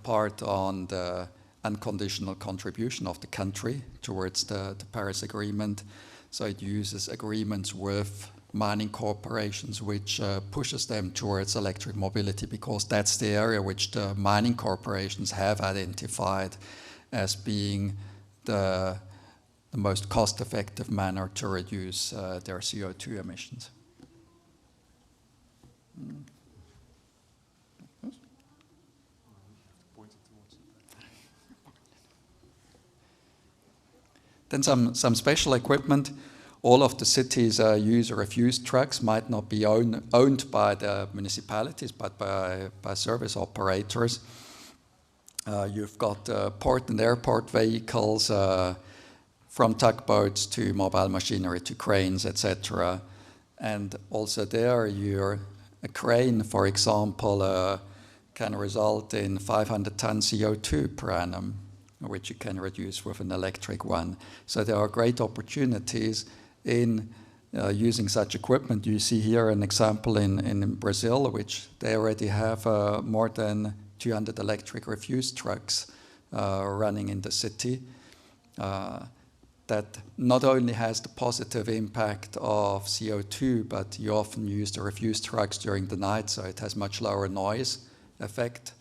part on the unconditional contribution of the country towards the Paris Agreement. So it uses agreements with mining corporations, which pushes them towards electric mobility, because that's the area which the mining corporations have identified as being the most cost-effective manner to reduce their CO2 emissions. Then some special equipment. All of the cities use refuse trucks, might not be owned by the municipalities, but by service operators. You've got port and airport vehicles, from tugboats to mobile machinery to cranes, etc. And also there, a crane, for example, can result in 500 tons CO2 per annum, which you can reduce with an electric one. So there are great opportunities in using such equipment. You see here an example in Brazil, which they already have more than 200 electric refuse trucks running in the city. That not only has the positive impact of CO2, but you often use the refuse trucks during the night, so it has much lower noise effect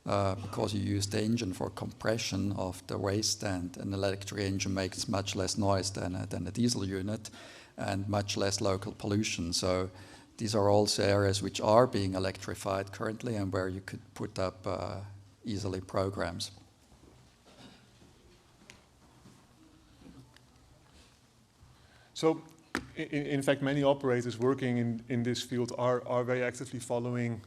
because you use the engine for compression of the waste, and an electric engine makes much less noise than a diesel unit and much less local pollution. So these are also areas which are being electrified currently and where you could put up easily programs. So, in fact, many operators working in this field are very actively following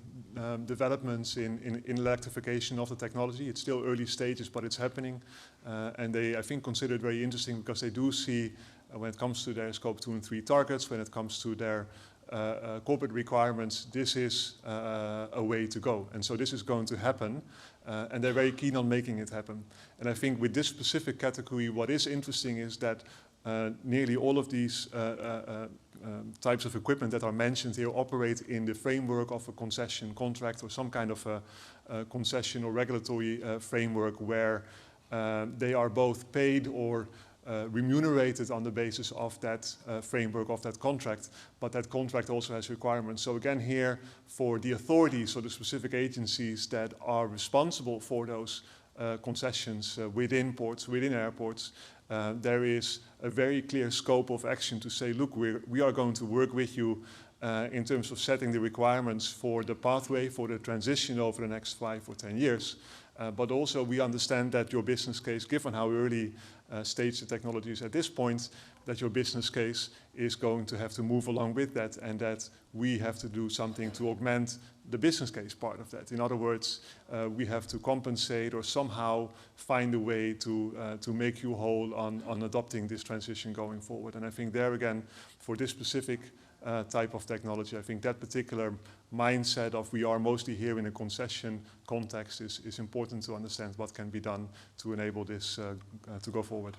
developments in electrification of the technology. It's still early stages, but it's happening. And they, I think, consider it very interesting because they do see, when it comes to their Scope 2 and 3 targets, when it comes to their corporate requirements, this is a way to go. And so this is going to happen. And they're very keen on making it happen. And I think with this specific category, what is interesting is that nearly all of these types of equipment that are mentioned here operate in the framework of a concession contract or some kind of a concession or regulatory framework where they are both paid or remunerated on the basis of that framework of that contract, but that contract also has requirements. So again here, for the authorities or the specific agencies that are responsible for those concessions within ports, within airports, there is a very clear scope of action to say, look, we are going to work with you in terms of setting the requirements for the pathway, for the transition over the next 5 or 10 years. But also we understand that your business case, given how early stage the technology is at this point, that your business case is going to have to move along with that, and that we have to do something to augment the business case part of that. In other words, we have to compensate or somehow find a way to make you whole on adopting this transition going forward. And I think there again, for this specific type of technology, I think that particular mindset of we are mostly here in a concession context is important to understand what can be done to enable this to go forward.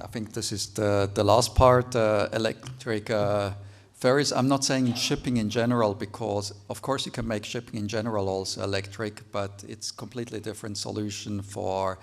I think this is the last part, electric ferries. I'm not saying shipping in general because, of course, you can make shipping in general also electric, but it's completely different solution for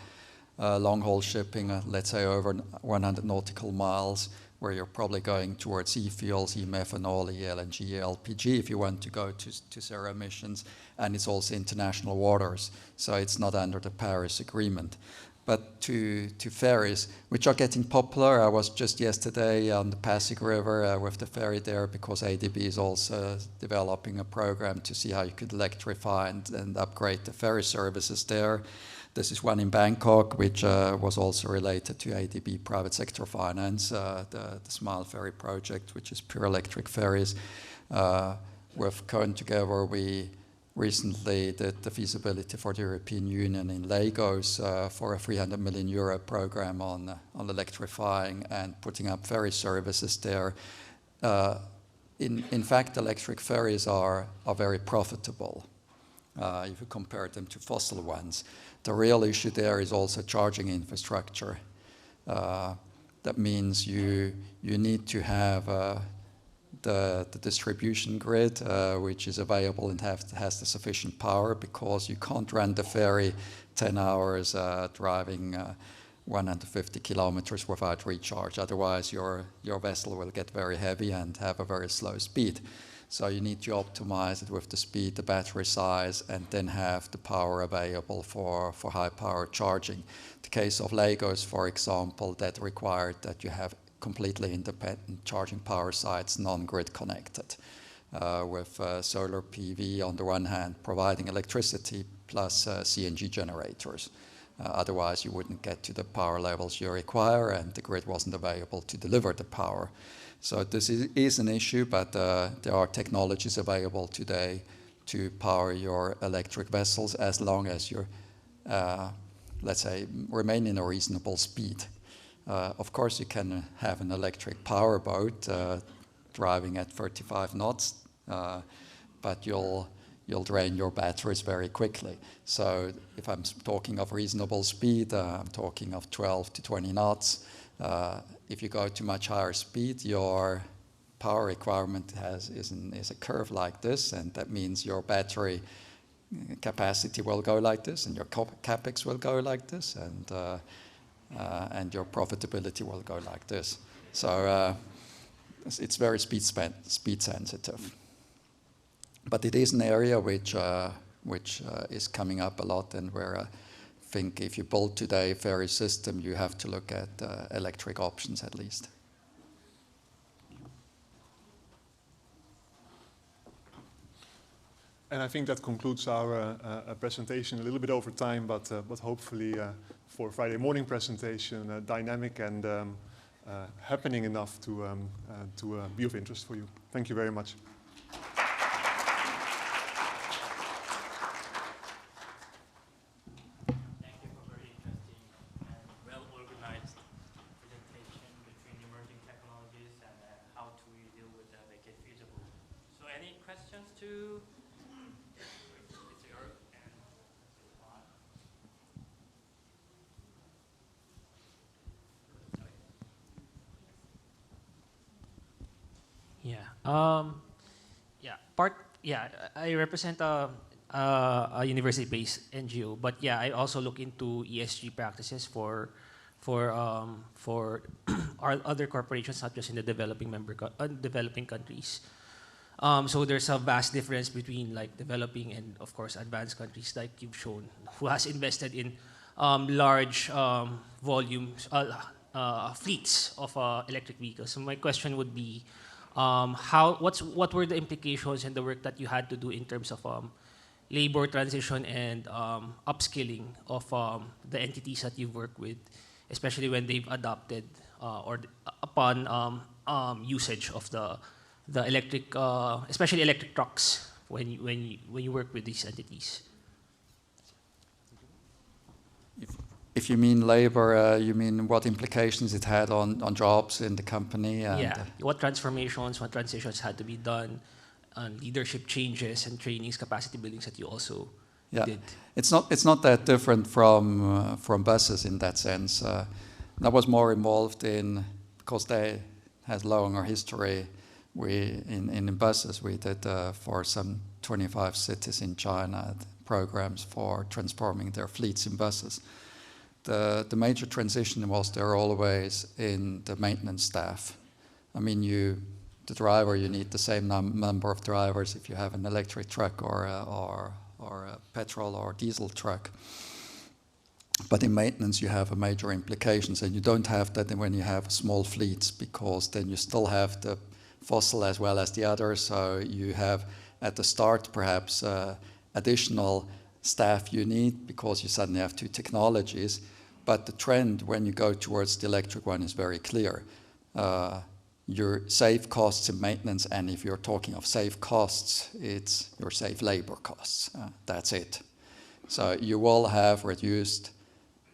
long-haul shipping, let's say over 100 nautical miles, where you're probably going towards e-fuels, e-methanol, e-LNG, LPG, if you want to go to zero emissions, and it's also international waters, so it's not under the Paris Agreement. But to ferries, which are getting popular. I was just yesterday on the Pasig River with the ferry there because ADB is also developing a program to see how you could electrify and upgrade the ferry services there. This is one in Bangkok, which was also related to ADB Private Sector Finance, the Smile Ferry project, which is pure electric ferries. With Cohen together, we recently did the feasibility for the European Union in Lagos for a 300 million euro program on electrifying and putting up ferry services there. In fact, electric ferries are very profitable if you compare them to fossil ones. The real issue there is also charging infrastructure. That means you need to have the distribution grid, which is available and has the sufficient power, because you can't run the ferry 10 hours driving 150 kilometers without recharge. Otherwise, your vessel will get very heavy and have a very slow speed. So you need to optimize it with the speed, the battery size, and then have the power available for high power charging. The case of Lagos, for example, that required that you have completely independent charging power sites, non-grid connected, with solar PV on the one hand providing electricity, plus CNG generators. Otherwise, you wouldn't get to the power levels you require, and the grid wasn't available to deliver the power. So this is an issue, but there are technologies available today to power your electric vessels as long as you, let's say, remain in a reasonable speed. Of course, you can have an electric power boat driving at 35 knots, but you'll drain your batteries very quickly. So if I'm talking of reasonable speed, I'm talking of 12 to 20 knots. If you go to much higher speed, your power requirement is a curve like this, and that means your battery capacity will go like this, and your capex will go like this, and your profitability will go like this. So it's very speed sensitive. But it is an area which is coming up a lot, and where I think if you build today a ferry system, you have to look at electric options at least. And I think that concludes our presentation, a little bit over time, but hopefully for a Friday morning presentation, dynamic and happening enough to be of interest for you. Thank you very much. Thank you for very interesting and well-organized presentation between emerging technologies and how to deal with them, make it feasible. So any questions to? I represent a university-based NGO, but yeah, I also look into ESG practices for our other corporations, not just in the developing countries. So there's a vast difference between like developing and of course advanced countries, like you've shown, who has invested in large volumes, fleets of electric vehicles. So my question would be, what were the implications and the work that you had to do in terms of labor transition and upskilling of the entities that you've worked with, especially when they've adopted upon usage of the electric, especially electric trucks, when you work with these entities? If you mean labor, you mean what implications it had on jobs in the company? And yeah, what transformations, what transitions had to be done, and leadership changes and trainings, capacity buildings that you also did. It's not that different from buses in that sense. I was more involved in, because they had longer history. In buses we did for some 25 cities in China programs for transforming their fleets in buses. The major transition was there always in the maintenance staff. I mean, the driver, you need the same number of drivers if you have an electric truck or a petrol or diesel truck. But in maintenance, you have a major implications, and you don't have that when you have small fleets, because then you still have the fossil as well as the others. So you have at the start perhaps additional staff you need because you suddenly have two technologies. But the trend when you go towards the electric one is very clear. Your save costs in maintenance, and if you're talking of save costs, it's your save labor costs. That's it. So you will have reduced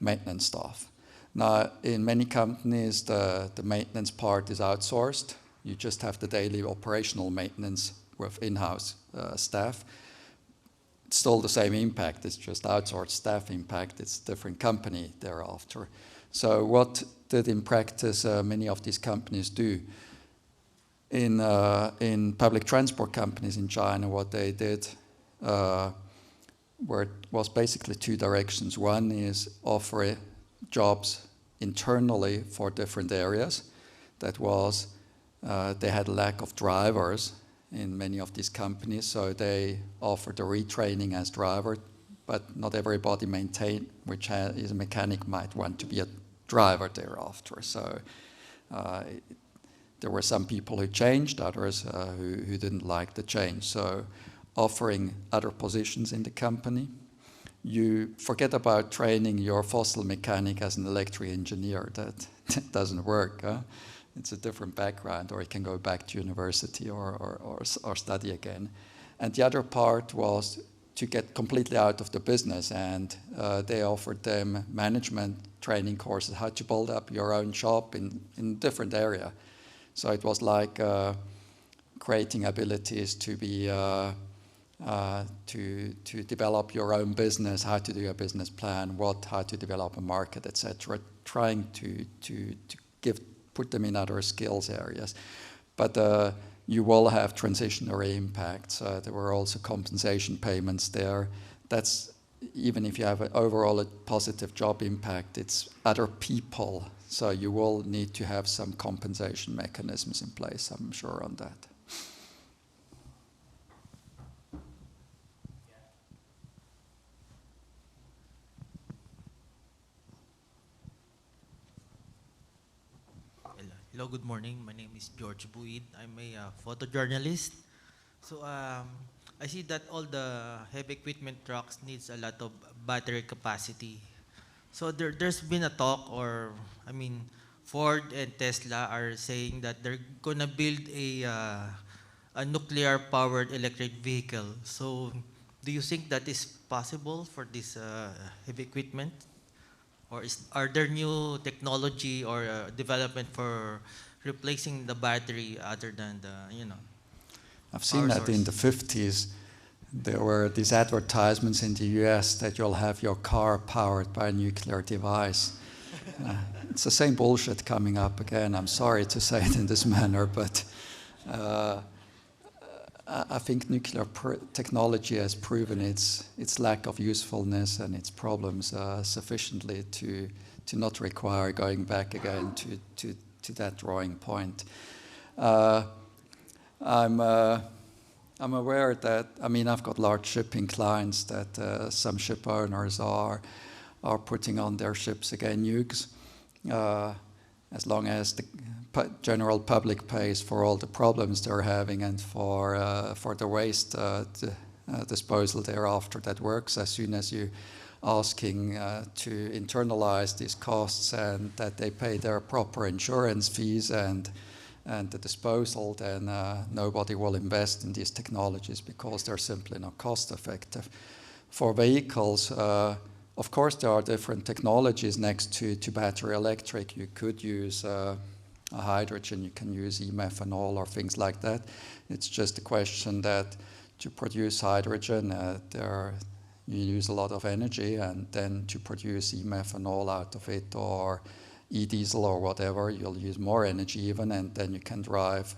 maintenance staff. Now, in many companies, the maintenance part is outsourced. You just have the daily operational maintenance with in-house staff. It's still the same impact, it's just outsourced staff impact, it's a different company thereafter. So what did in practice many of these companies do? In public transport companies in China, what they did was basically two directions. One is offer jobs internally for different areas. That was, they had a lack of drivers in many of these companies, so they offered a retraining as driver, but not everybody maintained, which is a mechanic, might want to be a driver thereafter. So there were some people who changed, others who didn't like the change. So offering other positions in the company. you forget about training your fossil mechanic as an electric engineer. That doesn't work. It's a different background, or you can go back to university or study again. And the other part was to get completely out of the business, and they offered them management training courses, how to build up your own shop in different area. So it was like creating abilities to be to develop your own business, how to do a business plan, how to develop a market, etc. Trying to put them in other skills areas, but you will have transitionary impacts. There were also compensation payments there. That's even if you have an overall positive job impact, it's other people. So you will need to have some compensation mechanisms in place, I'm sure on that. Hello, good morning. My name is George Buid. I'm a photojournalist. So I see that all the heavy equipment trucks needs a lot of battery capacity. So there's been a talk, or I mean, Ford and Tesla are saying that they're gonna build a nuclear-powered electric vehicle. So do you think that is possible for this heavy equipment? Or are there new technology or development for replacing the battery other than the, I've seen that in the 50s. There were these advertisements in the US that you'll have your car powered by a nuclear device. It's the same bullshit coming up again. I'm sorry to say it in this manner, but I think nuclear technology has proven its lack of usefulness and its problems sufficiently to not require going back again to that drawing point. I'm aware that, I mean, I've got large shipping clients that some ship owners are putting on their ships again nukes, as long as the general public pays for all the problems they're having and for the waste disposal thereafter that works. As soon as you asking to internalize these costs and that they pay their proper insurance fees and the disposal, then nobody will invest in these technologies because they're simply not cost effective. For vehicles, of course, there are different technologies next to battery electric. You could use hydrogen, you can use e-methanol or things like that. It's just a question that to produce hydrogen, you use a lot of energy, and then to produce e-methanol out of it or e-diesel or whatever, you'll use more energy even, and then you can drive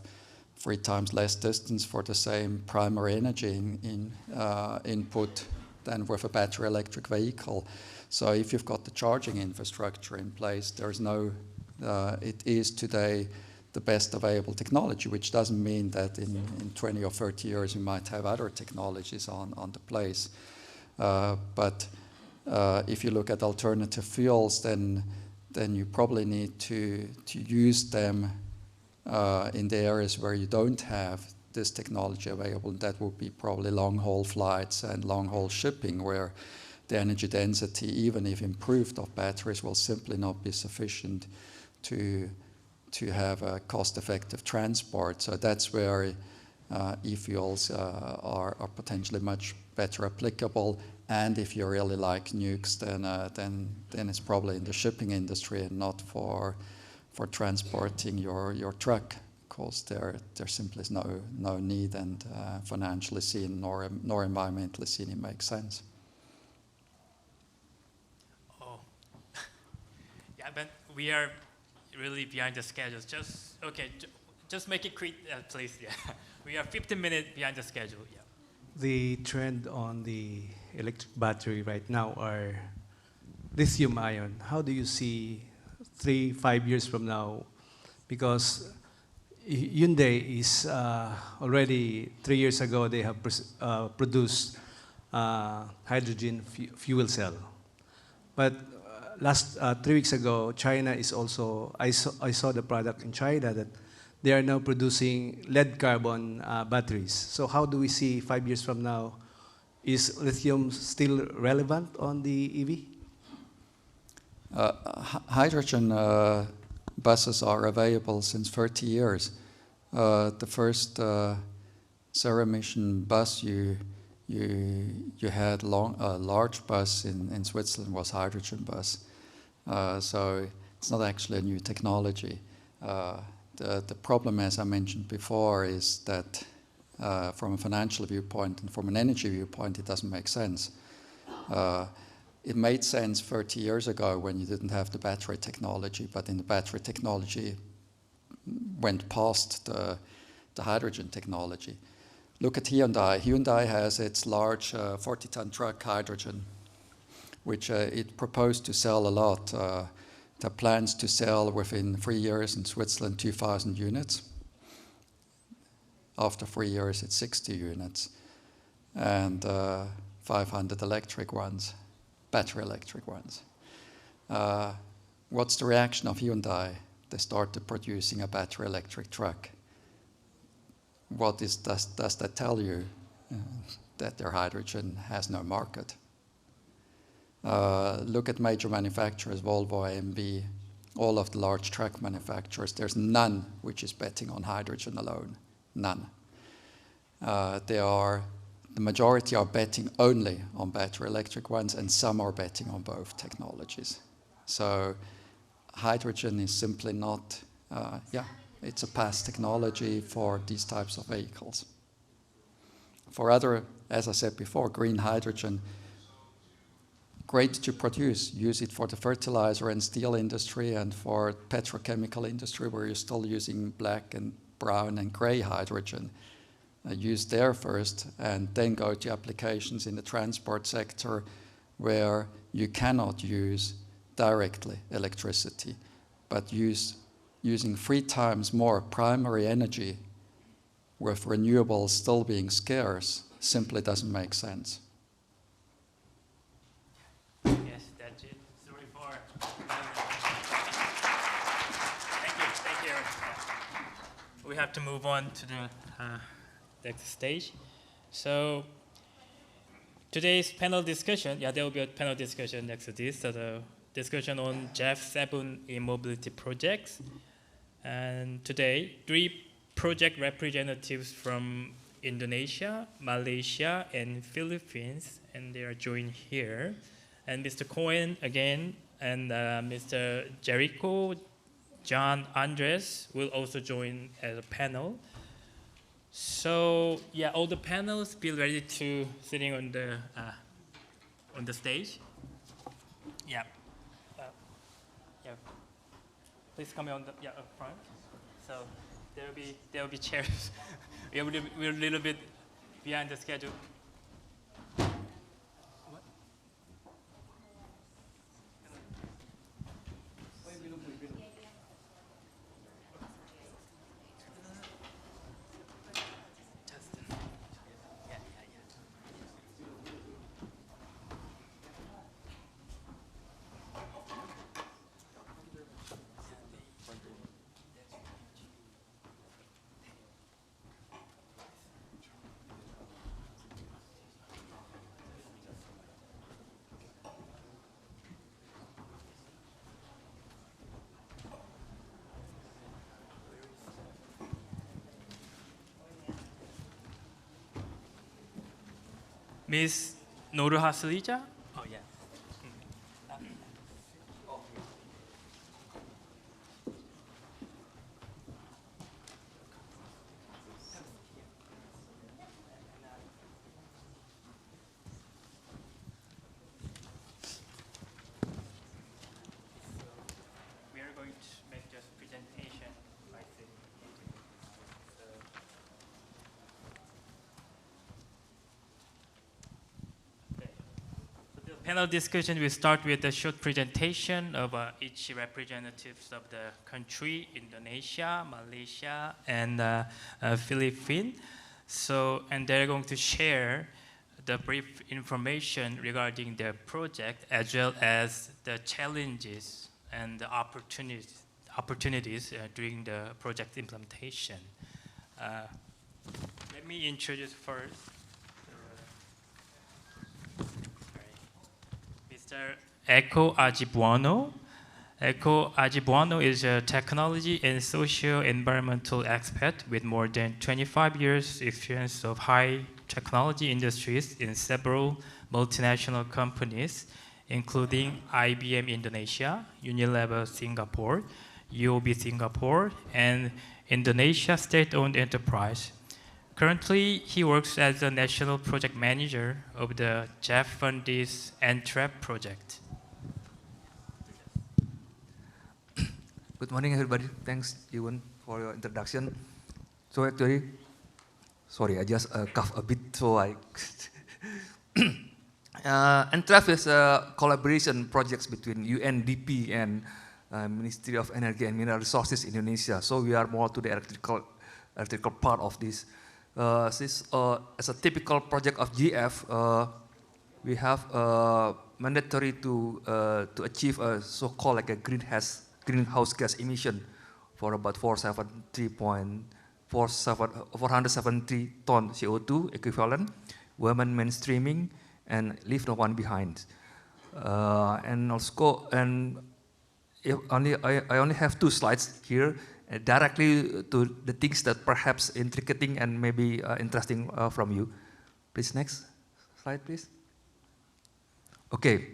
3 times less distance for the same primary energy input than with a battery electric vehicle. So if you've got the charging infrastructure in place, there's no, it is today the best available technology, which doesn't mean that in 20 or 30 years you might have other technologies on the place. But if you look at alternative fuels, then you probably need to use them in the areas where you don't have this technology available. That would be probably long-haul flights and long-haul shipping, where the energy density, even if improved of batteries, will simply not be sufficient to have a cost-effective transport. So that's where e-fuels are potentially much better applicable. And if you really like nukes, then it's probably in the shipping industry and not for transporting your truck, because there simply is no need, and financially seen nor environmentally seen it makes sense. Oh, yeah, but we are really behind the schedule. Just make it quick, please. Yeah, we are 15 minutes behind the schedule. Yeah. The trend on the electric battery right now are lithium ion. How do you see 3-5 years from now? Because Hyundai is already 3 years ago, they have produced hydrogen fuel cell. But last 3 weeks ago, China is also, I saw the product in China that they are now producing lead carbon batteries. So how do we see 5 years from now Is lithium still relevant on the EV? Hydrogen buses are available since 30 years. The first zero-emission bus you had a large bus in Switzerland was hydrogen bus. So it's not actually a new technology. The problem, as I mentioned before, is that from a financial viewpoint and from an energy viewpoint, it doesn't make sense. It made sense 30 years ago when you didn't have the battery technology, but then the battery technology went past the hydrogen technology. Look at Hyundai. Hyundai has its large 40-ton truck hydrogen, which it proposed to sell a lot. The plans to sell within 3 years in Switzerland 2,000 units. After 3 years, it's 60 units, and 500 electric ones, battery electric ones. What's the reaction of Hyundai? They started producing a battery electric truck. What does that tell you? That their hydrogen has no market. Look at major manufacturers, Volvo, AMB, all of the large truck manufacturers. There's none which is betting on hydrogen alone. None. The majority are betting only on battery electric ones, and some are betting on both technologies. So hydrogen is simply not, it's a past technology for these types of vehicles. For other, as I said before, green hydrogen, great to produce. Use it for the fertilizer and steel industry and for petrochemical industry where you're still using black and brown and gray hydrogen. Use there first and then go to applications in the transport sector where you cannot use directly electricity, but using 3 times more primary energy with renewables still being scarce simply doesn't make sense. Yes, that's it. Sorry for. Thank you. We have to move on to the next stage. So today's panel discussion, there will be a panel discussion next to this. So the discussion on GEF-7 e-mobility projects. And today, 3 project representatives from Indonesia, Malaysia, and Philippines, and they are joined here. And Mr. Cohen again, and Mr. Jericho, John Andres will also join as a panel. So all the panels be ready to sitting on the stage. Please come on the up front. So there will be chairs. We're a little bit behind the schedule. Ms. Noruhaslija? Oh, yeah. We are going to make just presentation, I think. Panel discussion will start with a short presentation of each representatives of the country, Indonesia, Malaysia, and Philippines. So, and they're going to share the brief information regarding their project as well as the challenges and the opportunities during the project implementation. Let me introduce first Mr. Eko Ajibuano. Eko Ajibuano is a technology and socio-environmental expert with more than 25 years experience of high technology industries in several multinational companies, including IBM Indonesia, Unilever Singapore, UOB Singapore, and Indonesia State-Owned Enterprise. Currently, he works as a national project manager of the GEF-funded NTRAP project. Good morning, everybody. Thanks, Ewan, for your introduction. So actually, sorry, I just coughed a bit, so I... NTRAP is a collaboration projects between UNDP and Ministry of Energy and Mineral Resources Indonesia. So we are more to the electrical part of this. As a typical project of GF, we have mandatory to achieve a so-called like a greenhouse gas emission for about 473 ton CO2 equivalent, women mainstreaming, and leave no one behind. And also, I only have 2 slides here, directly to the things that perhaps intricate and maybe interesting from you. Please, next slide, please. Okay,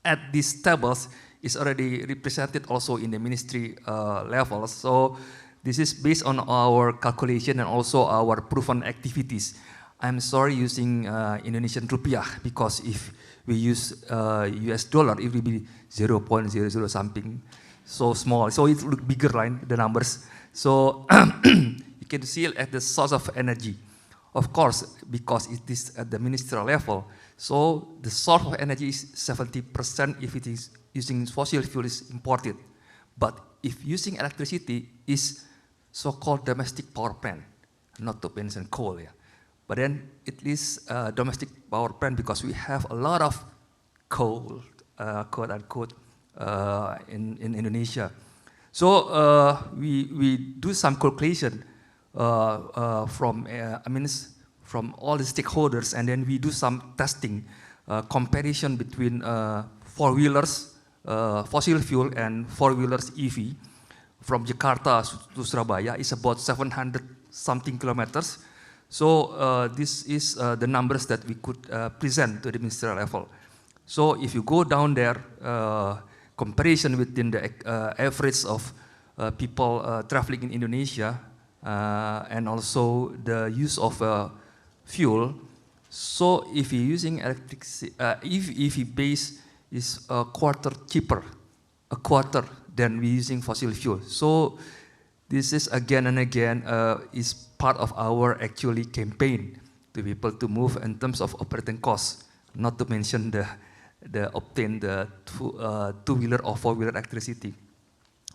at these tables is already represented also in the ministry level. So this is based on our calculation and also our proven activities. I'm sorry using Indonesian rupiah, because if we use US dollar, it will be 0.00 something, so small. So it look bigger line, the numbers. So you can see at the source of energy. Of course, because it is at the ministerial level, so the source of energy is 70% if it is using fossil fuel is imported. But if using electricity is so-called domestic power plant, not to mention coal. Yeah. But then it is domestic power plant because we have a lot of coal, quote unquote, in Indonesia. So we do some calculation from all the stakeholders, and then we do some testing, comparison between four-wheelers, fossil fuel, and four-wheelers EV from Jakarta to Surabaya is about 700 something kilometers. So this is the numbers that we could present to the ministerial level. So if you go down there, comparison within the average of people traveling in Indonesia, and also the use of fuel. So if you're using electricity, if EV base is a quarter cheaper, than we using fossil fuel. So this is again and again is part of our actually campaign to people to move in terms of operating costs, not to mention the obtain the two-wheeler or four-wheeler electricity.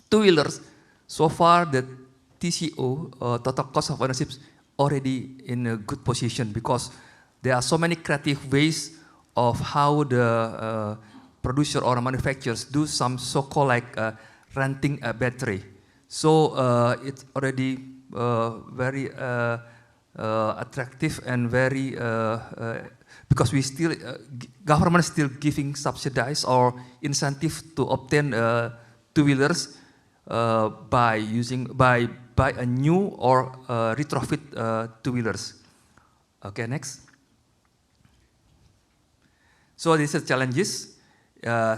Two-wheelers, so far the TCO, total cost of ownership, already in a good position because there are so many creative ways of how the producer or manufacturers do some so-called like renting a battery. So it's already very attractive and very, because we still, government is still giving subsidies or incentive to obtain two-wheelers by a new or retrofit two-wheelers. Okay, next. So these are challenges.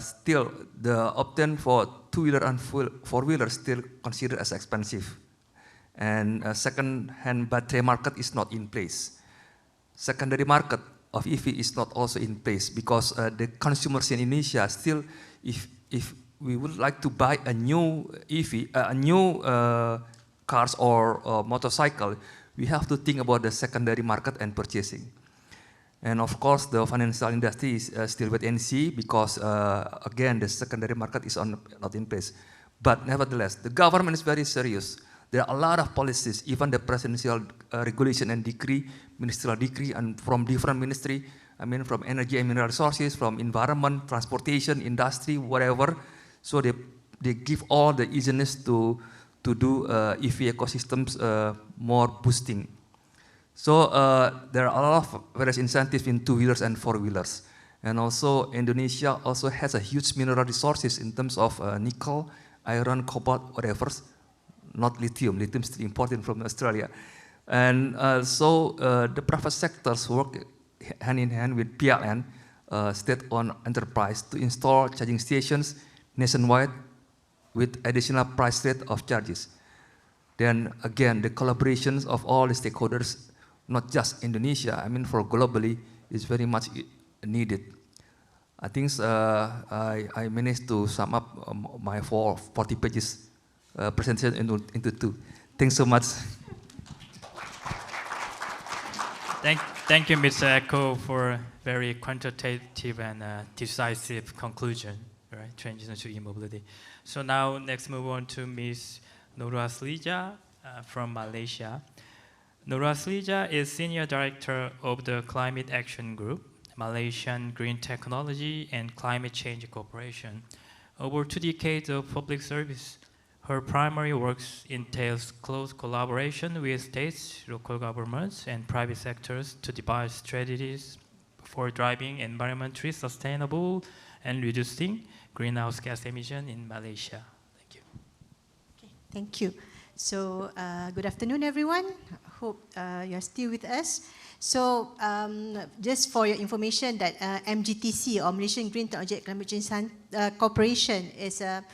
Still, the obtain for two-wheeler and four-wheeler still considered as expensive. And second-hand battery market is not in place. Secondary market of EV is not also in place because the consumers in Indonesia still, if we would like to buy a new EV, a new cars or motorcycle, we have to think about the secondary market and purchasing. And of course, the financial industry is still wait and see because, again, the secondary market is not in place. But nevertheless, the government is very serious. There are a lot of policies, even the presidential regulation and decree, ministerial decree, and from different ministry, I mean from energy and mineral resources, from environment, transportation, industry, whatever. So they give all the easiness to do EV ecosystems more boosting. So there are a lot of various incentives in two-wheelers and four-wheelers. And also Indonesia also has a huge mineral resources in terms of nickel, iron, cobalt, whatever. Not lithium. Lithium is still important from Australia. And so the private sectors work hand in hand with PLN, state-owned enterprise, to install charging stations nationwide with additional price rate of charges. Then again, the collaborations of all the stakeholders, not just Indonesia, I mean for globally, is very much needed. I think I managed to sum up my 40 pages presentation into two. Thanks so much. Thank you, Mr. Echo, for a very quantitative and decisive conclusion, right? Transition to e-mobility. So now, next move on to Ms. Nuraslija from Malaysia. Nuraslija is Senior Director of the Climate Action Group, Malaysian Green Technology and Climate Change Corporation. Over 2 decades of public service, her primary work entails close collaboration with states, local governments, and private sectors to devise strategies for driving environmentally sustainable and reducing greenhouse gas emission in Malaysia. Thank you. Okay, thank you. So, good afternoon, everyone. Hope you're still with us. So, just for your information that MGTC, or Malaysian Green Technology and Climate Change Corporation, is an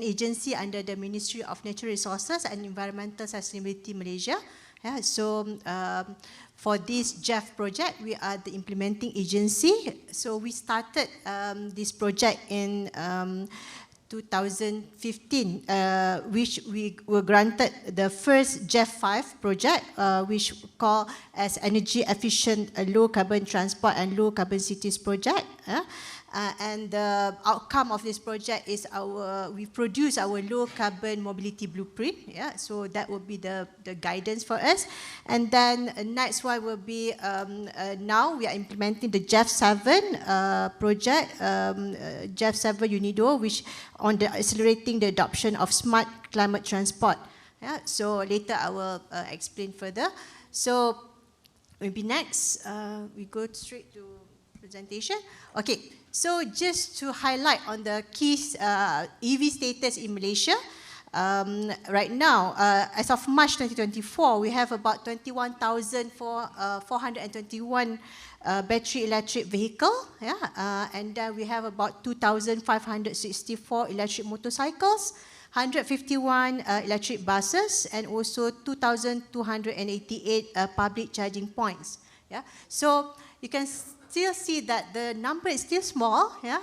agency under the Ministry of Natural Resources and Environmental Sustainability Malaysia. Yeah, so, for this GEF project, we are the implementing agency. So, we started this project in 2015, which we were granted the first GEF-5 project, which we call as Energy Efficient Low Carbon Transport and Low Carbon Cities project. And the outcome of this project is we produce our low carbon mobility blueprint. Yeah, so that will be the guidance for us. And then next one will be, now we are implementing the GEF-7 project, GEF-7 UNIDO, which on the accelerating the adoption of smart climate transport. Yeah, so later I will explain further. So maybe next, we go straight to presentation. Okay. So just to highlight on the key EV status in Malaysia, right now, as of March 2024, we have about 21,421 battery electric vehicle, yeah, and then we have about 2,564 electric motorcycles, 151 electric buses, and also 2,288 public charging points. Yeah, so you can still see that the number is still small, yeah,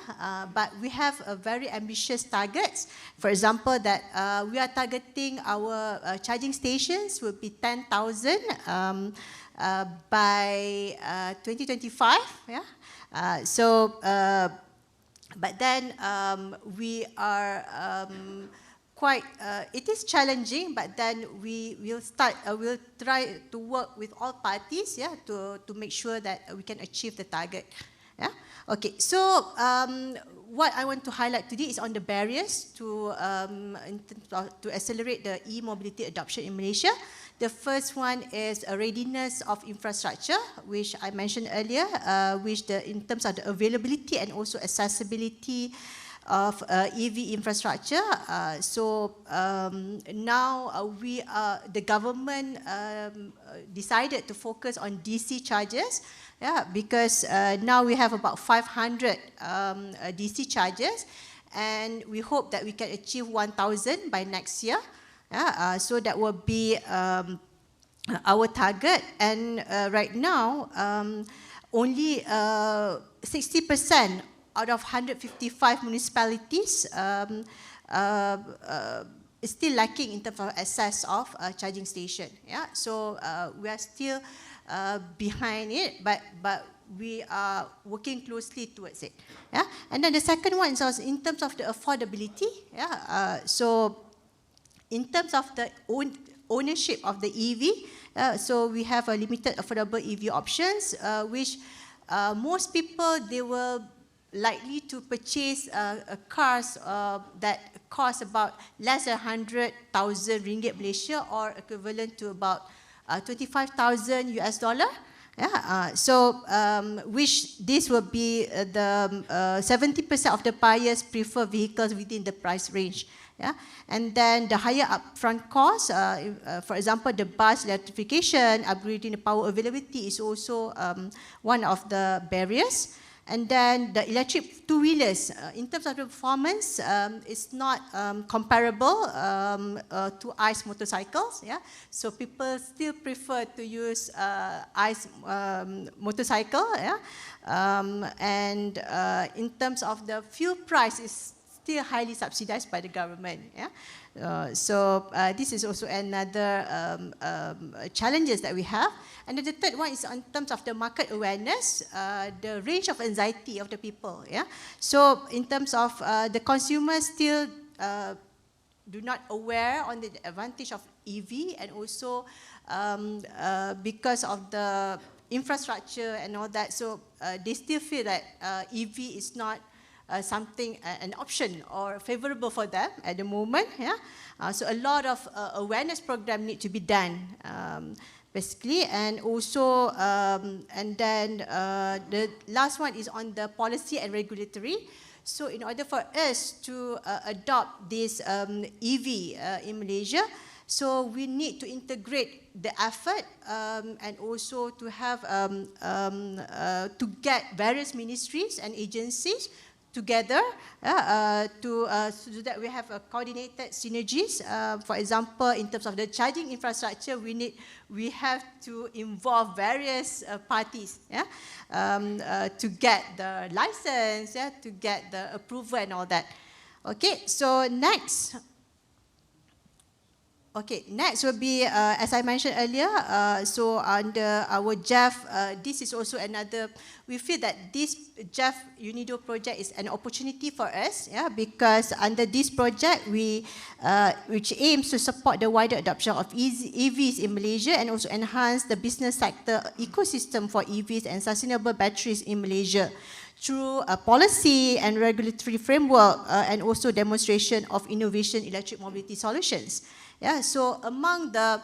but we have a very ambitious targets. For example, that we are targeting our charging stations will be 10,000 by 2025. Yeah, but then we are quite. It is challenging, but then we will start. We'll try to work with all parties, yeah, to make sure that we can achieve the target. Yeah. Okay. So what I want to highlight today is on the barriers to accelerate the e-mobility adoption in Malaysia. The first one is a readiness of infrastructure, which I mentioned earlier, in terms of the availability and also accessibility of EV infrastructure. Now the government decided to focus on DC chargers, yeah, because now we have about 500 DC chargers, and we hope that we can achieve 1,000 by next year. Yeah, so that will be our target, and right now only 60% out of 155 municipalities is still lacking in terms of access of charging station. Yeah, so we are still behind it, but we are working closely towards it. Yeah, and then the second one is also in terms of the affordability. Yeah, so in terms of the ownership of the EV, so we have a limited affordable EV options, which most people, they will likely to purchase cars that cost about less than 100,000 ringgit Malaysia, or equivalent to about 25,000 US dollar. Yeah, which this will be the 70% of the buyers prefer vehicles within the price range. Yeah, and then the higher upfront cost, for example, the bus electrification, upgrading the power availability is also one of the barriers. And then the electric two-wheelers, in terms of the performance, it's not comparable to ICE motorcycles. Yeah, so people still prefer to use ICE motorcycle. Yeah, and in terms of the fuel price, is still highly subsidized by the government. Yeah, this is also another challenges that we have. And then the third one is in terms of the market awareness, the range of anxiety of the people. Yeah, so in terms of the consumers still do not aware on the advantage of EV, and also because of the infrastructure and all that, so they still feel that EV is not something, an option or favorable for them at the moment. Yeah, so a lot of awareness program need to be done, basically, and also and then the last one is on the policy and regulatory. So in order for us to adopt this EV in Malaysia, so we need to integrate the effort and also to have to get various ministries and agencies together so that we have coordinated synergies. For example, in terms of the charging infrastructure, we have to involve various parties, yeah, to get the license, yeah, to get the approval and all that. Okay, so next. Okay, next will be, as I mentioned earlier, so under our GEF, this is also another, we feel that this GEF UNIDO project is an opportunity for us, yeah, because under this project, which aims to support the wider adoption of EVs in Malaysia and also enhance the business sector ecosystem for EVs and sustainable batteries in Malaysia through a policy and regulatory framework and also demonstration of innovation electric mobility solutions. Yeah, so among the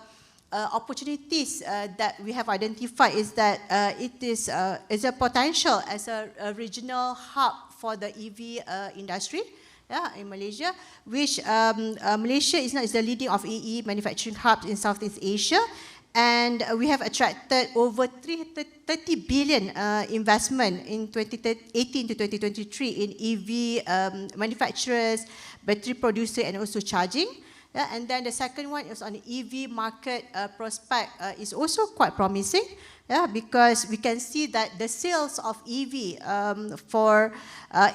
opportunities that we have identified is that it is a potential as a regional hub for the EV industry, yeah, in Malaysia, which Malaysia is the leading of EE manufacturing hubs in Southeast Asia, and we have attracted over 30 billion investment in 2018 to 2023 in EV manufacturers, battery producer, and also charging. Yeah, and then the second one is on the EV market prospect is also quite promising, yeah, because we can see that the sales of EV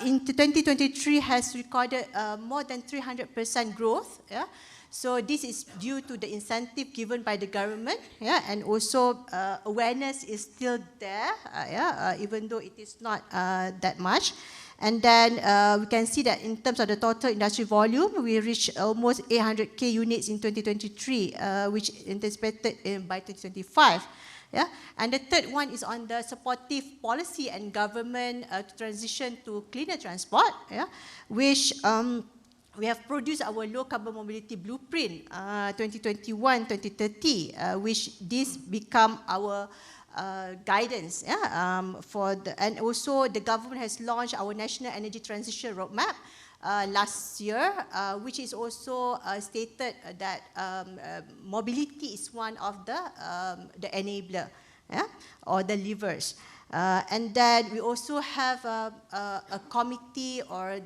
in 2023 has recorded more than 300% growth. Yeah, so this is due to the incentive given by the government, yeah, and also awareness is still there, yeah, even though it is not that much. And then we can see that in terms of the total industry volume, we reached almost 800K units in 2023, which anticipated by 2025. Yeah? And the third one is on the supportive policy and government to transition to cleaner transport, yeah? Which we have produced our low carbon mobility blueprint 2021-2030, which this become our guidance, yeah, and also the government has launched our national energy transition roadmap last year, which is also stated that mobility is one of the enabler, yeah, or the levers. And then we also have a committee, or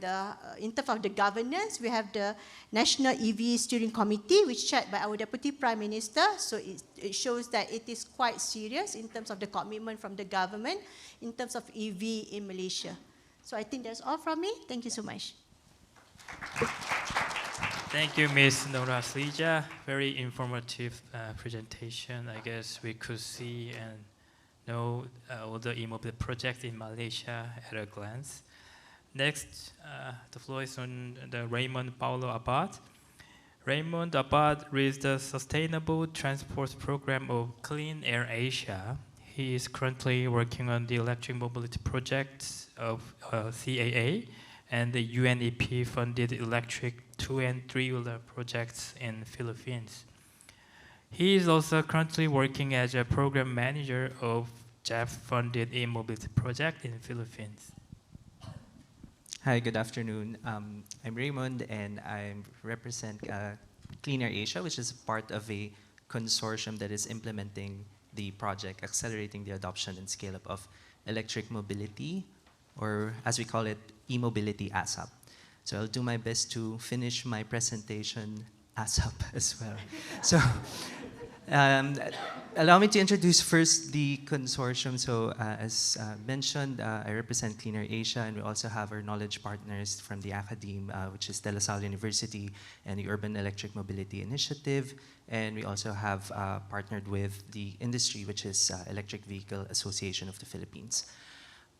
in terms of the governance, we have the National EV Steering Committee, which chaired by our Deputy Prime Minister. So it shows that it is quite serious in terms of the commitment from the government in terms of EV in Malaysia. So I think that's all from me. Thank you so much. Thank you, Ms. Nora Slija. Very informative presentation. I guess we could see and know all the e-mobility projects in Malaysia at a glance. Next, the floor is on the Raymond Paulo Abad. Raymond Abad leads the Sustainable Transport Program of Clean Air Asia. He is currently working on the electric mobility projects of CAA and the UNEP-funded electric 2- and 3-wheeler projects in the Philippines. He is also currently working as a program manager of GEF-funded e-mobility project in the Philippines. Hi, good afternoon. I'm Raymond, and I represent Cleaner Asia, which is part of a consortium that is implementing the project, accelerating the adoption and scale-up of electric mobility, or as we call it, e-mobility ASAP. So I'll do my best to finish my presentation ASAP as well. So allow me to introduce first the consortium. So as mentioned, I represent Cleaner Asia, and we also have our knowledge partners from the academe, which is De La Salle University and the Urban Electric Mobility Initiative. And we also have partnered with the industry, which is Electric Vehicle Association of the Philippines.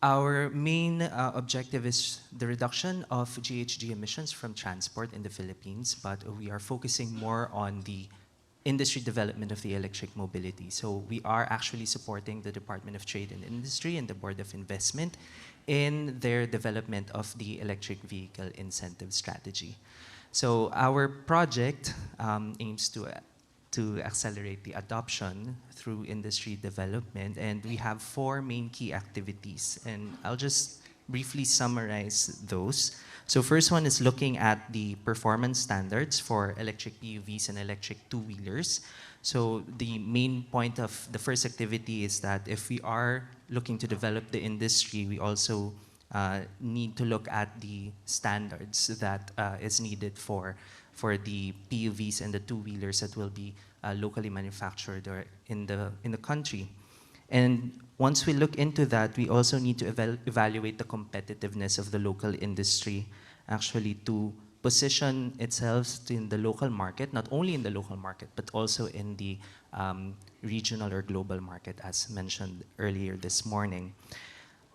Our main objective is the reduction of GHG emissions from transport in the Philippines, but we are focusing more on the industry development of the electric mobility. So we are actually supporting the Department of Trade and Industry and the Board of Investment in their development of the electric vehicle incentive strategy. So our project aims to accelerate the adoption through industry development, and we have 4 main key activities, and I'll just briefly summarize those. So first one is looking at the performance standards for electric PUVs and electric two-wheelers. So the main point of the first activity is that if we are looking to develop the industry, we also need to look at the standards that is needed for the PUVs and the two-wheelers that will be locally manufactured or in the country. And once we look into that, we also need to evaluate the competitiveness of the local industry, actually to position itself in the local market, not only in the local market, but also in the regional or global market, as mentioned earlier this morning.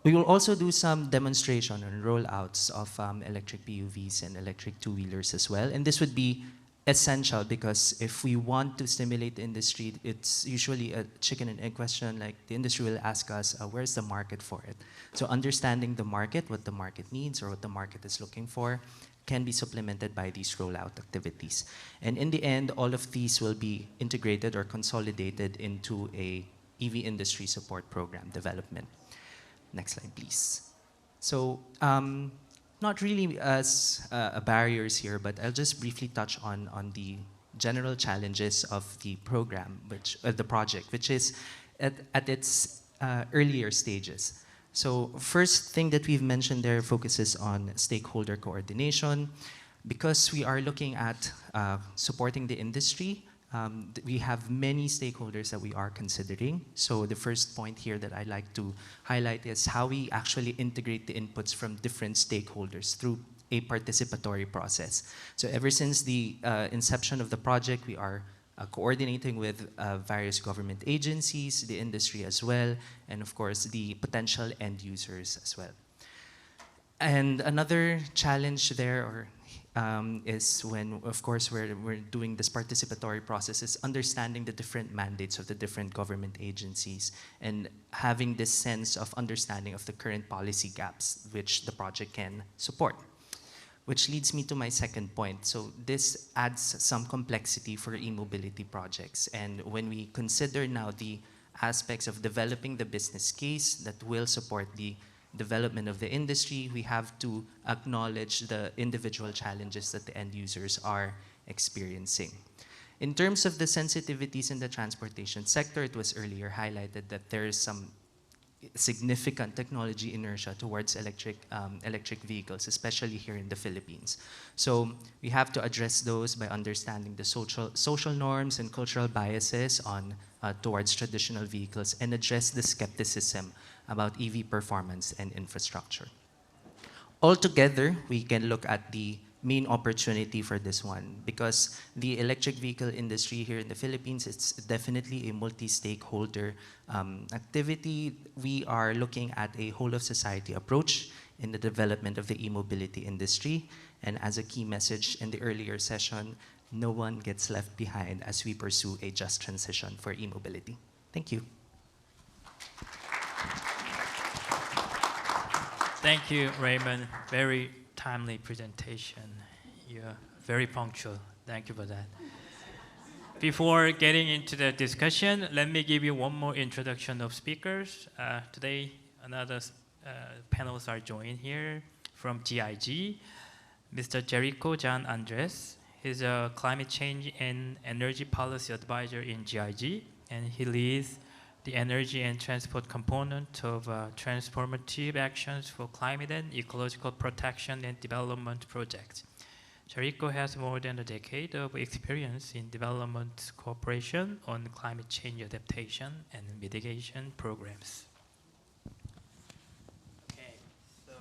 We will also do some demonstration and rollouts of electric PUVs and electric two-wheelers as well. And this would be essential because if we want to stimulate the industry, it's usually a chicken and egg question. Like the industry will ask us, where's the market for it? So understanding the market, what the market needs or what the market is looking for, can be supplemented by these rollout activities. And in the end, all of these will be integrated or consolidated into a EV industry support program development. Next slide, please. So not really as barriers here, but I'll just briefly touch on the general challenges of the program, the project, which is at its earlier stages. So first thing that we've mentioned there focuses on stakeholder coordination. Because we are looking at supporting the industry, we have many stakeholders that we are considering. So the first point here that I'd like to highlight is how we actually integrate the inputs from different stakeholders through a participatory process. So ever since the inception of the project, we are coordinating with various government agencies, the industry as well, and of course the potential end users as well. And another challenge there is when, of course, we're doing this participatory process is understanding the different mandates of the different government agencies and having this sense of understanding of the current policy gaps which the project can support. Which leads me to my second point. So this adds some complexity for e-mobility projects. And when we consider now the aspects of developing the business case that will support the development of the industry, we have to acknowledge the individual challenges that the end users are experiencing. In terms of the sensitivities in the transportation sector, it was earlier highlighted that there is some significant technology inertia towards electric vehicles, especially here in the Philippines. So we have to address those by understanding the social norms and cultural biases towards traditional vehicles and address the skepticism about EV performance and infrastructure. Altogether, we can look at the main opportunity for this one because the electric vehicle industry here in the Philippines, it's definitely a multi-stakeholder activity. We are looking at a whole of society approach in the development of the e-mobility industry. And as a key message in the earlier session, no one gets left behind as we pursue a just transition for e-mobility. Thank you. Thank you, Raymond. Very timely presentation. You're very punctual. Thank you for that. Before getting into the discussion, let me give you one more introduction of speakers. Today, another panels are joined here from GIG. Mr. Jericho Jan Andres. He's a climate change and energy policy advisor in GIG, and he leads the energy and transport component of transformative actions for climate and ecological protection and development projects. Jericho has more than a decade of experience in development cooperation on climate change adaptation and mitigation programs. Okay, so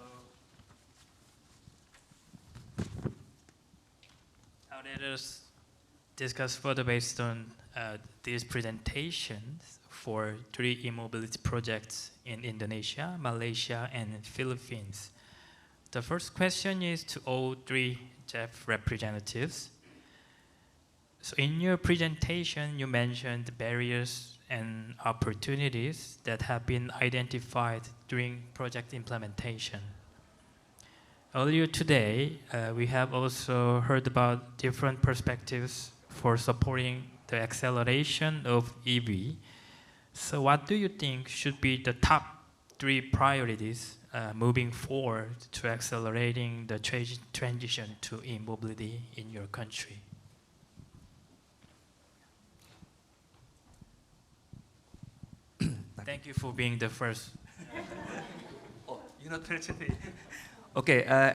now let us discuss further based on these presentations for 3 e-mobility projects in Indonesia, Malaysia, and Philippines. The first question is to all 3 GEF representatives. So in your presentation, you mentioned barriers and opportunities that have been identified during project implementation. Earlier today, we have also heard about different perspectives for supporting the acceleration of EV. So what do you think should be the top 3 priorities moving forward to accelerating the transition to e-mobility in your country? Thank you for being the first. Oh, you're not ready. Okay.